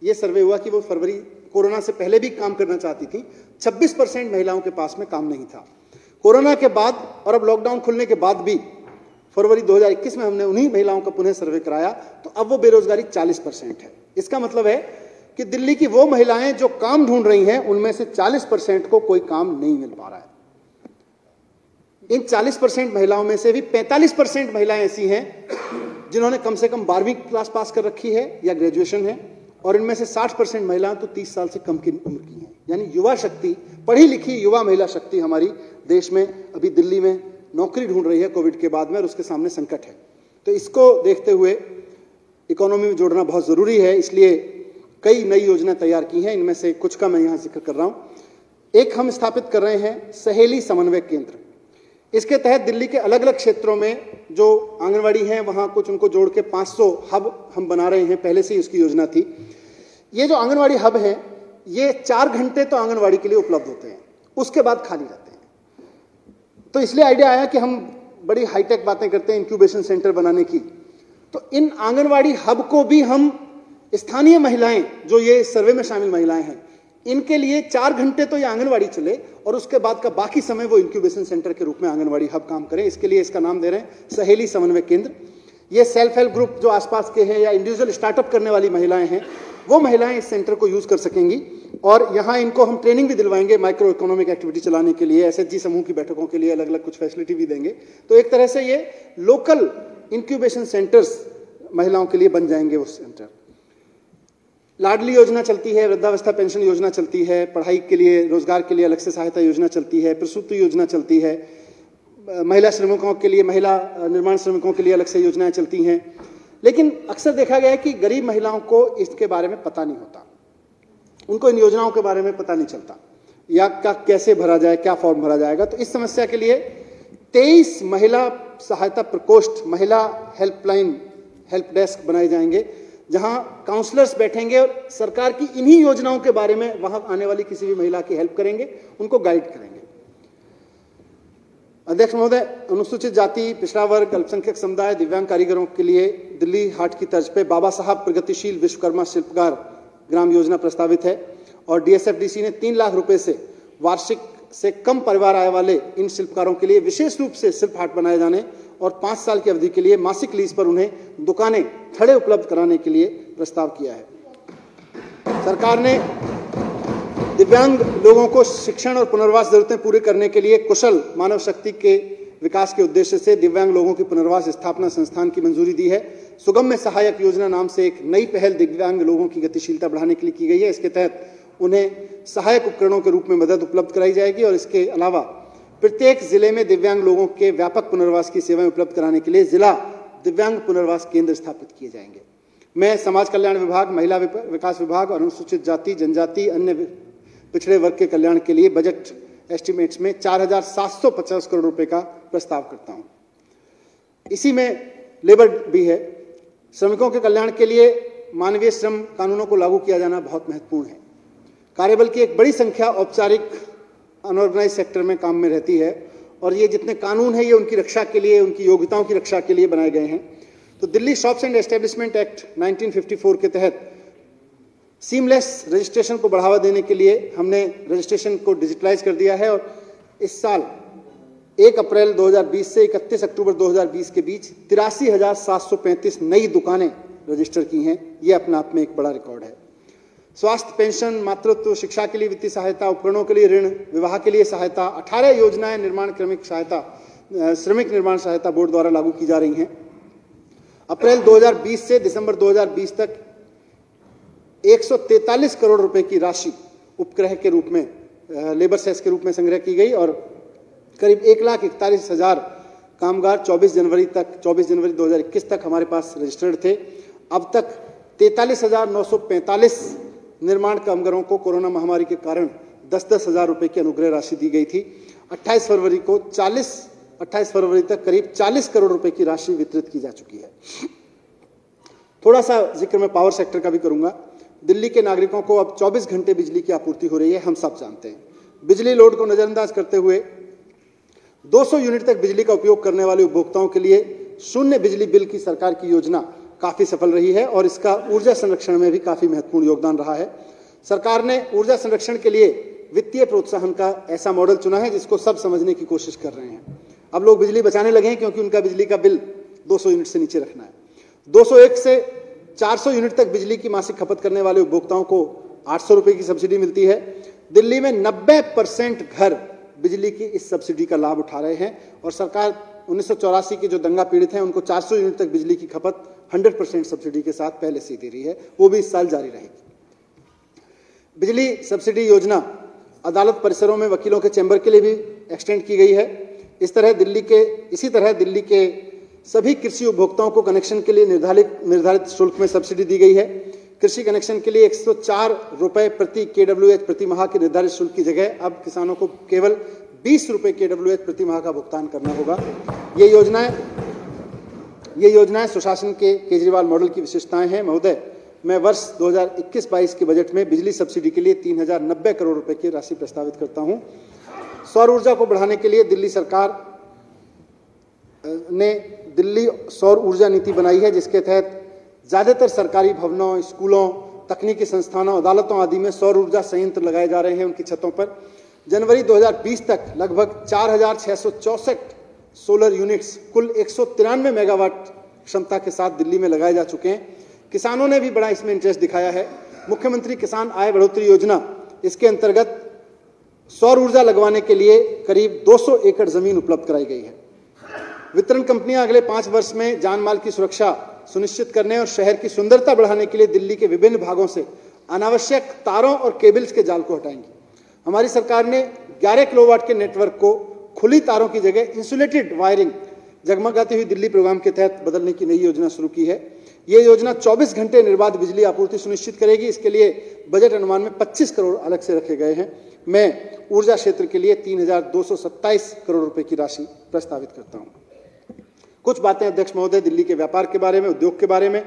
यह सर्वे हुआ कि वो फरवरी कोरोना से पहले भी काम करना चाहती थी, 26% महिलाओं के पास में काम नहीं था। कोरोना के बाद और अब लॉकडाउन खुलने के बाद भी फरवरी 2021 में हमने उन्हीं महिलाओं का पुनः सर्वे कराया, तो अब वो बेरोजगारी 40% है। इसका मतलब है कि दिल्ली की वो महिलाएं जो काम ढूंढ रही हैं, उनमें से 40% को कोई काम नहीं मिल पा रहा है। इन 40% महिलाओं में से भी 45% महिलाएं ऐसी हैं जिन्होंने कम से कम 12वीं क्लास पास कर रखी है या ग्रेजुएशन है, और इनमें से 60% महिलाएं तो 30 साल से कम की उम्र की हैं। यानी युवा शक्ति, पढ़ी लिखी युवा महिला शक्ति हमारी देश में अभी दिल्ली में नौकरी ढूंढ रही है कोविड के बाद में, और उसके सामने संकट है। तो इसको देखते हुए इकोनॉमी में जोड़ना बहुत जरूरी है, इसलिए कई नई योजना तैयार की हैं। इनमें से कुछ का मैं यहां जिक्र कर रहा हूं। एक हम स्थापित कर रहे हैं सहेली समन्वय केंद्र। इसके तहत दिल्ली के अलग अलग क्षेत्रों में जो आंगनवाड़ी हैं, वहां कुछ उनको जोड़ के 500 हब हम बना रहे हैं। पहले से ही उसकी योजना थी। ये जो आंगनवाड़ी हब है, ये 4 घंटे तो आंगनवाड़ी के लिए उपलब्ध होते हैं, उसके बाद खाली रहते हैं। तो इसलिए आइडिया आया कि हम बड़ी हाईटेक बातें करते हैं इंक्यूबेशन सेंटर बनाने की, तो इन आंगनवाड़ी हब को भी हम स्थानीय महिलाएं, जो ये सर्वे में शामिल महिलाएं हैं, इनके लिए 4 घंटे तो ये आंगनवाड़ी चले और उसके बाद का बाकी समय वो इंक्यूबेशन सेंटर के रूप में आंगनवाड़ी हब काम करें। इसके लिए इसका नाम दे रहे हैं सहेली समन्वय केंद्र। ये सेल्फ हेल्प ग्रुप जो आसपास के हैं या इंडिविजुअल स्टार्टअप करने वाली महिलाएं हैं, वो महिलाएं इस सेंटर को यूज कर सकेंगी, और यहाँ इनको हम ट्रेनिंग भी दिलवाएंगे माइक्रो इकोनॉमिक एक्टिविटी चलाने के लिए। एसएचजी समूह की बैठकों के लिए अलग अलग कुछ फैसिलिटी भी देंगे। तो एक तरह से ये लोकल इंक्यूबेशन सेंटर्स महिलाओं के लिए बन जाएंगे। उस सेंटर लाडली योजना चलती है, वृद्धावस्था पेंशन योजना चलती है, पढ़ाई के लिए रोजगार के लिए अलग से सहायता योजना चलती है, प्रसूति योजना चलती है, महिला श्रमिकों के लिए, महिला निर्माण श्रमिकों के लिए अलग से योजनाएं चलती हैं। लेकिन अक्सर देखा गया है कि गरीब महिलाओं को इसके बारे में पता नहीं होता, उनको इन योजनाओं के बारे में पता नहीं चलता, या कैसे भरा जाए, क्या फॉर्म भरा जाएगा। तो इस समस्या के लिए 23 महिला सहायता प्रकोष्ठ, महिला हेल्पलाइन, हेल्प डेस्क बनाए जाएंगे, जहां काउंसलर्स बैठेंगे और सरकार की इन्हीं योजनाओं के बारे में वहां आने वाली किसी भी महिला की हेल्प करेंगे, उनको गाइड करेंगे। अध्यक्ष महोदय, अनुसूचित जाति, पिछड़ा वर्ग, अल्पसंख्यक समुदाय, दिव्यांग कारीगरों के लिए दिल्ली हाट की तर्ज पे बाबा साहब प्रगतिशील विश्वकर्मा शिल्पकार ग्राम योजना प्रस्तावित है, और डीएसएफडीसी ने 3 लाख रुपए से वार्षिक से कम परिवार आय वाले इन शिल्पकारों के लिए विशेष रूप से शिल्प हाट बनाए जाने और 5 साल की अवधि के लिए मासिक लीज पर उन्हें दुकानें, थड़े उपलब्ध कराने के लिए प्रस्ताव किया है। सरकार ने दिव्यांग लोगों को शिक्षण और पुनर्वास जरूरतें पूरी करने के लिए कुशल मानव शक्ति के विकास के उद्देश्य से दिव्यांग लोगों की पुनर्वास स्थापना संस्थान की मंजूरी दी है। सुगम्य सहायक योजना नाम से एक नई पहल दिव्यांग लोगों की गतिशीलता बढ़ाने के लिए की गई है। इसके तहत उन्हें सहायक उपकरणों के रूप में मदद उपलब्ध कराई जाएगी, और इसके अलावा प्रत्येक जिले में दिव्यांग लोगों के व्यापक पुनर्वास की सेवाएं उपलब्ध कराने के लिए जिला दिव्यांग पुनर्वास केंद्र स्थापित किए जाएंगे। मैं समाज कल्याण विभाग, महिला विकास विभाग और अनुसूचित जाति, जनजाति, अन्य पिछड़े वर्ग के कल्याण के लिए बजट एस्टिमेट्स में 4,750 करोड़ रुपए का प्रस्ताव करता हूं। इसी में लेबर भी है। श्रमिकों के कल्याण के लिए मानवीय श्रम कानूनों को लागू किया जाना बहुत महत्वपूर्ण है। कार्यबल की एक बड़ी संख्या औपचारिक अनऑर्गेनाइज सेक्टर में काम में रहती है, और ये जितने कानून हैं ये उनकी रक्षा के लिए, उनकी योग्यताओं की रक्षा के लिए बनाए गए हैं। तो Delhi shops and establishment act 1954 के तहत सीमलेस रजिस्ट्रेशन को बढ़ावा देने के लिए हमने रजिस्ट्रेशन को डिजिटलाइज कर दिया है और इस साल 1 अप्रैल 2020 से 31 अक्टूबर 2020 के बीच 83,735 नई दुकानें रजिस्टर की हैं। यह अपने आप में एक बड़ा रिकॉर्ड है। स्वास्थ्य, पेंशन, मातृत्व, शिक्षा के लिए वित्तीय सहायता, उपकरणों के लिए ऋण, विवाह के लिए सहायता, 18 योजनाएं श्रमिक निर्माण सहायता बोर्ड द्वारा लागू की जा रही हैं। अप्रैल 2020 से दिसंबर 2020 तक 143 करोड़ रुपए की राशि उपग्रह के रूप में, लेबर सेस के रूप में संग्रह की गई और करीब 1,41,000 कामगार 24 जनवरी 2021 तक हमारे पास रजिस्टर्ड थे। अब तक 43,945 निर्माण कामगारों को कोरोना महामारी के कारण 10-10 हजार रुपए की अनुग्रह राशि दी गई थी। 28 फरवरी तक करीब 40 करोड़ रुपए की राशि वितरित की जा चुकी है। थोड़ा सा जिक्र मैं पावर सेक्टर का भी करूंगा। दिल्ली के नागरिकों को अब 24 घंटे बिजली की आपूर्ति हो रही है, हम सब जानते हैं। बिजली लोड को नजरअंदाज करते हुए 200 यूनिट तक बिजली का उपयोग करने वाले उपभोक्ताओं के लिए शून्य बिजली बिल की सरकार की योजना काफी सफल रही है और इसका ऊर्जा संरक्षण में भी काफी महत्वपूर्ण योगदान रहा है। सरकार ने ऊर्जा संरक्षण के लिए वित्तीय प्रोत्साहन का ऐसा मॉडल चुना है जिसको सब समझने की कोशिश कर रहे हैं। अब लोग बिजली बचाने लगे हैं क्योंकि उनका बिजली का बिल 200 यूनिट से नीचे रखना है। 201 से 400 यूनिट तक बिजली की मासिक खपत करने वाले उपभोक्ताओं को 800 रुपए की सब्सिडी मिलती है। दिल्ली में 90% घर बिजली की इस सब्सिडी का लाभ उठा रहे हैं और सरकार 1984 के जो दंगा पीड़ित हैं उनको 400 यूनिट तक बिजली की खपत 100% सब्सिडी के साथ पहले से दे रही है, वो भी इस साल जारी रहेगी। बिजली सब्सिडी योजना अदालत परिसरों में वकीलों के चैम्बर के लिए भी एक्सटेंड की गई है। इसी तरह दिल्ली के सभी कृषि उपभोक्ताओं को कनेक्शन के लिए निर्धारित शुल्क में सब्सिडी दी गई है। कृषि कनेक्शन के लिए 104 रुपए प्रति KWH प्रति माह के निर्धारित शुल्क की जगह अब किसानों को केवल 20 रुपए KWH प्रति माह का भुगतान करना होगा। ये योजनाएं सुशासन के केजरीवाल मॉडल की विशेषताएं हैं। महोदय, मैं वर्ष 2021-22 के बजट में बिजली सब्सिडी के लिए 3,090 करोड़ रुपए की राशि प्रस्तावित करता हूं। सौर ऊर्जा को बढ़ाने के लिए दिल्ली सरकार ने दिल्ली सौर ऊर्जा नीति बनाई है, जिसके तहत ज्यादातर सरकारी भवनों, स्कूलों, तकनीकी संस्थानों, अदालतों आदि में सौर ऊर्जा संयंत्र लगाए जा रहे हैं उनकी छतों पर। जनवरी 2020 तक लगभग 4,664 सोलर यूनिट्स कुल 193 मेगावाट क्षमता के साथ दिल्ली में लगाए जा चुके हैं। किसानों ने भी बड़ा इसमें इंटरेस्ट दिखाया है। मुख्यमंत्री किसान आय बढ़ोतरी योजना, इसके अंतर्गत सौर ऊर्जा लगवाने के लिए करीब 200 एकड़ जमीन उपलब्ध कराई गई है। वितरण कंपनियां अगले 5 वर्ष में जान माल की सुरक्षा सुनिश्चित करने और शहर की सुंदरता बढ़ाने के लिए दिल्ली के विभिन्न भागों से अनावश्यक तारों और केबल्स के जाल को हटाएंगी। हमारी सरकार ने 11 किलोवाट के नेटवर्क को खुली तारों की जगह इंसुलेटेड वायरिंग जगमगाती हुई दिल्ली प्रोग्राम के तहत बदलने की नई योजना शुरू की है। ये योजना 24 घंटे निर्बाध बिजली आपूर्ति सुनिश्चित करेगी। इसके लिए बजट अनुमान में 25 करोड़ अलग से रखे गए हैं। मैं ऊर्जा क्षेत्र के लिए 3,227 करोड़ रुपए की राशि प्रस्तावित करता हूं। कुछ बातें अध्यक्ष महोदय दिल्ली के व्यापार के बारे में, उद्योग के बारे में।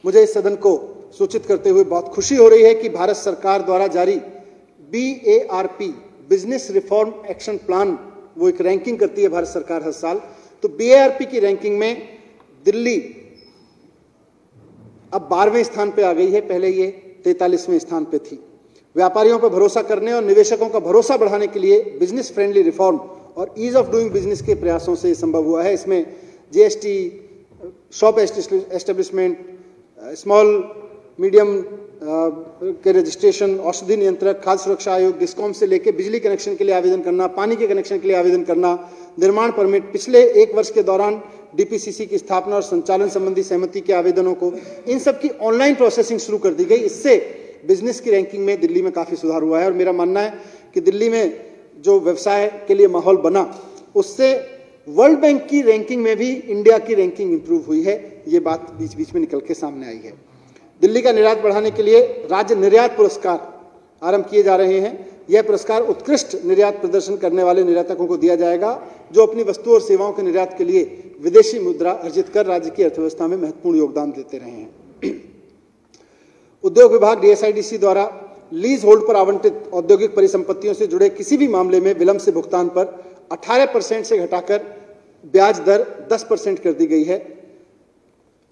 मुझे इस सदन को सूचित करते हुए बहुत खुशी हो रही है कि भारत सरकार द्वारा जारी BARP business reform action plan, वो एक रैंकिंग करती है भारत सरकार हर साल, तो BARP की रैंकिंग में दिल्ली अब 12वें स्थान पे आ गई है। पहले ये 43वें स्थान पे थी। व्यापारियों पर भरोसा करने और निवेशकों का भरोसा बढ़ाने के लिए बिजनेस फ्रेंडली रिफॉर्म और ईज ऑफ डूइंग बिजनेस के प्रयासों से संभव हुआ है। इसमें GST, shop establishment, small medium के रजिस्ट्रेशन, औषधि नियंत्रक, खाद्य सुरक्षा आयोग, डिस्कॉम से लेकर बिजली कनेक्शन के लिए आवेदन करना, पानी के कनेक्शन के लिए आवेदन करना, निर्माण परमिट, पिछले 1 वर्ष के दौरान DPCC की स्थापना और संचालन संबंधी सहमति के आवेदनों को, इन सब की ऑनलाइन प्रोसेसिंग शुरू कर दी गई। इससे बिजनेस की रैंकिंग में दिल्ली में काफी सुधार हुआ है और मेरा मानना है कि दिल्ली में जो व्यवसाय के लिए माहौल बना, उससे वर्ल्ड बैंक की रैंकिंग में भी इंडिया की रैंकिंग इंप्रूव हुई है। ये बात बीच बीच में निकल के सामने आई है। दिल्ली का निर्यात बढ़ाने के लिए राज्य निर्यात पुरस्कार आरंभ किए जा रहे हैं। यह पुरस्कार उत्कृष्ट निर्यात प्रदर्शन करने वाले निर्यातकों को दिया जाएगा जो अपनी वस्तु और सेवाओं के निर्यात के लिए विदेशी मुद्रा अर्जित कर राज्य की अर्थव्यवस्था में महत्वपूर्ण योगदान देते रहे हैं। उद्योग विभाग DSIDC द्वारा लीज होल्ड पर आवंटित औद्योगिक परिसंपत्तियों से जुड़े किसी भी मामले में विलंब से भुगतान पर 18% से घटाकर ब्याज दर 10% कर दी गई है।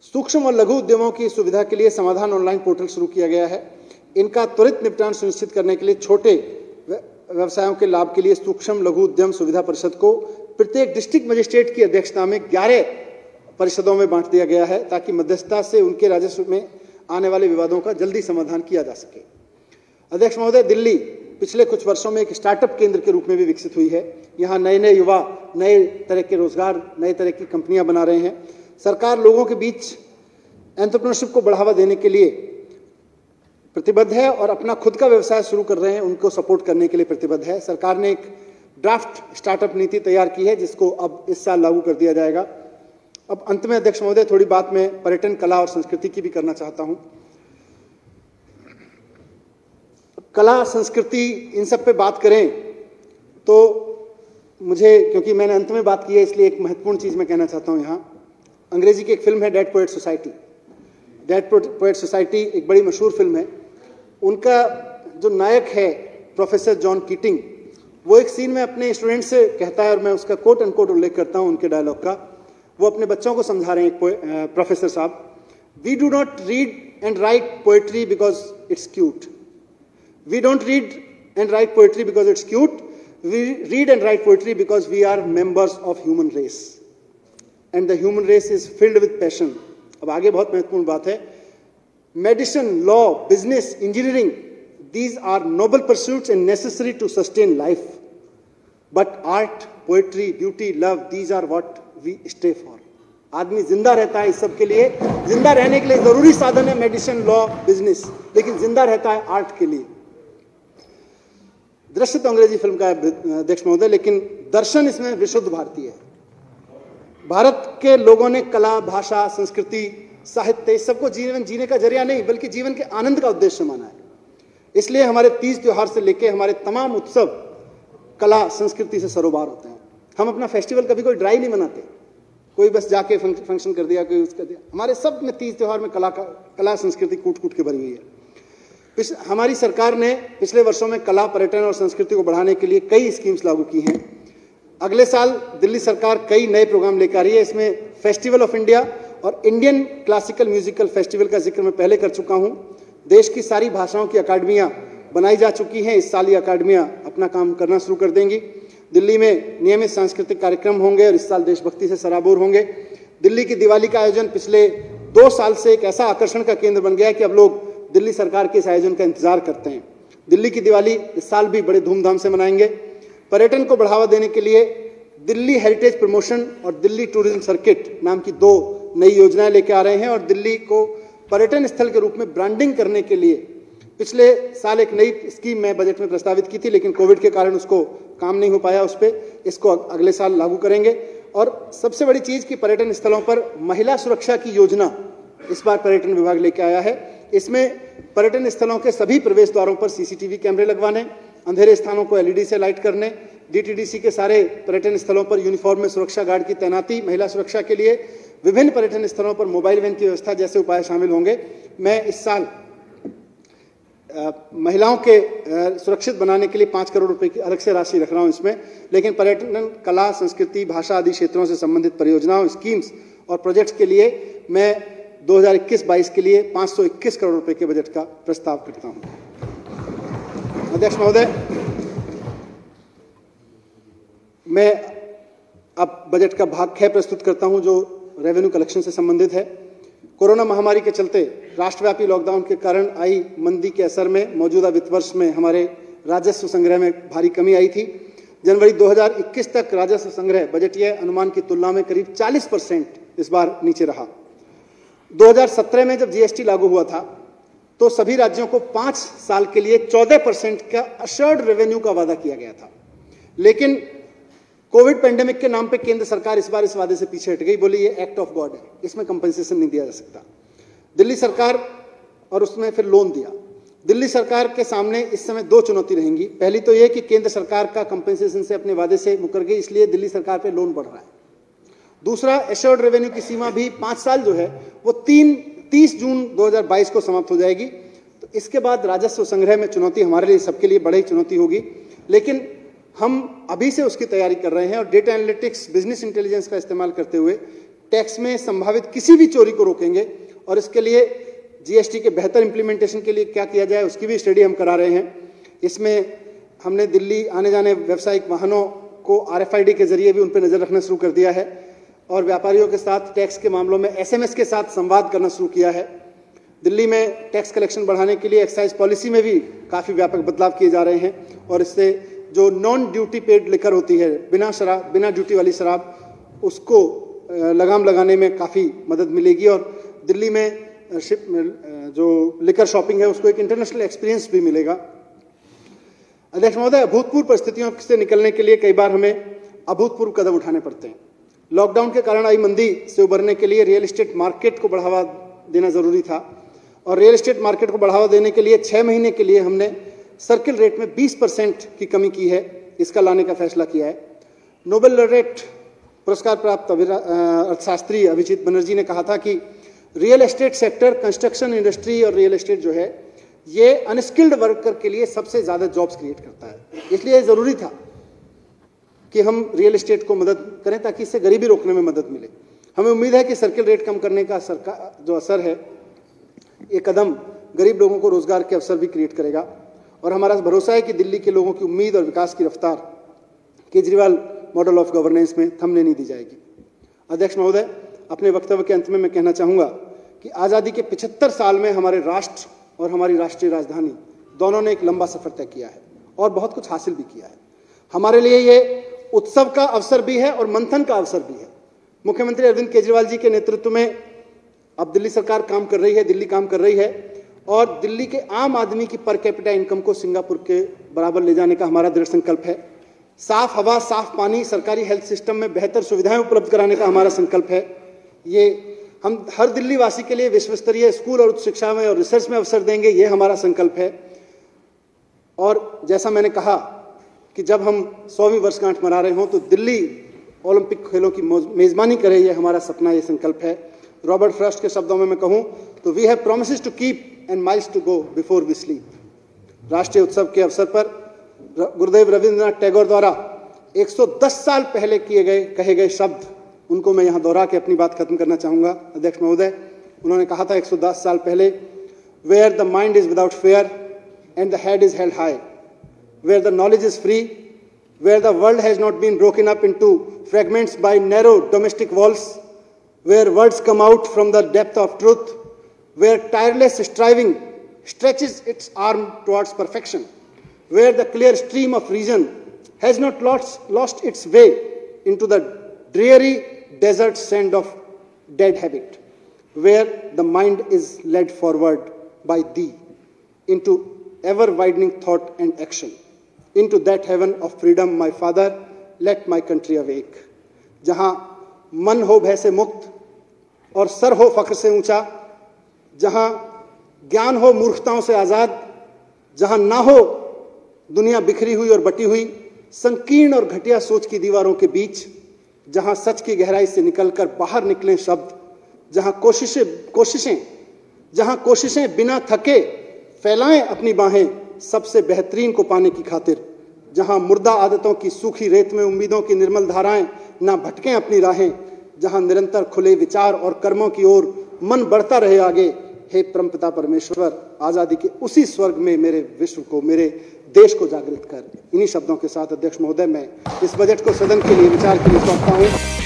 सूक्ष्म और लघु उद्यमों की सुविधा के लिए समाधान ऑनलाइन पोर्टल शुरू किया गया है। इनका त्वरित निपटान सुनिश्चित करने के लिए छोटे व्यवसायों के लाभ के लिए सूक्ष्म लघु उद्यम सुविधा परिषद को प्रत्येक डिस्ट्रिक्ट मजिस्ट्रेट की अध्यक्षता में 11 परिषदों में बांट दिया गया है, ताकि मध्यस्थता से उनके राजस्व में आने वाले विवादों का जल्दी समाधान किया जा सके। अध्यक्ष महोदय, दिल्ली पिछले कुछ वर्षों में एक स्टार्टअप केंद्र के रूप में भी विकसित हुई है। यहाँ नए नए युवा नए तरह के रोजगार, नए तरह की कंपनियां बना रहे हैं। सरकार लोगों के बीच एंटरप्रेन्योरशिप को बढ़ावा देने के लिए प्रतिबद्ध है और अपना खुद का व्यवसाय शुरू कर रहे हैं उनको सपोर्ट करने के लिए प्रतिबद्ध है। सरकार ने एक ड्राफ्ट स्टार्टअप नीति तैयार की है, जिसको अब इस साल लागू कर दिया जाएगा। अब अंत में अध्यक्ष महोदय, थोड़ी बात मैं पर्यटन, कला और संस्कृति की भी करना चाहता हूं। कला, संस्कृति, इन सब पे बात करें तो मुझे, क्योंकि मैंने अंत में बात की है, इसलिए एक महत्वपूर्ण चीज मैं कहना चाहता हूं। यहाँ अंग्रेजी की एक फिल्म है dead poet society. Dead poet society एक बड़ी मशहूर फिल्म है। उनका जो नायक है प्रोफेसर जॉन कीटिंग, वो एक सीन में अपने स्टूडेंट से कहता है, और मैं उसका कोट अनकोट उल्लेख करता हूं उनके डायलॉग का। वो अपने बच्चों को समझा रहे हैं, प्रोफेसर साहब, we do not read and write poetry because it's cute. We don't read and write poetry because it's cute. We read and write poetry because we are members of human race and the human race is filled with passion. अब आगे बहुत महत्वपूर्ण बात है। Medicine, law, business, engineering, these are noble pursuits and necessary to sustain life. But art, poetry, beauty, love, these are what we stay for. आदमी जिंदा रहता है इस सब के लिए। जिंदा रहने के लिए जरूरी साधन है मेडिसिन, लॉ, बिजनेस, लेकिन जिंदा रहता है आर्ट के लिए। दृश्य तो अंग्रेजी फिल्म का है अध्यक्ष महोदय, लेकिन दर्शन इसमें विशुद्ध भारतीय है। भारत के लोगों ने कला, भाषा, संस्कृति, साहित्य, इस सबको जीवन जीने का जरिया नहीं बल्कि जीवन के आनंद का उद्देश्य माना है। इसलिए हमारे तीज त्योहार से लेकर हमारे तमाम उत्सव कला, संस्कृति से सरोबार होते हैं। हम अपना फेस्टिवल कभी कोई ड्राई नहीं मनाते, कोई बस जाके फंक्शन कर दिया, कोई उसका दिया। हमारे सब में तीज त्योहार में कला संस्कृति कूट कूट के भरी हुई है। हमारी सरकार ने पिछले वर्षों में कला, पर्यटन और संस्कृति को बढ़ाने के लिए कई स्कीम्स लागू की हैं। अगले साल दिल्ली सरकार कई नए प्रोग्राम लेकर आ रही है। इसमें फेस्टिवल ऑफ इंडिया और इंडियन क्लासिकल म्यूजिकल फेस्टिवल का जिक्र मैं पहले कर चुका हूं। देश की सारी भाषाओं की अकादमियां बनाई जा चुकी हैं। इस साल ये अकादमियां अपना काम करना शुरू कर देंगी। दिल्ली में नियमित सांस्कृतिक कार्यक्रम होंगे और इस साल देशभक्ति से सराबोर होंगे। दिल्ली की दिवाली का आयोजन पिछले 2 साल से एक ऐसा आकर्षण का केंद्र बन गया है कि अब लोग दिल्ली सरकार के इस आयोजन का इंतजार करते हैं। दिल्ली की दिवाली इस साल भी बड़े धूमधाम से मनाएंगे। पर्यटन को बढ़ावा देने के लिए दिल्ली हेरिटेज प्रमोशन और दिल्ली टूरिज्म सर्किट नाम की 2 नई योजनाएं लेकर आ रहे हैं और दिल्ली को पर्यटन स्थल के रूप में ब्रांडिंग करने के लिए पिछले साल एक नई स्कीम मैं बजट में प्रस्तावित की थी, लेकिन कोविड के कारण उसको काम नहीं हो पाया उस पर। इसको अगले साल लागू करेंगे। और सबसे बड़ी चीज कि पर्यटन स्थलों पर महिला सुरक्षा की योजना इस बार पर्यटन विभाग लेके आया है। इसमें पर्यटन स्थलों के सभी प्रवेश द्वारों पर सीसीटीवी कैमरे लगवाने, अंधेरे स्थानों को एलईडी से लाइट करने, डीटीडीसी के सारे पर्यटन स्थलों पर यूनिफॉर्म में सुरक्षा गार्ड की तैनाती, महिला सुरक्षा के लिए विभिन्न पर्यटन स्थलों पर मोबाइल वैन की व्यवस्था जैसे उपाय शामिल होंगे। मैं इस साल महिलाओं के सुरक्षित बनाने के लिए 5 करोड़ रुपए की अलग से राशि रख रहा हूं इसमें, लेकिन पर्यटन, कला, संस्कृति, भाषा आदि क्षेत्रों से संबंधित परियोजनाओं, स्कीम्स और प्रोजेक्ट्स के लिए मैं 2021-22 के लिए 521 करोड़ रुपए के बजट का प्रस्ताव करता हूं। अध्यक्ष महोदय, मैं अब बजट का भाग 6 प्रस्तुत करता हूं जो रेवेन्यू कलेक्शन से संबंधित है। कोरोना महामारी के चलते राष्ट्रव्यापी लॉकडाउन के कारण आई मंदी के असर में मौजूदा वित्त वर्ष में हमारे राजस्व संग्रह में भारी कमी आई थी। जनवरी 2021 तक राजस्व संग्रह बजटीय अनुमान की तुलना में करीब 40% इस बार नीचे रहा। 2017 में जब जीएसटी लागू हुआ था तो सभी राज्यों को 5 साल के लिए 14% का अश्योर्ड रेवेन्यू का वादा किया गया था, लेकिन कोविड पेंडेमिक के नाम पे केंद्र सरकार इस बार इस वादे से पीछे हट गई। बोली ये एक्ट ऑफ गॉड है, इसमें कंपनसेशन नहीं दिया जा सकता। दिल्ली सरकार और उसमें फिर लोन दिया। दिल्ली सरकार के सामने इस समय 2 चुनौती रहेंगी। पहली तो यह कि केंद्र सरकार का कंपनसेशन से अपने वादे से मुकर गई, इसलिए दिल्ली सरकार पे लोन बढ़ रहा है। दूसरा, एश्योर्ड रेवेन्यू की सीमा भी 5 साल जो है वो 30 जून 2022 को समाप्त हो जाएगी। तो इसके बाद राजस्व संग्रह में चुनौती हमारे लिए, सबके लिए बड़ी चुनौती होगी, लेकिन हम अभी से उसकी तैयारी कर रहे हैं और डेटा एनालिटिक्स, बिजनेस इंटेलिजेंस का इस्तेमाल करते हुए टैक्स में संभावित किसी भी चोरी को रोकेंगे और इसके लिए जीएसटी के बेहतर इंप्लीमेंटेशन के लिए क्या किया जाए उसकी भी स्टडी हम करा रहे हैं। इसमें हमने दिल्ली आने जाने व्यावसायिक वाहनों को RFID के जरिए भी उन पर नजर रखना शुरू कर दिया है और व्यापारियों के साथ टैक्स के मामलों में SMS के साथ संवाद करना शुरू किया है। दिल्ली में टैक्स कलेक्शन बढ़ाने के लिए एक्साइज पॉलिसी में भी काफ़ी व्यापक बदलाव किए जा रहे हैं और इससे जो नॉन ड्यूटी पेड लिकर होती है, बिना ड्यूटी वाली शराब, उसको लगाम लगाने में काफ़ी मदद मिलेगी और दिल्ली में जो लिकर शॉपिंग है उसको एक इंटरनेशनल एक्सपीरियंस भी मिलेगा। अध्यक्ष महोदय, अभूतपूर्व परिस्थितियों से निकलने के लिए कई बार हमें अभूतपूर्व कदम उठाने पड़ते हैं। लॉकडाउन के कारण आई मंदी से उबरने के लिए रियल एस्टेट मार्केट को बढ़ावा देना जरूरी था और रियल एस्टेट मार्केट को बढ़ावा देने के लिए 6 महीने के लिए हमने सर्किल रेट में 20% की कमी की है, इसका लाने का फैसला किया है। नोबेल लॉरेट पुरस्कार प्राप्त अर्थशास्त्री अभिजीत बनर्जी ने कहा था कि real estate sector, construction industry और रियल एस्टेट जो है ये अनस्किल्ड वर्कर के लिए सबसे ज्यादा जॉब्स क्रिएट करता है। इसलिए जरूरी था कि हम रियल एस्टेट को मदद करें ताकि इससे गरीबी रोकने में मदद मिले। हमें उम्मीद है कि सर्किल रेट कम करने का सरकार जो असर है, ये कदम गरीब लोगों को रोजगार के अवसर भी क्रिएट करेगा और हमारा भरोसा है कि दिल्ली के लोगों की उम्मीद और विकास की रफ्तार केजरीवाल मॉडल ऑफ गवर्नेंस में थमने नहीं दी जाएगी। अध्यक्ष महोदय, अपने वक्तव्य के अंत में मैं कहना चाहूंगा कि आज़ादी के 75 साल में हमारे राष्ट्र और हमारी राष्ट्रीय राजधानी दोनों ने एक लंबा सफर तय किया है और बहुत कुछ हासिल भी किया है। हमारे लिए ये उत्सव का अवसर भी है और मंथन का अवसर भी है। मुख्यमंत्री अरविंद केजरीवाल जी के नेतृत्व में अब दिल्ली सरकार काम कर रही है, दिल्ली काम कर रही है और दिल्ली के आम आदमी की पर कैपिटा इनकम को सिंगापुर के बराबर ले जाने का हमारा दृढ़ संकल्प है। साफ हवा, साफ पानी, सरकारी हेल्थ सिस्टम में बेहतर सुविधाएं उपलब्ध कराने का हमारा संकल्प है। ये हम हर दिल्ली वासी के लिए विश्व स्तरीय स्कूल और उच्च शिक्षा में और रिसर्च में अवसर देंगे, ये हमारा संकल्प है। और जैसा मैंने कहा कि जब हम 100वीं वर्षगांठ मना रहे हों तो दिल्ली ओलंपिक खेलों की मेजबानी करे, ये हमारा सपना, ये संकल्प है। रॉबर्ट फ्रॉस्ट के शब्दों में मैं कहूं तो we have promises to keep and miles to go before we sleep. राष्ट्रीय उत्सव के अवसर पर गुरुदेव रविंद्रनाथ टैगोर द्वारा 110 साल पहले कहे गए शब्द, उनको मैं यहां दोहरा के अपनी बात खत्म करना चाहूंगा। अध्यक्ष महोदय, उन्होंने कहा था 110 साल पहले, where the mind is without fear and the head is held high, where the knowledge is free, where the world has not been broken up into fragments by narrow domestic walls, where words come out from the depth of truth, where tireless striving stretches its arm towards perfection, where the clear stream of reason has not lost its way into the dreary desert sand of dead habit, where the mind is led forward by thee into ever-widening thought and action, into that heaven of freedom, my father, let my country awake. जहां मन हो भय से मुक्त और sir हो फख्र से ऊंचा, जहां ज्ञान हो मूर्खताओं से आजाद, जहां ना हो दुनिया बिखरी हुई और बटी हुई, संकीर्ण और घटिया सोच की दीवारों के बीच, जहां सच की गहराई से निकलकर बाहर निकलें शब्द, जहां कोशिशें बिना थके फैलाएं अपनी बाहें सबसे बेहतरीन को पाने की खातिर, जहां मुर्दा आदतों की सूखी रेत में उम्मीदों की निर्मल धाराएं ना भटकें अपनी राहें, जहां निरंतर खुले विचार और कर्मों की ओर मन बढ़ता रहे आगे। हे परमपिता परमेश्वर, आजादी के उसी स्वर्ग में मेरे विश्व को, मेरे देश को जागृत कर। इन्हीं शब्दों के साथ अध्यक्ष महोदय, मैं इस बजट को सदन के लिए विचार के लिए सौंपता हूं।